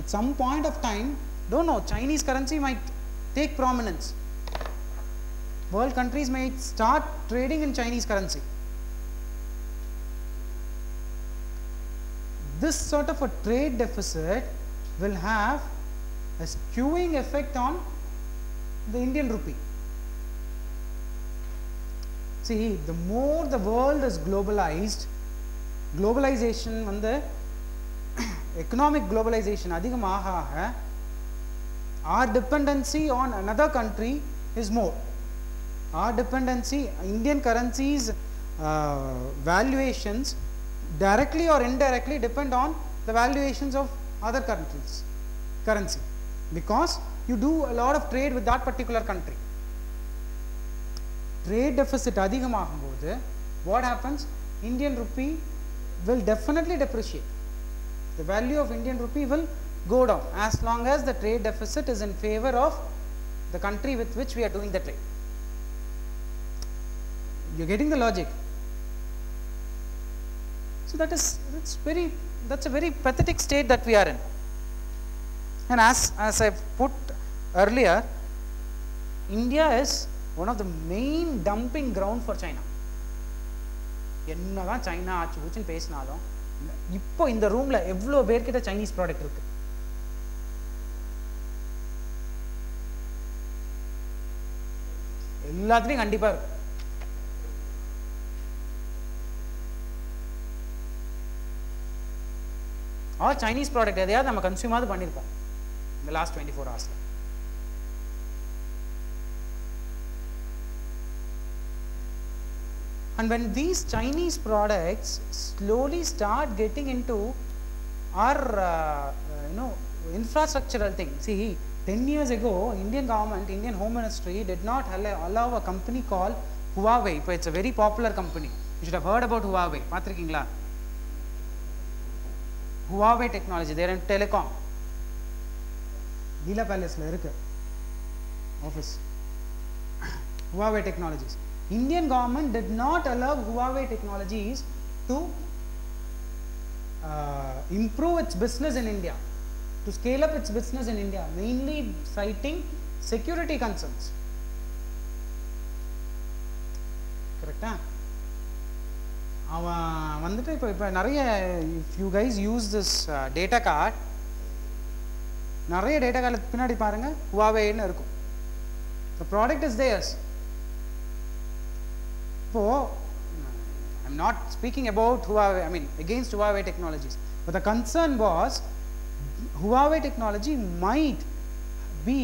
at some point of time, don't know, Chinese currency might take prominence. World countries might start trading in Chinese currency. This sort of a trade deficit will have a skewing effect on the Indian rupee. See, the more the world is globalized, globalization and the economic globalization அதிகமாக our dependency on another country is more. Our dependency, Indian currencies valuations directly or indirectly depend on the valuations of other countries currency. because you do a lot of trade with that particular country. Trade deficit அதிகமாகும்போது what happens? Indian rupee will definitely depreciate. The value of Indian rupee will go down as long as the trade deficit is in favor of the country with which we are doing the trade. You are getting the logic? So that's a very pathetic state that we are in. And as I put earlier, India is one of the main dumping ground for China. என்னதான் China ஆச்சு ஊச்சுன்னு பேசினாலும் இப்போ இந்த ரூம்ல எவ்வளோ பேர்கிட்ட Chinese product இருக்கு? எல்லாத்துலேயும் கண்டிப்பா இருக்கு. ஆர் சைனீஸ் ப்ராடக்ட் எதையாவது நம்ம கன்சியூமாவது பண்ணியிருக்கோம் இந்த last 24 hours. And when these Chinese products slowly start getting into our infrastructural thing. See, 10 years ago, Indian government, Indian Home Ministry did not allow a company called Huawei. It's a very popular company. You should have heard about Huawei. Pathirikingla? Huawei technology, they are in telecom. Leela Palace la irukku office. Huawei Technologies. Indian government did not allow Huawei Technologies to improve its business in India, to scale up its business in India, mainly citing security concerns. Correct? வந்துட்டு இப்போ நிறைய if you guys use this data card, நிறைய data கார்டுக்கு பின்னாடி பாருங்க Huawei-ன்னு இருக்கும். The product is theirs. So, I'm not speaking about Huawei, I mean against Huawei Technologies, but the concern was Huawei technology might be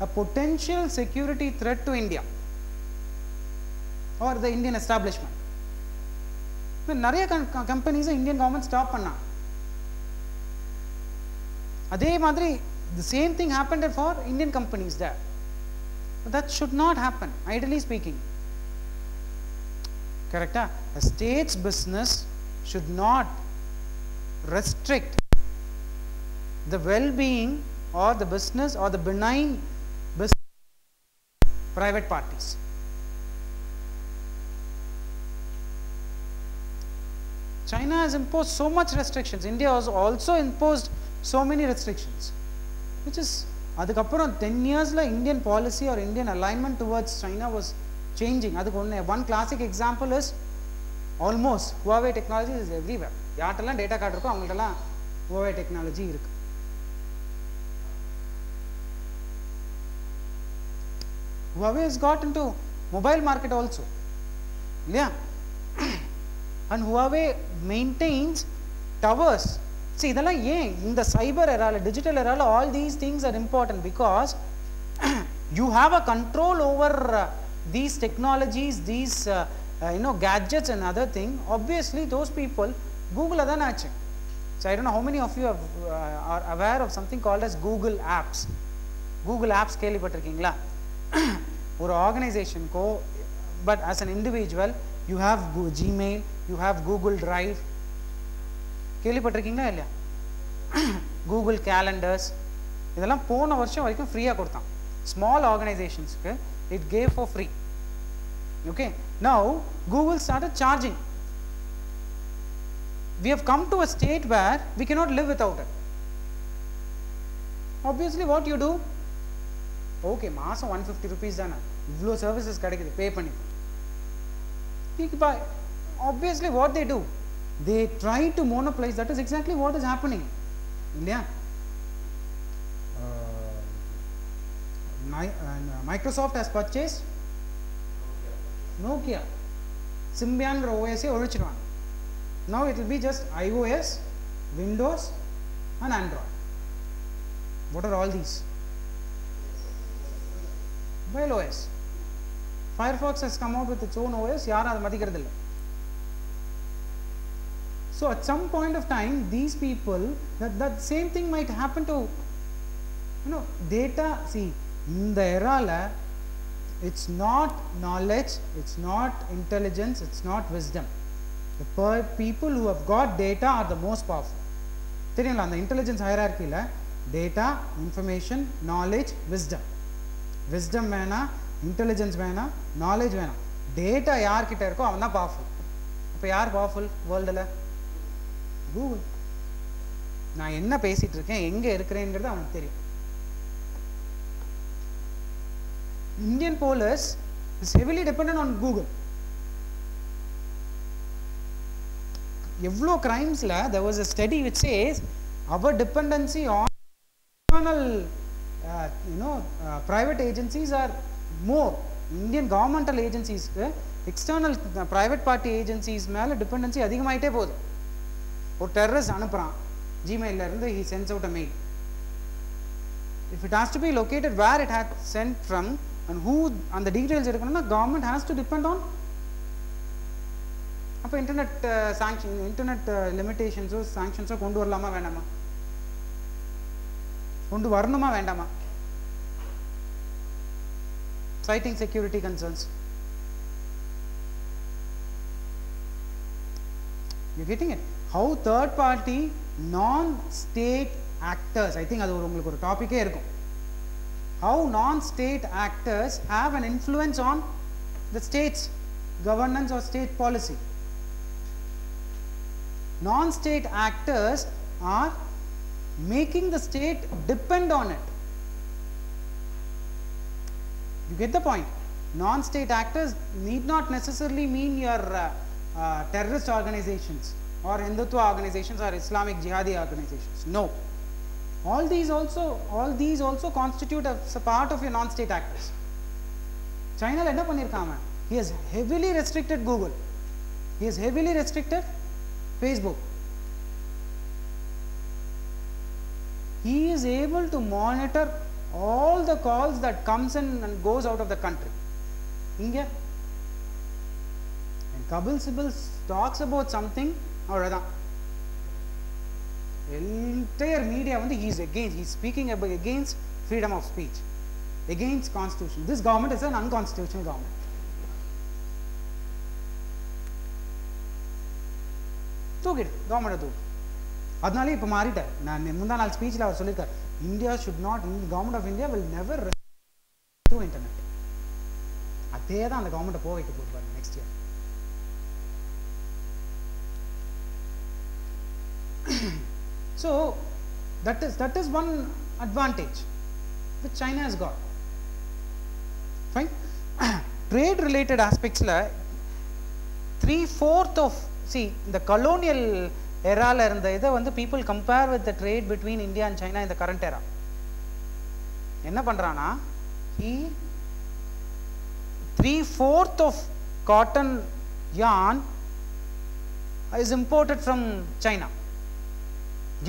a potential security threat to India or the Indian establishment. நிறைய companies Indian government stop பண்ணா. அதே மாதிரி the same thing happened for Indian companies there. But that should not happen, ideally speaking. Correct? A state's business should not restrict the well-being or the business or the benign business private parties. China has imposed so much restrictions. India has also imposed so many restrictions, which is adukappuram 10 years la Indian policy or Indian alignment towards China was changing. Adukku one classic example is almost Huawei technology is everywhere. Yaatella data card irukku avangalalla Huawei technology irukku. Huawei has got into mobile market also. Yeah. And Huawei maintains towers. See, idella yen in the cyber era, digital era, all these things are important because you have a control over these technologies, these gadgets and other thing. Obviously those people Google adana achu. So I don't know how many of you are aware of something called as Google apps. Google apps kelipattirukingla or organization ko, but as an individual you have Gmail, you have Google Drive. kelipattirukingla illa Google calendars idella pona varsham varaikum free ah koduthan small organizations ku it gave for free. Okay, now Google started charging. We have come to a state where we cannot live without it. Obviously what you do, okay, maasam 150 rupees dana ivlo services kadikudhu pay panni. Obviously what they do, they try to monopolize. That is exactly what is happening. India, Microsoft has purchased Nokia. Symbian OS original. Now it will be just iOS, Windows and Android. What are all these? Mobile OS. Firefox has come out with its own OS. Yaar adu madikkiradilla. So at some point of time, these people, that same thing might happen to data, see, in the era it's not knowledge, it's not intelligence, it's not wisdom. The people who have got data are the most powerful. தெரியுங்களா, அந்த intelligence ஹையரார்க்கியில் data, information, knowledge, wisdom வேணாம், intelligence வேணாம், knowledge வேணாம். Data யார்கிட்ட இருக்கோ அவன் தான் பவர்ஃபுல். இப்போ யார் பவர்ஃபுல் வேர்ல்டில்? கூகுள். நான் என்ன பேசிகிட்டு இருக்கேன், எங்கே இருக்கிறேங்கிறது அவனுக்கு தெரியும். Indian police is heavily dependent on Google. எவ்வளோ கிரைம்ஸில் there was a study which says our dependency on external private agencies are more. Indian governmental agencies external private party agencies மேலே dependency அதிகமாயிட்டே போகுது. ஒரு டெரரிஸ்ட் அனுப்புகிறான் ஜிமெயிலில் இருந்து, he sends out a mail. If it has to be located where it had sent from and who and the details இருக்கணும்னா government has to depend on. அப்போ internet sanction, internet லிமிட்டேஷன்ஸோ சாங்ஷன்ஸோ கொண்டு வரலாமா வேண்டாமா? கொண்டு வரணுமா வேண்டாமா? citing security concerns. You getting it? How third party non-state actors, I think அது உங்களுக்கு ஒரு டாபிக்கே இருக்கும். How non-state actors have an influence on the state's governance or state policy. Non-state actors are making the state depend on it. You get the point? Non-state actors need not necessarily mean your terrorist organizations or Hindutva organizations or Islamic jihadi organizations. No. All these also constitute as a part of your non-state actors. China la enna pannirukanga? He has heavily restricted Google. He has heavily restricted Facebook. He is able to monitor all the calls that comes in and goes out of the country. Inga, and Kapil Sibal talks about something, avladha. Entire media வந்து he is against. He is speaking against freedom of speech, against constitution. This government is an unconstitutional government. தூக்கிடு கவர்மெண்ட்டை தூக்கு. அதனாலே இப்போ மாறிட்டார். நான் முந்தா நாள் ஸ்பீச்சில் அவர் சொல்லியிருக்கார், India should not, government of India will never through internet. அதே தான் அந்த கவர்மெண்ட்டை போக வைக்க போகிறார் next year. So that is one advantage which China has got. Fine. Trade related aspects la 3/4 of, see, the colonial era la irundha idha vandu people compare with the trade between India and China in the current era. Enna pandrana, he 3/4 of cotton yarn is imported from China.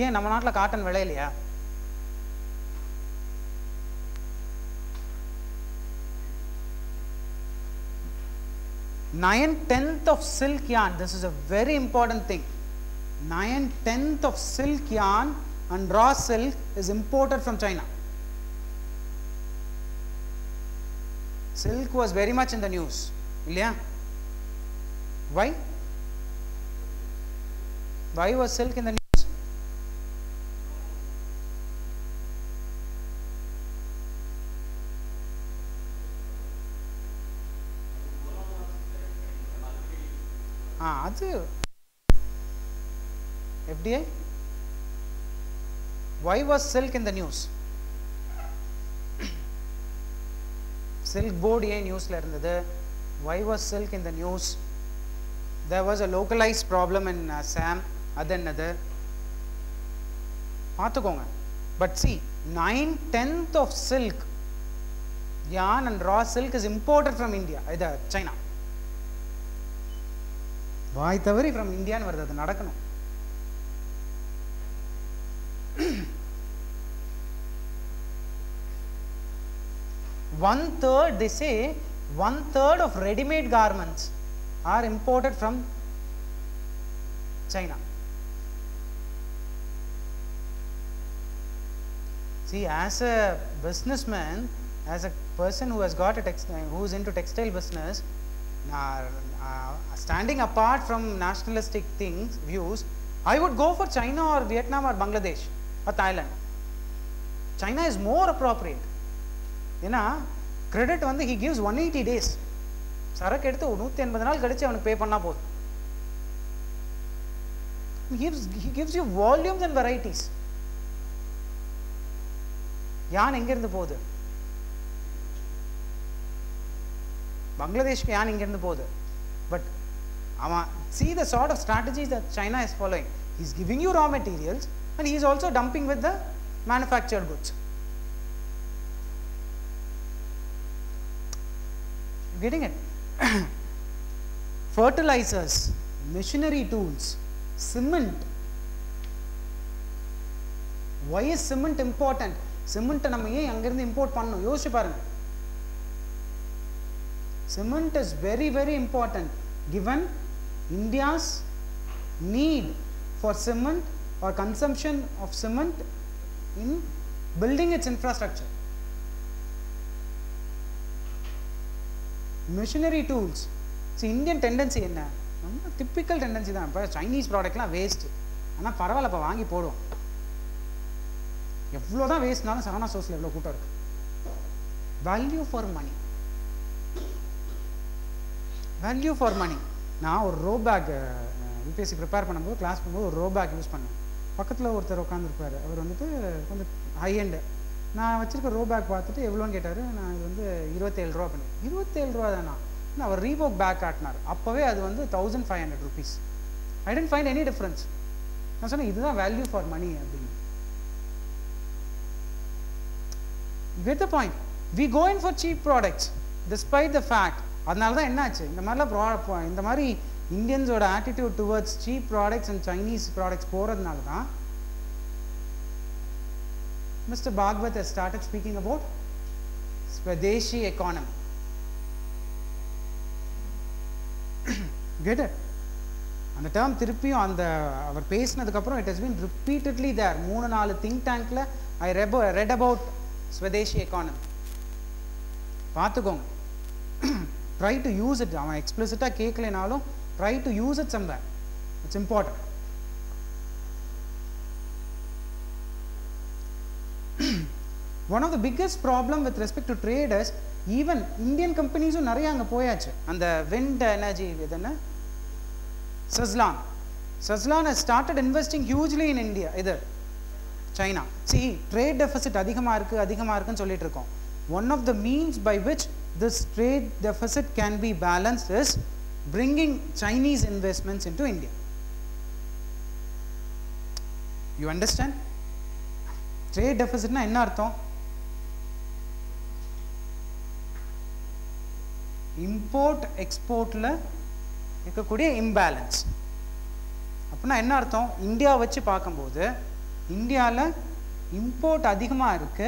ஏன் நம்ம நாட்டில் cotton விளையலையா? Nine-tenth of silk yarn, this is a very important thing. 9/10 of silk yarn and raw silk is imported from China. Silk was very much in the news, இல்லையா? Why? Why was silk in the news? அது FDI. Why was silk in the news? Silk board ஏன் நியூஸ்ல இருந்தது? Why was silk in the news? There was a localized problem in Assam. அது என்னது பார்த்துக்கோங்க. But see, 9/10 of silk yarn and raw silk is imported from India, either China. வாய் தவறி from இந்தியான்னு வருது, அது நடக்கணும். They say 1/3 of ready-made garments are imported from China. See, as a businessman, as a person who has got a who is into textile business, standing apart from nationalistic views, I would go for China or Vietnam or Bangladesh or Thailand. China is more appropriate. Credit he gives 180 days. சரக்கு எடுத்து 180 நாள் கழிச்சு அவனுக்கு பே பண்ணா போதும். He gives you volumes and varieties. யான் எங்க இருந்து போகுது? பங்களாதேஷ்க்கு யான் இங்க இருந்து போகுது. But see the sort of strategies that China is following. He is giving you raw materials and he is also dumping with the manufactured goods. Getting it? Fertilizers, machinery tools, cement. Why is cement important? Cement நம்ம ஏன் அங்க இருந்து import பண்ணனும் யோசிச்சு பாருங்க. Cement is very very important given India's need for cement or consumption of cement in building its infrastructure. Machinery tools. See, Indian tendency என்ன? நம்ம typical tendency தான். இப்ப Chinese productலாம் waste. ஆனா பரவாயில்ல அப்ப வாங்கி போடுவோம். எவ்வளவுதான் வேஸ்ட்னாலும் சரவணா ஸ்டோர்ஸ்ல எவ்வளவு கூட்டம் இருக்கு. Value for money. Value for money. நான் ஒரு ரோ பேக் யூபிஎஸ்சி ப்ரிப்பேர் பண்ணும்போது கிளாஸ் பண்ணும்போது ஒரு ரோ பேக் யூஸ் பண்ணேன். பக்கத்தில் ஒருத்தர் உட்காந்துருப்பார். அவர் வந்துட்டு கொஞ்சம் ஹை எண்டு. நான் வச்சிருக்க ரோ பேக் பார்த்துட்டு எவ்வளோன்னு கேட்டார். நான் இது வந்து 27 ரூபா பண்ணேன். 27 ரூபா தானா? அவர் ரீபோக் பேக் காட்டினார். அப்போவே அது வந்து 1500 rupees. ஐ டென்ட் ஃபைண்ட் எனி டிஃப்ரென்ஸ். நான் சொன்னேன் இதுதான் வேல்யூ ஃபார் மணி அப்படின்னு. Get the point. We go in for cheap products despite the fact. அதனால தான் என்னாச்சு இந்த மாதிரிலாம் இந்த மாதிரி இந்தியன்ஸோட attitude towards cheap products and Chinese products போகிறதுனால தான் Mr. Bhagwat has started speaking about Swadeshi economy. Get it? அந்த டேர்ம் திருப்பியும் அவர் பேசினதுக்கப்புறம் it has been repeatedly there. 3-4 think tankல I read about Swadeshi economy. பார்த்துக்கோங்க. Try to use it. அவன் எக்ஸ்பிளிசிட்டா கேட்கலைனாலும் try to use it somewhere. It's important. One of the biggest problem with respect to trade is even Indian companies நிறைய அங்க போயாச்சு. அந்த wind energy இதுன்னா Suzlon has started investing hugely in India. இது China. See, trade deficit அதிகமா இருக்குன்னு சொல்லிட்டு இருக்கோம். One of the means by which this trade deficit can be balanced is bringing Chinese investments into India. You understand? Trade deficit na enna artham? Import export la இருக்கக்கூடிய imbalance. அப்பனா என்ன அர்த்தம்? India வச்சு பார்க்கும்போது இந்தியால இம்போர்ட் அதிகமா இருக்கு,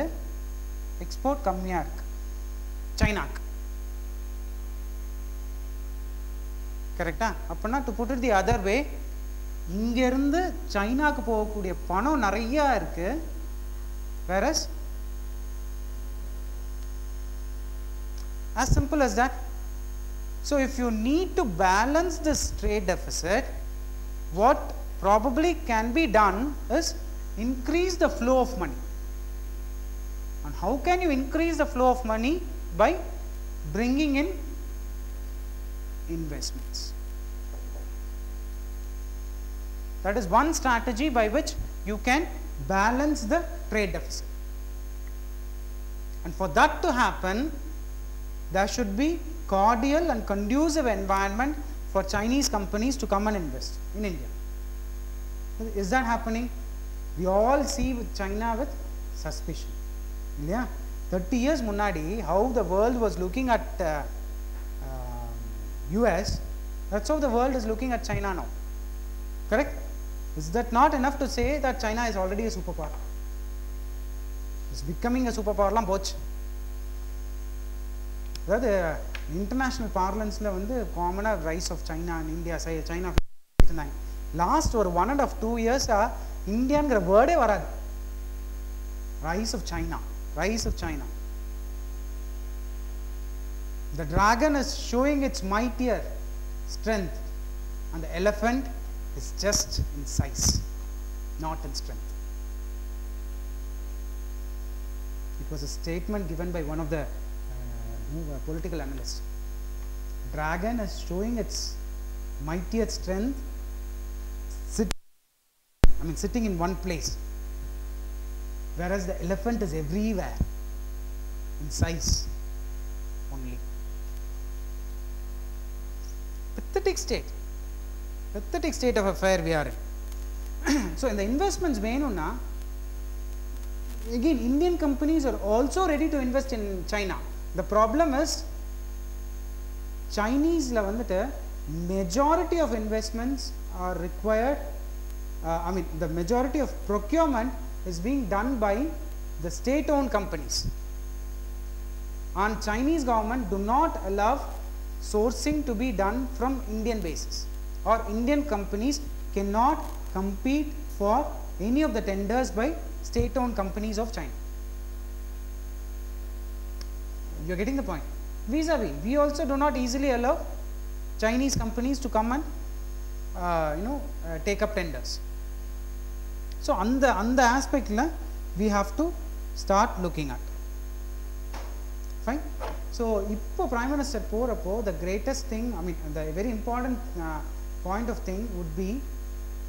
export கம்மியா இருக்கு சைனாக்கு. கரெக்டா? அப்பனா to put it the other way, இங்க இருந்து சைனாக்கு போகக்கூடிய பணம் நிறைய இருக்கு, whereas as simple as that. So if you need to balance this trade deficit, what probably can be done is increase the flow of money. And how can you increase the flow of money? By bringing in investments. That is one strategy by which you can balance the trade deficit. And for that to happen, there should be cordial and conducive environment for Chinese companies to come and invest in India. Is that happening? We all see with China with suspicion. Yeah, 30 years munnadi how the world was looking at US, that's how the world is looking at China now. Correct? Is that not enough to say that China is already a superpower? It's becoming a superpower lam poch. அதாவது international பார்லன்ஸில் வந்து காமனாக rise of China and India China last ஒரு 1.5-2 இயர்ஸாக இந்தியாங்கிற வேர்டே வராது. Rise of China. Rise of China. The dragon is showing its mightier strength, and the elephant is just in size, not in strength. It was a statement given by one of the political analysts. Dragon is showing its mightier strength, sitting in one place, whereas the elephant is everywhere in size only. Pathetic state of affair we are in. So in the investments venuna, again Indian companies are also ready to invest in China. The problem is Chinese la vandute majority of investments are required, the majority of procurement is being done by the state owned companies, and Chinese government do not allow sourcing to be done from Indian basis, or Indian companies cannot compete for any of the tenders by state owned companies of China. You are getting the point? Vis-a-vis, we also do not easily allow Chinese companies to come and take up tenders. So on the aspect we have to start looking at. Fine. So if Prime Minister porappo, the greatest thing, the very important point of thing would be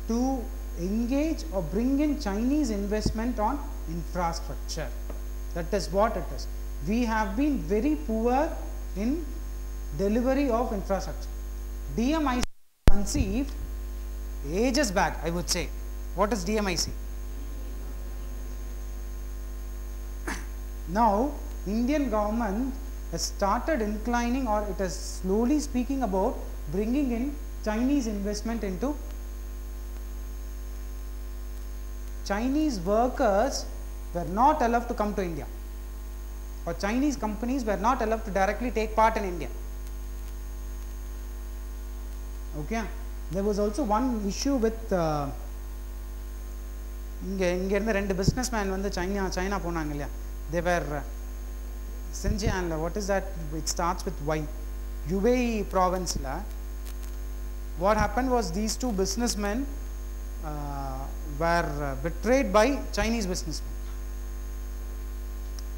to engage or bring in Chinese investment on infrastructure. That is what it is. We have been very poor in delivery of infrastructure. DMIC conceived ages back, I would say. What is DMIC? Now Indian government has started inclining, or it is slowly speaking about bringing in Chinese investment into. Chinese workers were not allowed to come to India, or Chinese companies were not allowed to directly take part in India. Okay. There was also one issue with இங்க இருந்த ரெண்டு businessmen வந்து China போனாங்க இல்லையா. They were Xinjiang, what is that? It starts with Y. Hubei province la. What happened was these two businessmen were betrayed by Chinese businessmen.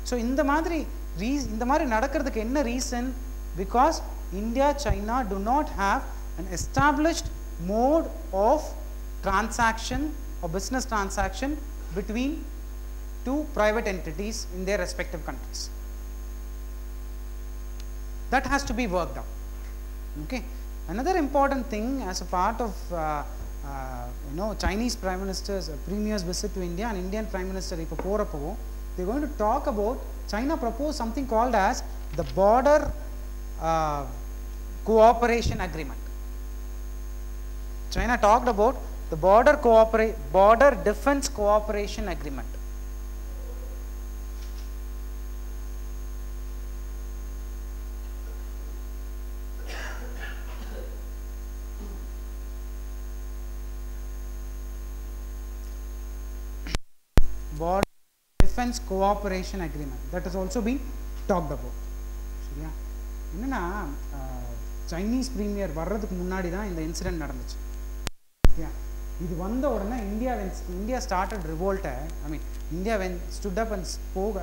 So இந்த மாதிரி நடக்கிறதுக்கு என்ன reason? Because India, China do not have an established mode of transaction or business transaction between two private entities in their respective countries. That has to be worked out. Okay. Another important thing as a part of Chinese Prime Minister's Premier's visit to India and Indian Prime Minister ipo porappo, they are going to talk about, China proposed something called as the border cooperation agreement. China talked about the border defense cooperation agreement. Border defense cooperation agreement, that has also been talked about. சரியா? என்னன்னா Chinese premier வர்றதுக்கு முன்னாடி தான் இந்த incident நடந்துச்சு. Yeah. இது வந்த உடனே India started revolt. India stood up and spoke,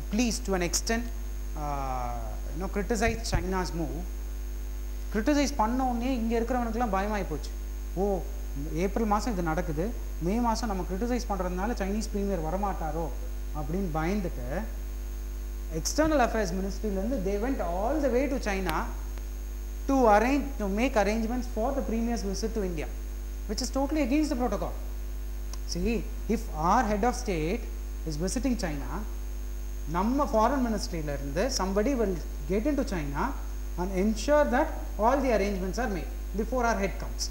at least to an extent, criticized China's move. Criticize பண்ண உடனே இங்க இருக்கிறவனுக்குலாம் பயமாயி போச்சு. ஓ, ஏப்ரல் மாதம் இது நடக்குது, மே மாதம் நம்ம கிரிட்டிசைஸ் பண்ணுறதுனால சைனீஸ் பிரீமியர் வரமாட்டாரோ அப்படின்னு பயந்துட்டு எக்ஸ்டர்னல் அஃபேர்ஸ் மினிஸ்ட்ரியிலேருந்து they went all the way to China to make arrangements for the premier's visit to India, which is totally against the protocol. See, if our head of state is visiting China, நம்ம foreign ministryலேருந்து somebody will get into China and ensure that all the arrangements are made before our head comes.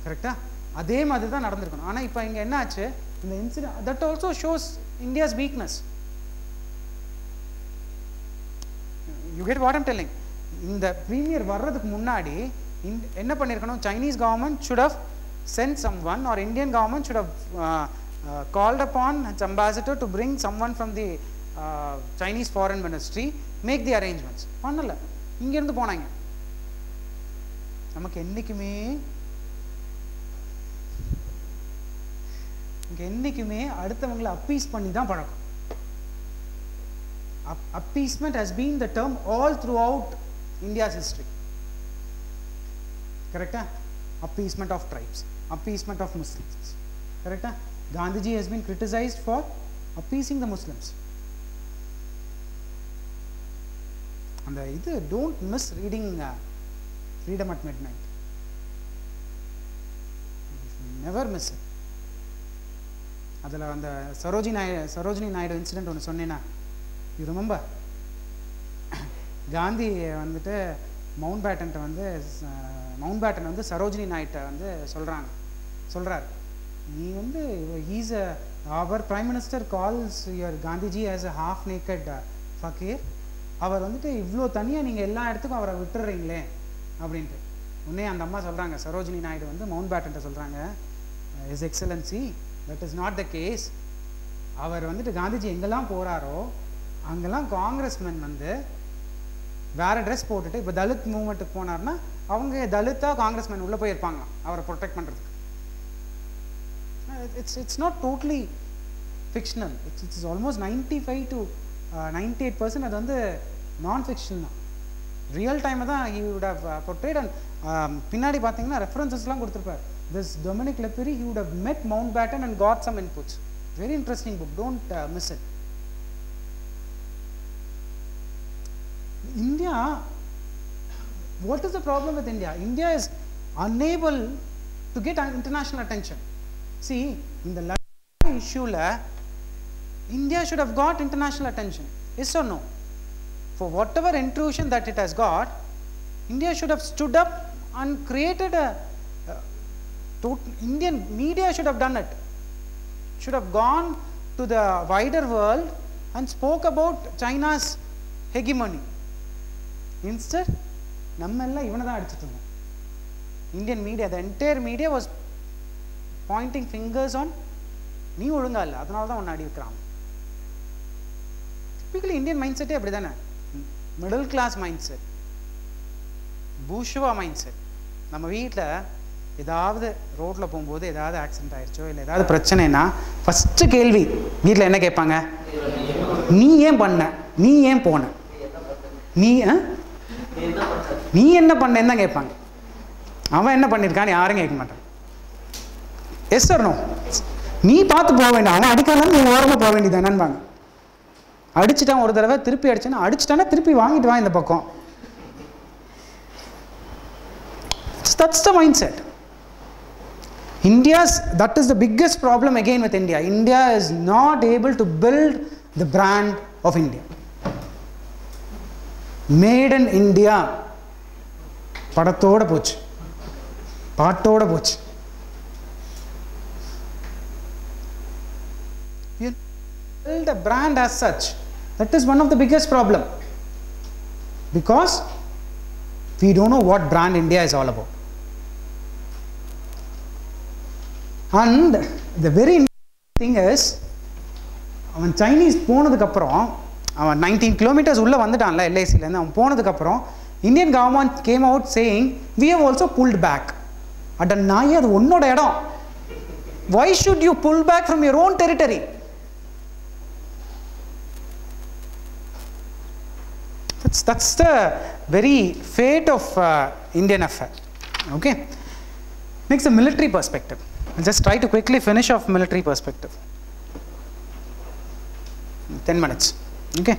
கரெக்டா? அதே மாதிரி தான் நடந்திருக்கணும். ஆனால் இப்போ இங்கே என்ன ஆச்சு, இந்த incident that also shows India's weakness. You get what I'm telling. இந்த பிரீமியர் வர்றதுக்கு முன்னாடி என்ன பண்ணியிருக்கணும், Chinese government should have sent someone or Indian government should have called upon its ambassador to bring someone from the Chinese foreign ministry, make the arrangements. பண்ணல, இங்க இருந்து போனாங்க. நமக்கு என்னைக்குமே அடுத்தவங்களை அப்பீஸ் பண்ணி தான் பழக்கம். Appeasement has been the term all throughout India's history. Correct? Appeasement of tribes, appeasement of Muslims. Correct? Gandhiji has been criticized for appeasing the Muslims. And don't miss reading Freedom at Midnight. Never miss it. அதில் அந்த Sarojini Naidu incident ஒன்று சொன்னேன்னா, you remember? Gandhi வந்துட்டு mount pattern வந்து சரோஜினி நாயுட்டை வந்து சொல்கிறார், நீ வந்து அவர் prime minister calls your Gandhiji as a half naked fakir. அவர் வந்துட்டு இவ்வளோ தனியாக நீங்கள் எல்லா இடத்துக்கும் அவரை விட்டுறீங்களே அப்படின்ட்டு. உடனே அந்த அம்மா சொல்கிறாங்க, சரோஜினி நாயுடு வந்து மவுண்ட் பேட்டன்ட்ட சொல்கிறாங்க, is excellency, that is not the case. அவர் வந்துட்டு காந்திஜி எங்கெல்லாம் போகிறாரோ அங்கெல்லாம் காங்கிரஸ்மென் வந்து வேறு ட்ரெஸ் போட்டுட்டு, இப்போ தலித் மூவ்மெண்ட்டுக்கு போனார்னா அவங்க தலித்தாக காங்கிரஸ்மென் உள்ளே போயிருப்பாங்க அவரை ப்ரொடெக்ட் பண்ணுறதுக்கு. It's not totally fictional. It's almost 95 to 98% அது வந்து நான் ஃபிக்ஷன் தான். ரியல் டைமை தான் he would have portrayed. And பின்னாடி பார்த்தீங்கன்னா ரெஃபரன்சஸ்லாம் கொடுத்துருப்பார். This Dominic Leperi, he would have met Mountbatten and got some inputs. Very interesting book, don't miss it. India, what is the problem with India? India is unable to get international attention. See, in the issue India should have got international attention. Yes or no? For whatever intrusion that it has got, India should have stood up and created Indian media should have done it. Should have gone to the wider world and spoke about China's hegemony. Instead, நம்ம எல்லாம் இவனை தான் அடிச்சிட்டு இருந்தோம். Indian media, the entire media was pointing fingers on நீ ஒழுங்கா இல்லை, அதனால தான் ஒன்று அடி வைக்கிறான். டிப்பிக்கலி இந்தியன் மைண்ட் செட்டே அப்படி தானே, middle class mind set, bourgeois mind set. நம்ம வீட்டில் ஏதாவது ரோட்டில் போகும்போது ஏதாவது ஆக்சிடென்ட் ஆயிடுச்சோ இல்லை ஏதாவது பிரச்சனைனா ஃபஸ்ட்டு கேள்வி வீட்டில் என்ன கேட்பாங்க? நீ ஏன் பண்ண, நீ ஏன் போன, நீ என்ன பண்ணேன்னு தான் கேட்பாங்க. அவன் என்ன பண்ணியிருக்கான்னு யாரும் கேட்க மாட்டான். எஸ் சார் நோ, நீ பார்த்து போக வேண்டாம், அவன் அடிக்காதான் நீ ஓரமாக போக வேண்டியதானேன்பாங்க. அடிச்சுட்டான் ஒரு தடவை, திருப்பி அடிச்சுட்டானா திருப்பி வாங்கிட்டு வா இந்த பக்கம். That's the mindset. That is the biggest problem again with India. India is not able to build the brand of India. Made in India படத்தோட போச்சு, பாட்டோட போச்சு. Build a brand as such. That is one of the biggest problem, because we don't know what brand India is all about. And the very thing is, அவன் Chinese போனதுக்கப்புறம் அவன் 19 kilometers உள்ளே வந்துட்டான்ல எல்ஐசிலேருந்து. அவன் போனதுக்கப்புறம் Indian government came out saying we have also pulled back. அட நாயே, அது உன்னோட இடம். Why should you pull back from your own territory? That's the very fate of Indian affair. Okay. Next, the military perspective. I'll just try to quickly finish off military perspective. 10 minutes. Okay.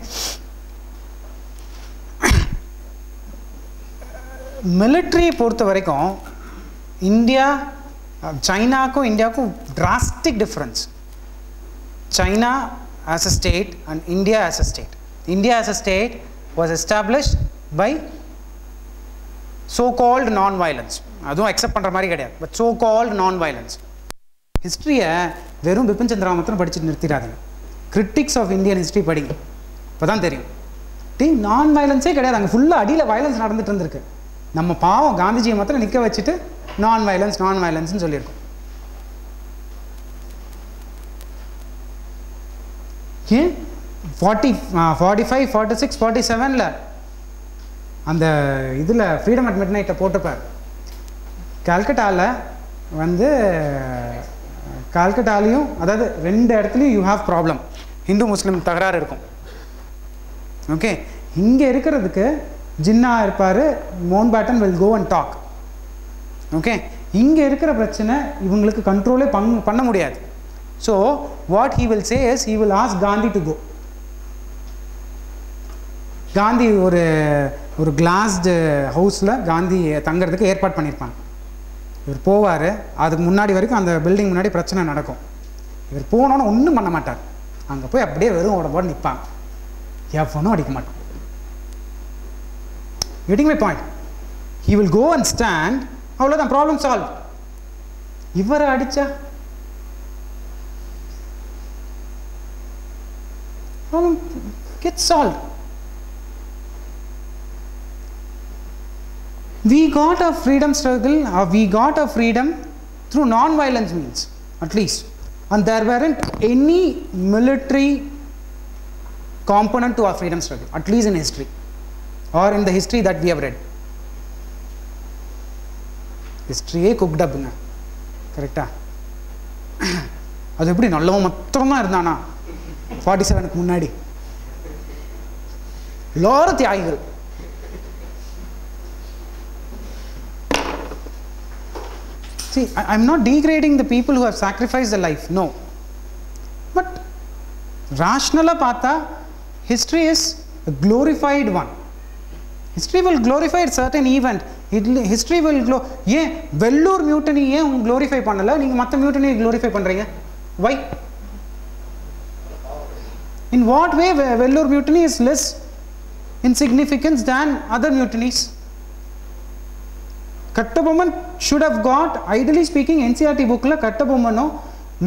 Military பொறுத்த வரைக்கும் India சைனாக்கும் இந்தியாவுக்கும் drastic difference. China as a state and India as a state. India as a state was established by so-called non-violence. அதுவும் accept பண்ணுற மாதிரி கிடையாது, but so-called non-violence. ஹிஸ்ட்ரியை வெறும் பிபின் சந்திரா மாத்திரம் படிச்சுட்டு நிறுத்திடாதுங்க. கிரிட்டிக்ஸ் ஆஃப் இந்தியன் ஹிஸ்ட்ரி படிங்க, இப்போ தான் தெரியும். நான்-வயலன்ஸே கிடையாது, அங்கே ஃபுல்லாக அடியில் வயலன்ஸ் நடந்துட்டு இருந்திருக்கு. நம்ம பாவம் காந்திஜியை மாத்திரம் நிற்க வச்சுட்டு நான்-வயலன்ஸ்னு சொல்லியிருக்கோம். ஏன் 45 46 47ல அந்த இதில் ஃப்ரீடம் அட் மிட் நைட்டை போட்டுப்பார். கல்கட்டாவில் வந்து கல்கட்டாலையும் அதாவது 2 இடத்துலையும் you have problem, Hindu Muslim தகராறு இருக்கும். ஓகே, இங்கே இருக்கிறதுக்கு ஜின்னா இருப்பார், Mountbatten will go and talk. Okay, இங்கே இருக்கிற பிரச்சனை இவங்களுக்கு கண்ட்ரோலே பண்ண முடியாது. So what he will say is he will ask Gandhi to go. Gandhi ஒரு கிளாஸ்டு ஹவுஸில் காந்தி தங்கிறதுக்கு ஏற்பாடு பண்ணியிருப்பாங்க. இவர் போவார், அதுக்கு முன்னாடி வரைக்கும் அந்த பில்டிங் முன்னாடி பிரச்சனை நடக்கும். இவர் போனோன்னு ஒன்றும் பண்ண மாட்டார், அங்கே போய் அப்படியே வெறும் உடம்போடு நிற்பாங்க, எவனும் அடிக்க மாட்டான். getting my point? He will go and stand, அவ்வளோதான், ப்ராப்ளம் சால்வ். இவரை அடித்தா problem gets solved. We got a freedom struggle, we got a freedom through non-violence means, at least. And there weren't any military component to our freedom struggle, at least in history, or in the history that we have read. History cooked up, correct? அது எப்படி நல்லவன் மட்டும்தான் இருந்தானா 47க்கு முன்னாடி? எல்லாரும் தியாகிகள். See, I'm not degrading the people who have sacrificed their life, no. But rationally paatha, history is a glorified one. History will glorify a certain event. History will ஏன் Vellur mutiny ஏன் glorify பண்ணல, நீங்க மற்ற மியூட்டனி glorify பண்றீங்க? Why? In what way Vellore mutiny is less insignificant than other mutinies? Kattabomman should have got, ideally speaking, NCRT book la Kattabommanno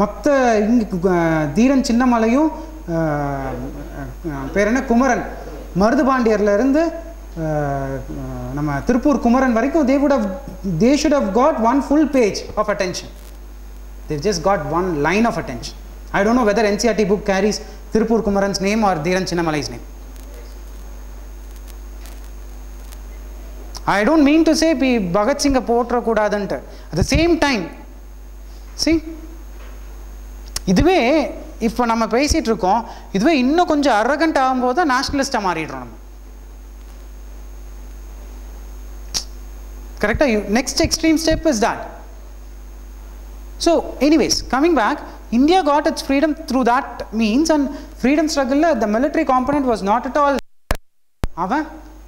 matta Dheeran Chinnamalayum perana Kumaran Marudupandiyarla irundhu நம்ம திருப்பூர் குமரன் வரைக்கும் they should have got one full page of attention. They've just got one line of attention. I don't know whether NCRT book carries Tirupur Kumaran's name or Dheeran Chinnamalai's name. I don't mean to say Bhagat Singh போற்ற கூடாதுன்ட்டு. At the same time, see, இதுவே இப்போ நம்ம பேசிட்டு இருக்கோம், இதுவே இன்னும் கொஞ்சம் arrogant ஆகும்போது தான் நேஷனலிஸ்டா மாறிடுறோம் நம்ம. கரெக்டா? Next extreme step is that. So anyways, coming back, India got its freedom through that means, and freedom struggle the military component was not at all. Ava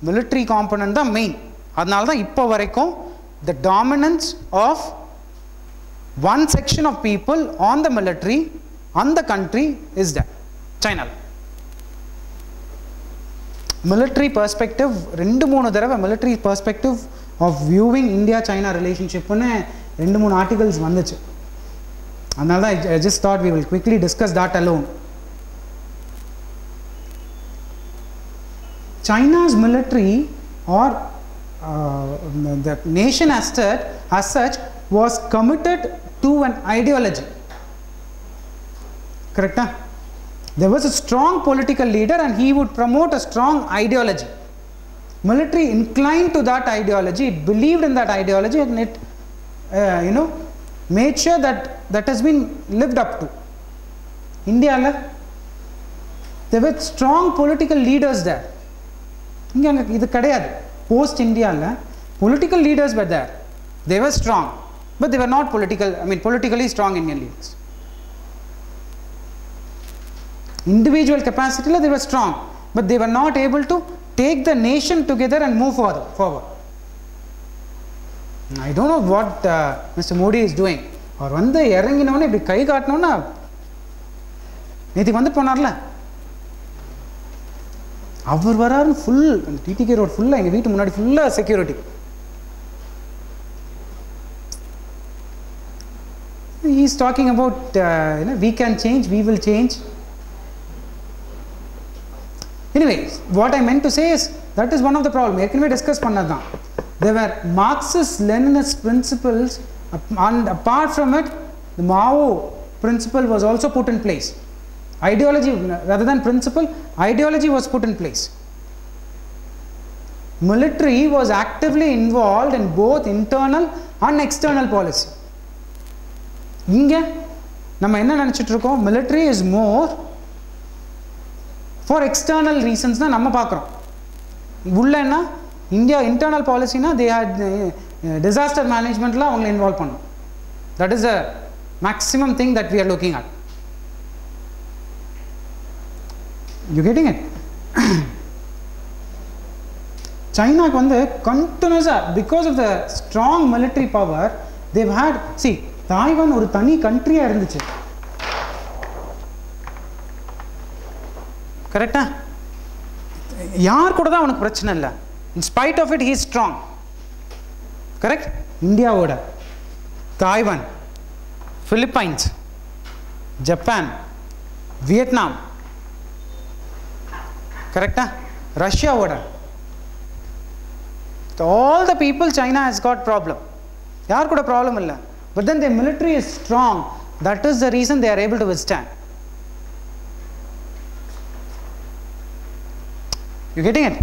military component the main. அதனால தான் இப்போ வரைக்கும் the dominance of one section of people on the military on the country is there. China military perspective 2-3 தடவை military perspective of viewing India China relationship னு 2-3 articles வந்துச்சு. அதனால தான் I just thought we will quickly discuss that alone. China's military or the nation as such was committed to an ideology. Correct? There was a strong political leader and he would promote a strong ideology. Military inclined to that ideology, it believed in that ideology, and it made sure that has been lived up to. India there were strong political leaders there. Inga idu kadiyadu. Post India political leaders were there. They were strong, but they were not politically strong Indian leaders. Individual capacity they were strong, but they were not able to take the nation together and move forward. I don't know what Mr. Modi is doing. Or வந்து இறங்கினவனே இப்படி கை காட்டணும்னா நேற்றுக்கு வந்து போனார்ல, அவர் வராரு full TTK road ஃபுல்லாக எங்கள் வீட்டு முன்னாடி ஃபுல்லாக security. He is talking about we can change, we will change. Anyway, what I meant to say is that is one of the problems. ஏற்கனவே டிஸ்கஸ் பண்ணதான். There were Marxist Leninist principles, and apart from it the Mao principle was also put in place. Ideology rather than principle, ideology was put in place. Military was actively involved in both internal and external policy. இங்க நம்ம என்ன நினைச்சிட்டு இருக்கோம், military is more for external reasons தான் நம்ம பார்க்குறோம். உள்ள என்ன India internal policyனா they had disaster managementல அவங்களை இன்வால்வ் பண்ணும். That is a maximum thing that we are looking at. You getting it? China வந்து continuous because of the strong military power they've had. See, Taiwan ஒரு தனி கண்ட்ரியா இருந்துச்சு, கரெக்டா? யார் கூட தான் அவனுக்கு பிரச்சனை இல்லை. In spite of it he is strong. Correct? இந்தியாவோட தாய்வான், பிலிப்பைன்ஸ், ஜப்பான், வியட்நாம், கரெக்டா? ரஷ்யாவோட all the people China has got problem. யார் கூட ப்ராப்ளம் இல்லை, but then their military is strong. That is the reason they are able to withstand. You getting it?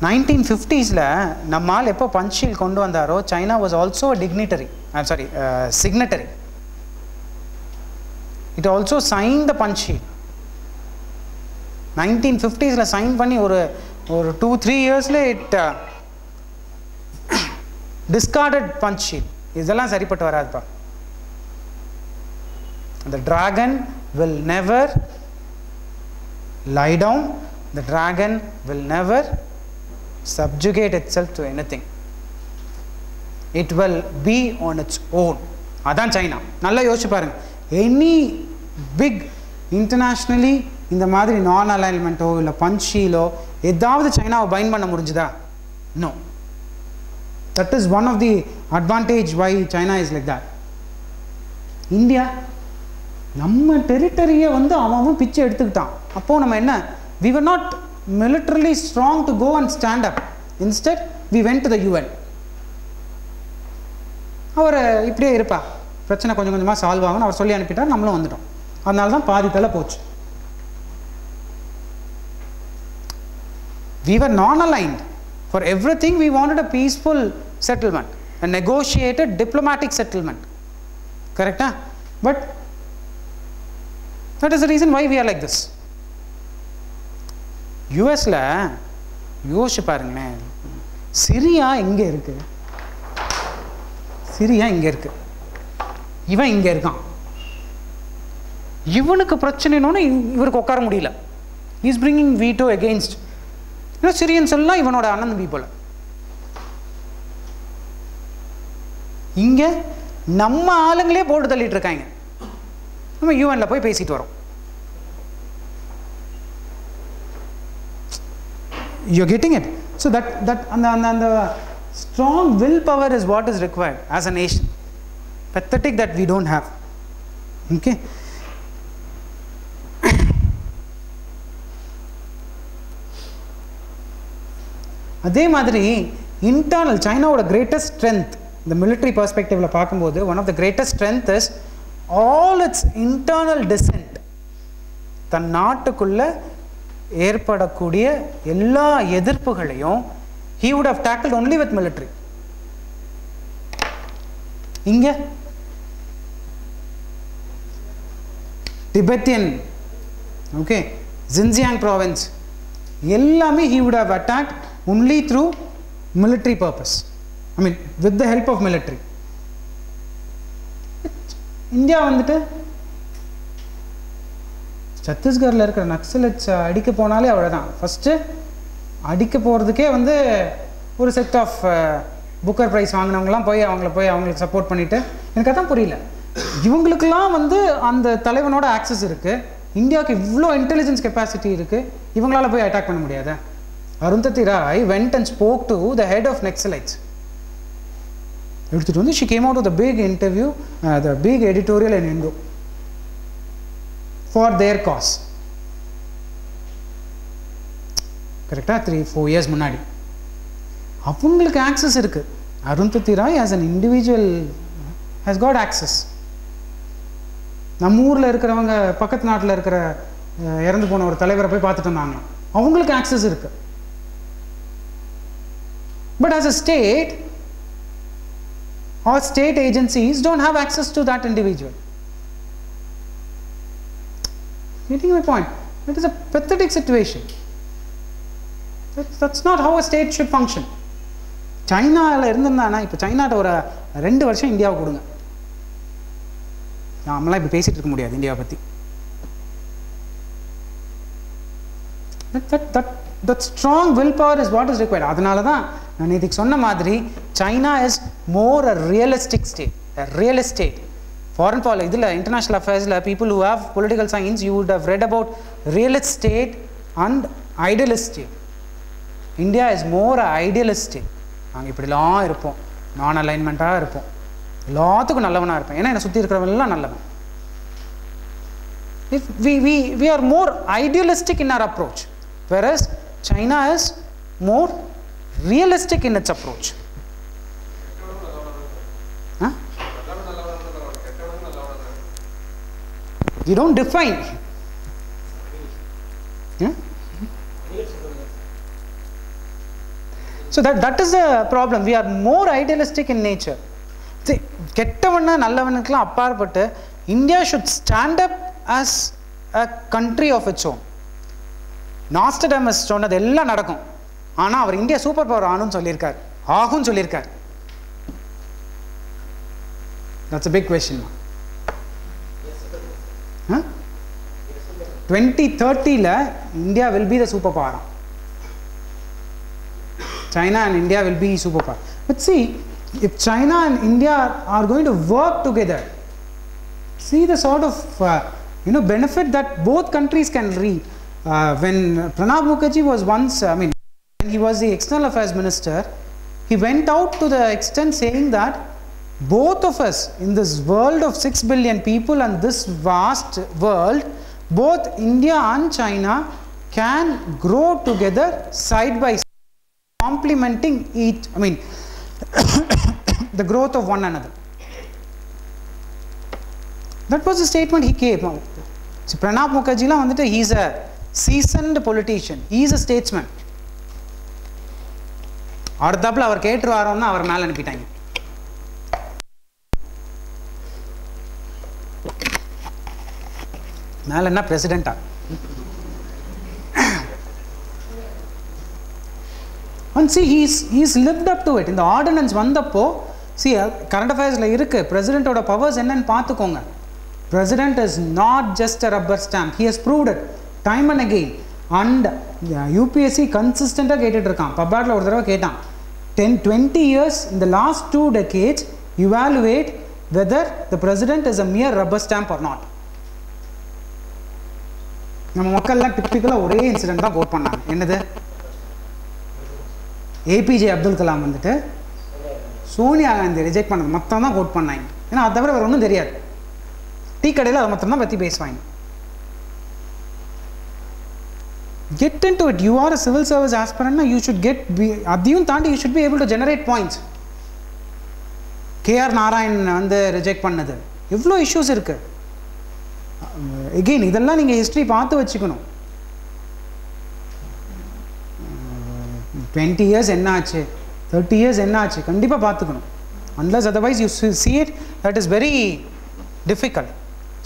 1950s நம்மால் எப்போ பஞ்சில் கொண்டு வந்தாரோ China was also a dignitary, I'm sorry, signatory. It also signed the Panchil. 1950s sign பண்ணி ஒரு 2-3 yearsல it discarded Panchil. இதெல்லாம் சரிப்பட்டு வராதுப்பா. The dragon will never lie down. The dragon will never subjugate itself to anything. It will be on its own. அதான் China. நல்லா யோசிச்சு பாருங்க. Any big internationally இந்த மாதிரி நான் அலைன்மெண்ட்டோ இல்லை பஞ்சிலோ ஏதாவது சைனாவை பைண்ட் பண்ண முடிஞ்சுதா? No. That is one of the advantage why China is like that. India நம்ம டெரிட்டரியை வந்து அவன் பிச்சை எடுத்துக்கிட்டான். அப்போது நம்ம என்ன, we were not militarily strong to go and stand up. Instead we went to the UN. அவர் இப்படியே இருப்பா, பிரச்சனை கொஞ்சம் கொஞ்சமாக சால்வ் ஆகும்னு அவர் சொல்லி அனுப்பிட்டார், நம்மளும் வந்துட்டோம். அதனால தான் பாதி தலை போச்சு. We were non-aligned. For everything we wanted a peaceful settlement, a negotiated diplomatic settlement. Correct? But that is the reason why we are like this. USல யோசிச்சு பாருங்களேன், சிரியா இங்கே இருக்கு, சிரியா இங்கே இருக்கு, இவன் இங்கே இருக்கான். இவனுக்கு பிரச்சனைன்னு இவருக்கு உட்கார முடியல. He is bringing veto against. Syrians எல்லாம் இவனோட அண்ணன் தம்பி போல. இங்க நம்ம ஆளுங்களே போட்டு தள்ளிட்டு இருக்காங்க, நம்ம யூஎன்ல போய் பேசிட்டு வரோம். You're getting it? So that and the strong willpower is what is required as a nation. Pathetic that we don't have. Okay. அதே மாதிரி இன்டர்னல் சைனாவோட கிரேட்டஸ்ட் ஸ்ட்ரென்த் இந்த மிலிட்ரி பெர்ஸ்பெக்டிவ்ல பார்க்கும்போது one of the greatest strength is all its internal dissent. தன் நாட்டுக்குள்ள ஏற்படக்கூடிய எல்லா எதிர்ப்புகளையும் he would have tackled only with military. இங்க டிபெட்டியன், ஓகே, ஜின்ஜியாங் ப்ராவின்ஸ் எல்லாமே he would have attacked only through military purpose. I mean with the help of military. India வந்துட்டு சத்தீஸ்கரில் இருக்கிற நக்சலைட்ஸ் அடிக்க போனாலே அவ்வளோதான். ஃபஸ்ட்டு அடிக்க போகிறதுக்கே வந்து ஒரு செட் ஆஃப் புக்கர் ப்ரைஸ் வாங்கினவங்களாம் போய் அவங்களுக்கு சப்போர்ட் பண்ணிவிட்டு, எனக்கு அதான் புரியல, இவங்களுக்கெல்லாம் வந்து அந்த தலைவனோட ஆக்சஸ் இருக்குது, இந்தியாவுக்கு இவ்வளோ இன்டெலிஜென்ஸ் கெப்பாசிட்டி இருக்குது, இவங்களால போய் அட்டாக் பண்ண முடியாதா? Arundhati Rai went and spoke to the head of Naxalites. She came out with a big interview, the big editorial in Indo for their cause. Correct? 3-4 years முன்னாடி அவங்களுக்கு ஆக்சஸ் இருக்கு. Arundhati Rai as an individual has got access. நம்ம ஊரில் இருக்கிறவங்க பக்கத்து நாட்டில் இருக்கிற இறந்து போன ஒரு தலைவரை போய் பார்த்துட்டு வந்தாங்க, அவங்களுக்கு ஆக்சஸ் இருக்கு. But as a state or state agencies don't have access to that individual. Getting my point? It is a pathetic situation. That's not how a state should function. சைனாவில் இருந்திருந்தானா இப்போ சைனாட்ட ஒரு 2 வருஷம் இந்தியாவை கொடுங்க, நாமெல்லாம் இப்போ பேசிகிட்டு இருக்க முடியாது இந்தியாவை பற்றி. That strong willpower is what is required. அதனால தான் நான் நேற்றுக்கு சொன்ன மாதிரி China is more a realistic state, a realist state. Foreign policy, இதில் international affairsல people who have political science, you would have read about realist state and idealist state. India is more a idealist state. நாங்கள் இப்படிலாம் இருப்போம், நான் அலைன்மெண்ட்டாக இருப்போம், எல்லாத்துக்கும் நல்லவனாக இருப்பேன், ஏன்னா என்னை சுற்றி இருக்கிறவங்கெல்லாம் நல்லவன். If we are more idealistic in our approach, whereas China is more realistic in its approach. Huh? You don't define. Yeah? So that is the problem. We are more idealistic in nature. See, கெட்டவன நல்லவனுக்குலாம் அப்பாற்பட்டு India should stand up as a country of its own. Nostradamus சொன்னது எல்லாம் நடக்கும், ஆனால் அவர் India super power ஆனுன்னு சொல்லியிருக்கார், ஆகும்னு சொல்லியிருக்கார். That's a big question. 2030ல India will be the superpower. China and India will be superpower. But see, if China and India are going to work together, see the sort of benefit that both countries can reap. When Pranab Mukherjee was once, when he was the external affairs minister, he went out to the extent saying that both of us in this world of 6 billion people and this vast world, both India and China can grow together side by side, complementing each, the growth of one another. That was the statement he gave. So Pranab Mukherjee la vandute, he is a seasoned politician, he is a statesman. அடுத்தாப்புல அவர் கேட்டுருவாரோன்னா அவர் மேலே அனுப்பிட்டாங்க. மேலே என்ன பிரசிடென்ட்டா? And see, he's lived up to it. இந்த ordinance வந்தப்போ, see, current அஃபேர்ஸில் இருக்கு, பிரசிடென்ட்டோட powers என்னன்னு பார்த்துக்கோங்க. President is not just a rubber stamp. He has proved it time and again. And UPSC consistent-ஆக கேட்டுட்டு இருக்கான். பப்பாட்டில் ஒரு தடவை கேட்டான், 10-20 years in the last 2 decades, evaluate whether the president is a mere rubber stamp or not. நம்ம மக்கள்லாம் டிப்பிக்கலாக ஒரே incident தான் code பண்ணாங்க. என்னது? ஏபிஜே அப்துல் கலாம் வந்துட்டு சோனியா காந்தி ரிஜெக்ட் பண்ணது மொத்தம் தான் கோட் பண்ணாங்க. ஏன்னா அதை தவிர வேறு ஒன்றும் தெரியாது. டீ கடையில் அதை மொத்தம் தான் பற்றி பேசுவாங்க. Get into it. You are a civil service aspirant, you should அதையும் தாண்டி you should be able to generate points. KR Narayan வந்து ரிஜெக்ட் பண்ணது எவ்வளோ இஷ்யூஸ் இருக்கு. எகெயின் இதெல்லாம் நீங்கள் ஹிஸ்ட்ரி பார்த்து வச்சுக்கணும். 20 years என்ன ஆச்சு, 30 years என்ன ஆச்சு, கண்டிப்பாக பார்த்துக்கணும். Unless otherwise you see it, that is very difficult.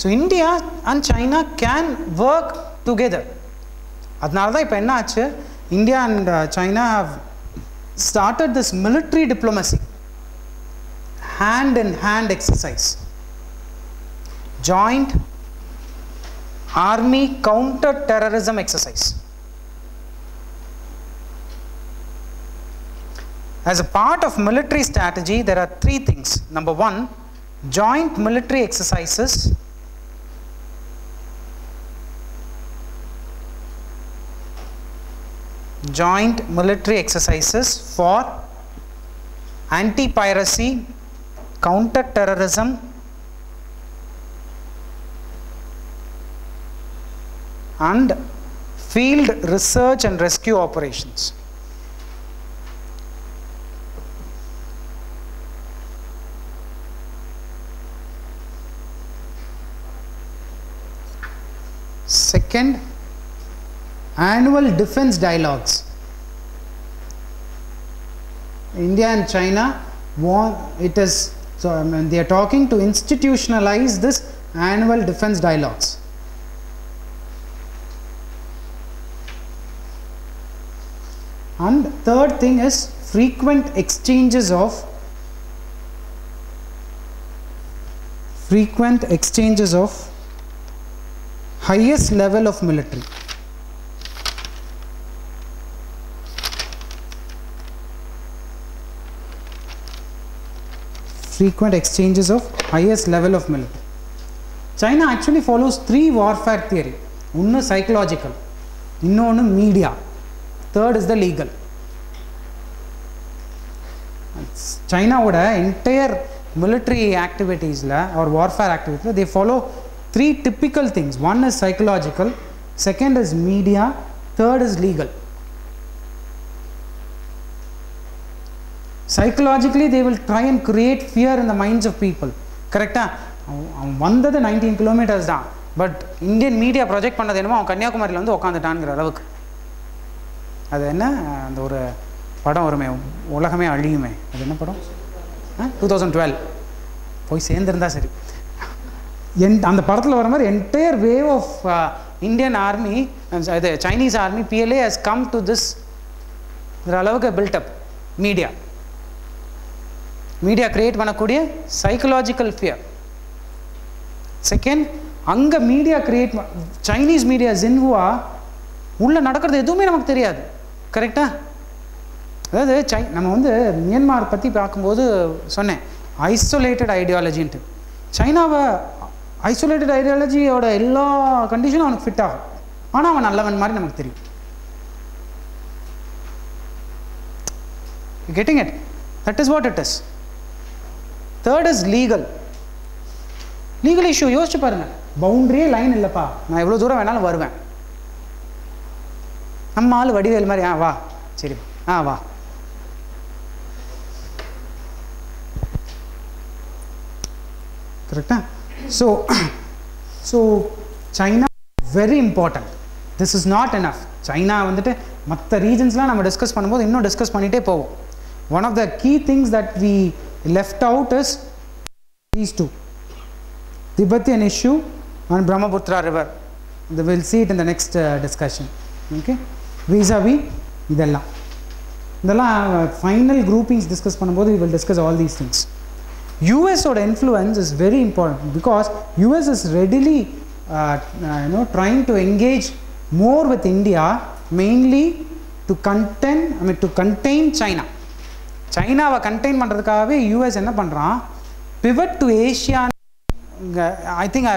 So India and China can work together. அதனால தான் இப்போ என்ன ஆச்சு, India and China have started this military diplomacy, hand in hand exercise, joint army counter terrorism exercise. As a part of military strategy, there are 3 things. Number 1, joint military exercises. Joint military exercises for anti-piracy, counter-terrorism, and field research and rescue operations. second, annual defense dialogues. India and China they are talking to institutionalize this annual defense dialogues. And third thing is frequent exchanges of highest level of military. Frequent exchanges of highest level of military. China actually follows 3 warfare theory. One psychological, இன்னொன்று media, third is the legal. China would entire military activities or warfare activities, they follow 3 typical things. One is psychological, second is media, third is legal. Psychologically they will try and create fear in the minds of people. Correct? வந்தது 19 kilometers தான், but Indian media project பண்ணது என்னமோ அவன் கன்னியாகுமரியில் வந்து உட்காந்துட்டான்ங்கிற அளவுக்கு. அது என்ன, அந்த ஒரு படம் வருமே, உலகமே அழியுமே, அது என்ன படம்? 2012 போய் சேர்ந்துருந்தா சரி. அந்த படத்தில் வர மாதிரி entire wave of Indian army, இது Chinese army, PLA has come to this அளவுக்கு பில்டப். மீடியா கிரியேட் பண்ணக்கூடிய சைக்கலாஜிக்கல் ஃபியர். செகண்ட், அங்கே media create, Chinese media Xinhua உள்ளே நடக்கிறது எதுவுமே நமக்கு தெரியாது. கரெக்டாக? அதாவது நம்ம வந்து மியான்மார் பற்றி பார்க்கும்போது சொன்னேன் ஐசோலேட்டட் ஐடியாலஜின்ட்டு. சைனாவை ஐசோலேட்டட் ஐடியாலஜியோட எல்லா கண்டிஷனும் அவனுக்கு ஃபிட் ஆகும், ஆனால் அவன் நல்லவன் மாதிரி நமக்கு தெரியும். Getting it? That is what it is. Third is legal. Legal issue யோசிச்சு பாருங்க. பவுண்டரியே லைன் இல்லைப்பா, நான் எவ்வளோ தூரம் வேணாலும் வருவேன். நம்ம ஆள் வடிவேல் மாதிரி, வா சரி வா. கரெக்டா? So China very important. This is not enough. China வந்துட்டு மற்ற ரீஜன்ஸ்லாம் நம்ம டிஸ்கஸ் பண்ணும்போது இன்னும் டிஸ்கஸ் பண்ணிகிட்டே போவோம். One of the key things that we left out is these 2, Tibetan issue and Brahmaputra river. We will see it in the next discussion. Okay, vis-a-vis இதெல்லாம் final groupings discuss பண்ணும்போது we will discuss all these things. US oda influence is very important because US is readily trying to engage more with India, mainly to contain China. சைனாவை contain பண்ணுறதுக்காகவே US என்ன பண்ணுறான், pivot to Asia. I think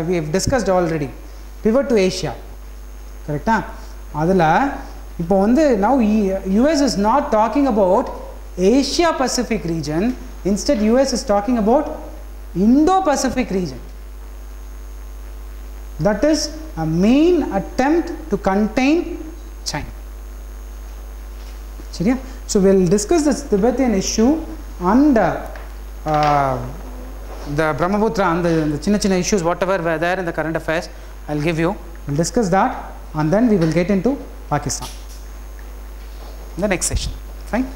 we have discussed already, pivot to Asia. கரெக்டா? அதில் இப்போ வந்து now US is not talking about Asia Pacific region, instead US is talking about Indo-Pacific region. That is a main attempt to contain China. சரியா? So we will discuss this Tibetan issue and the Brahmaputra and the chinna issues whatever were there in the current affairs. I will give you. We will discuss that and then we will get into Pakistan in the next session. Fine.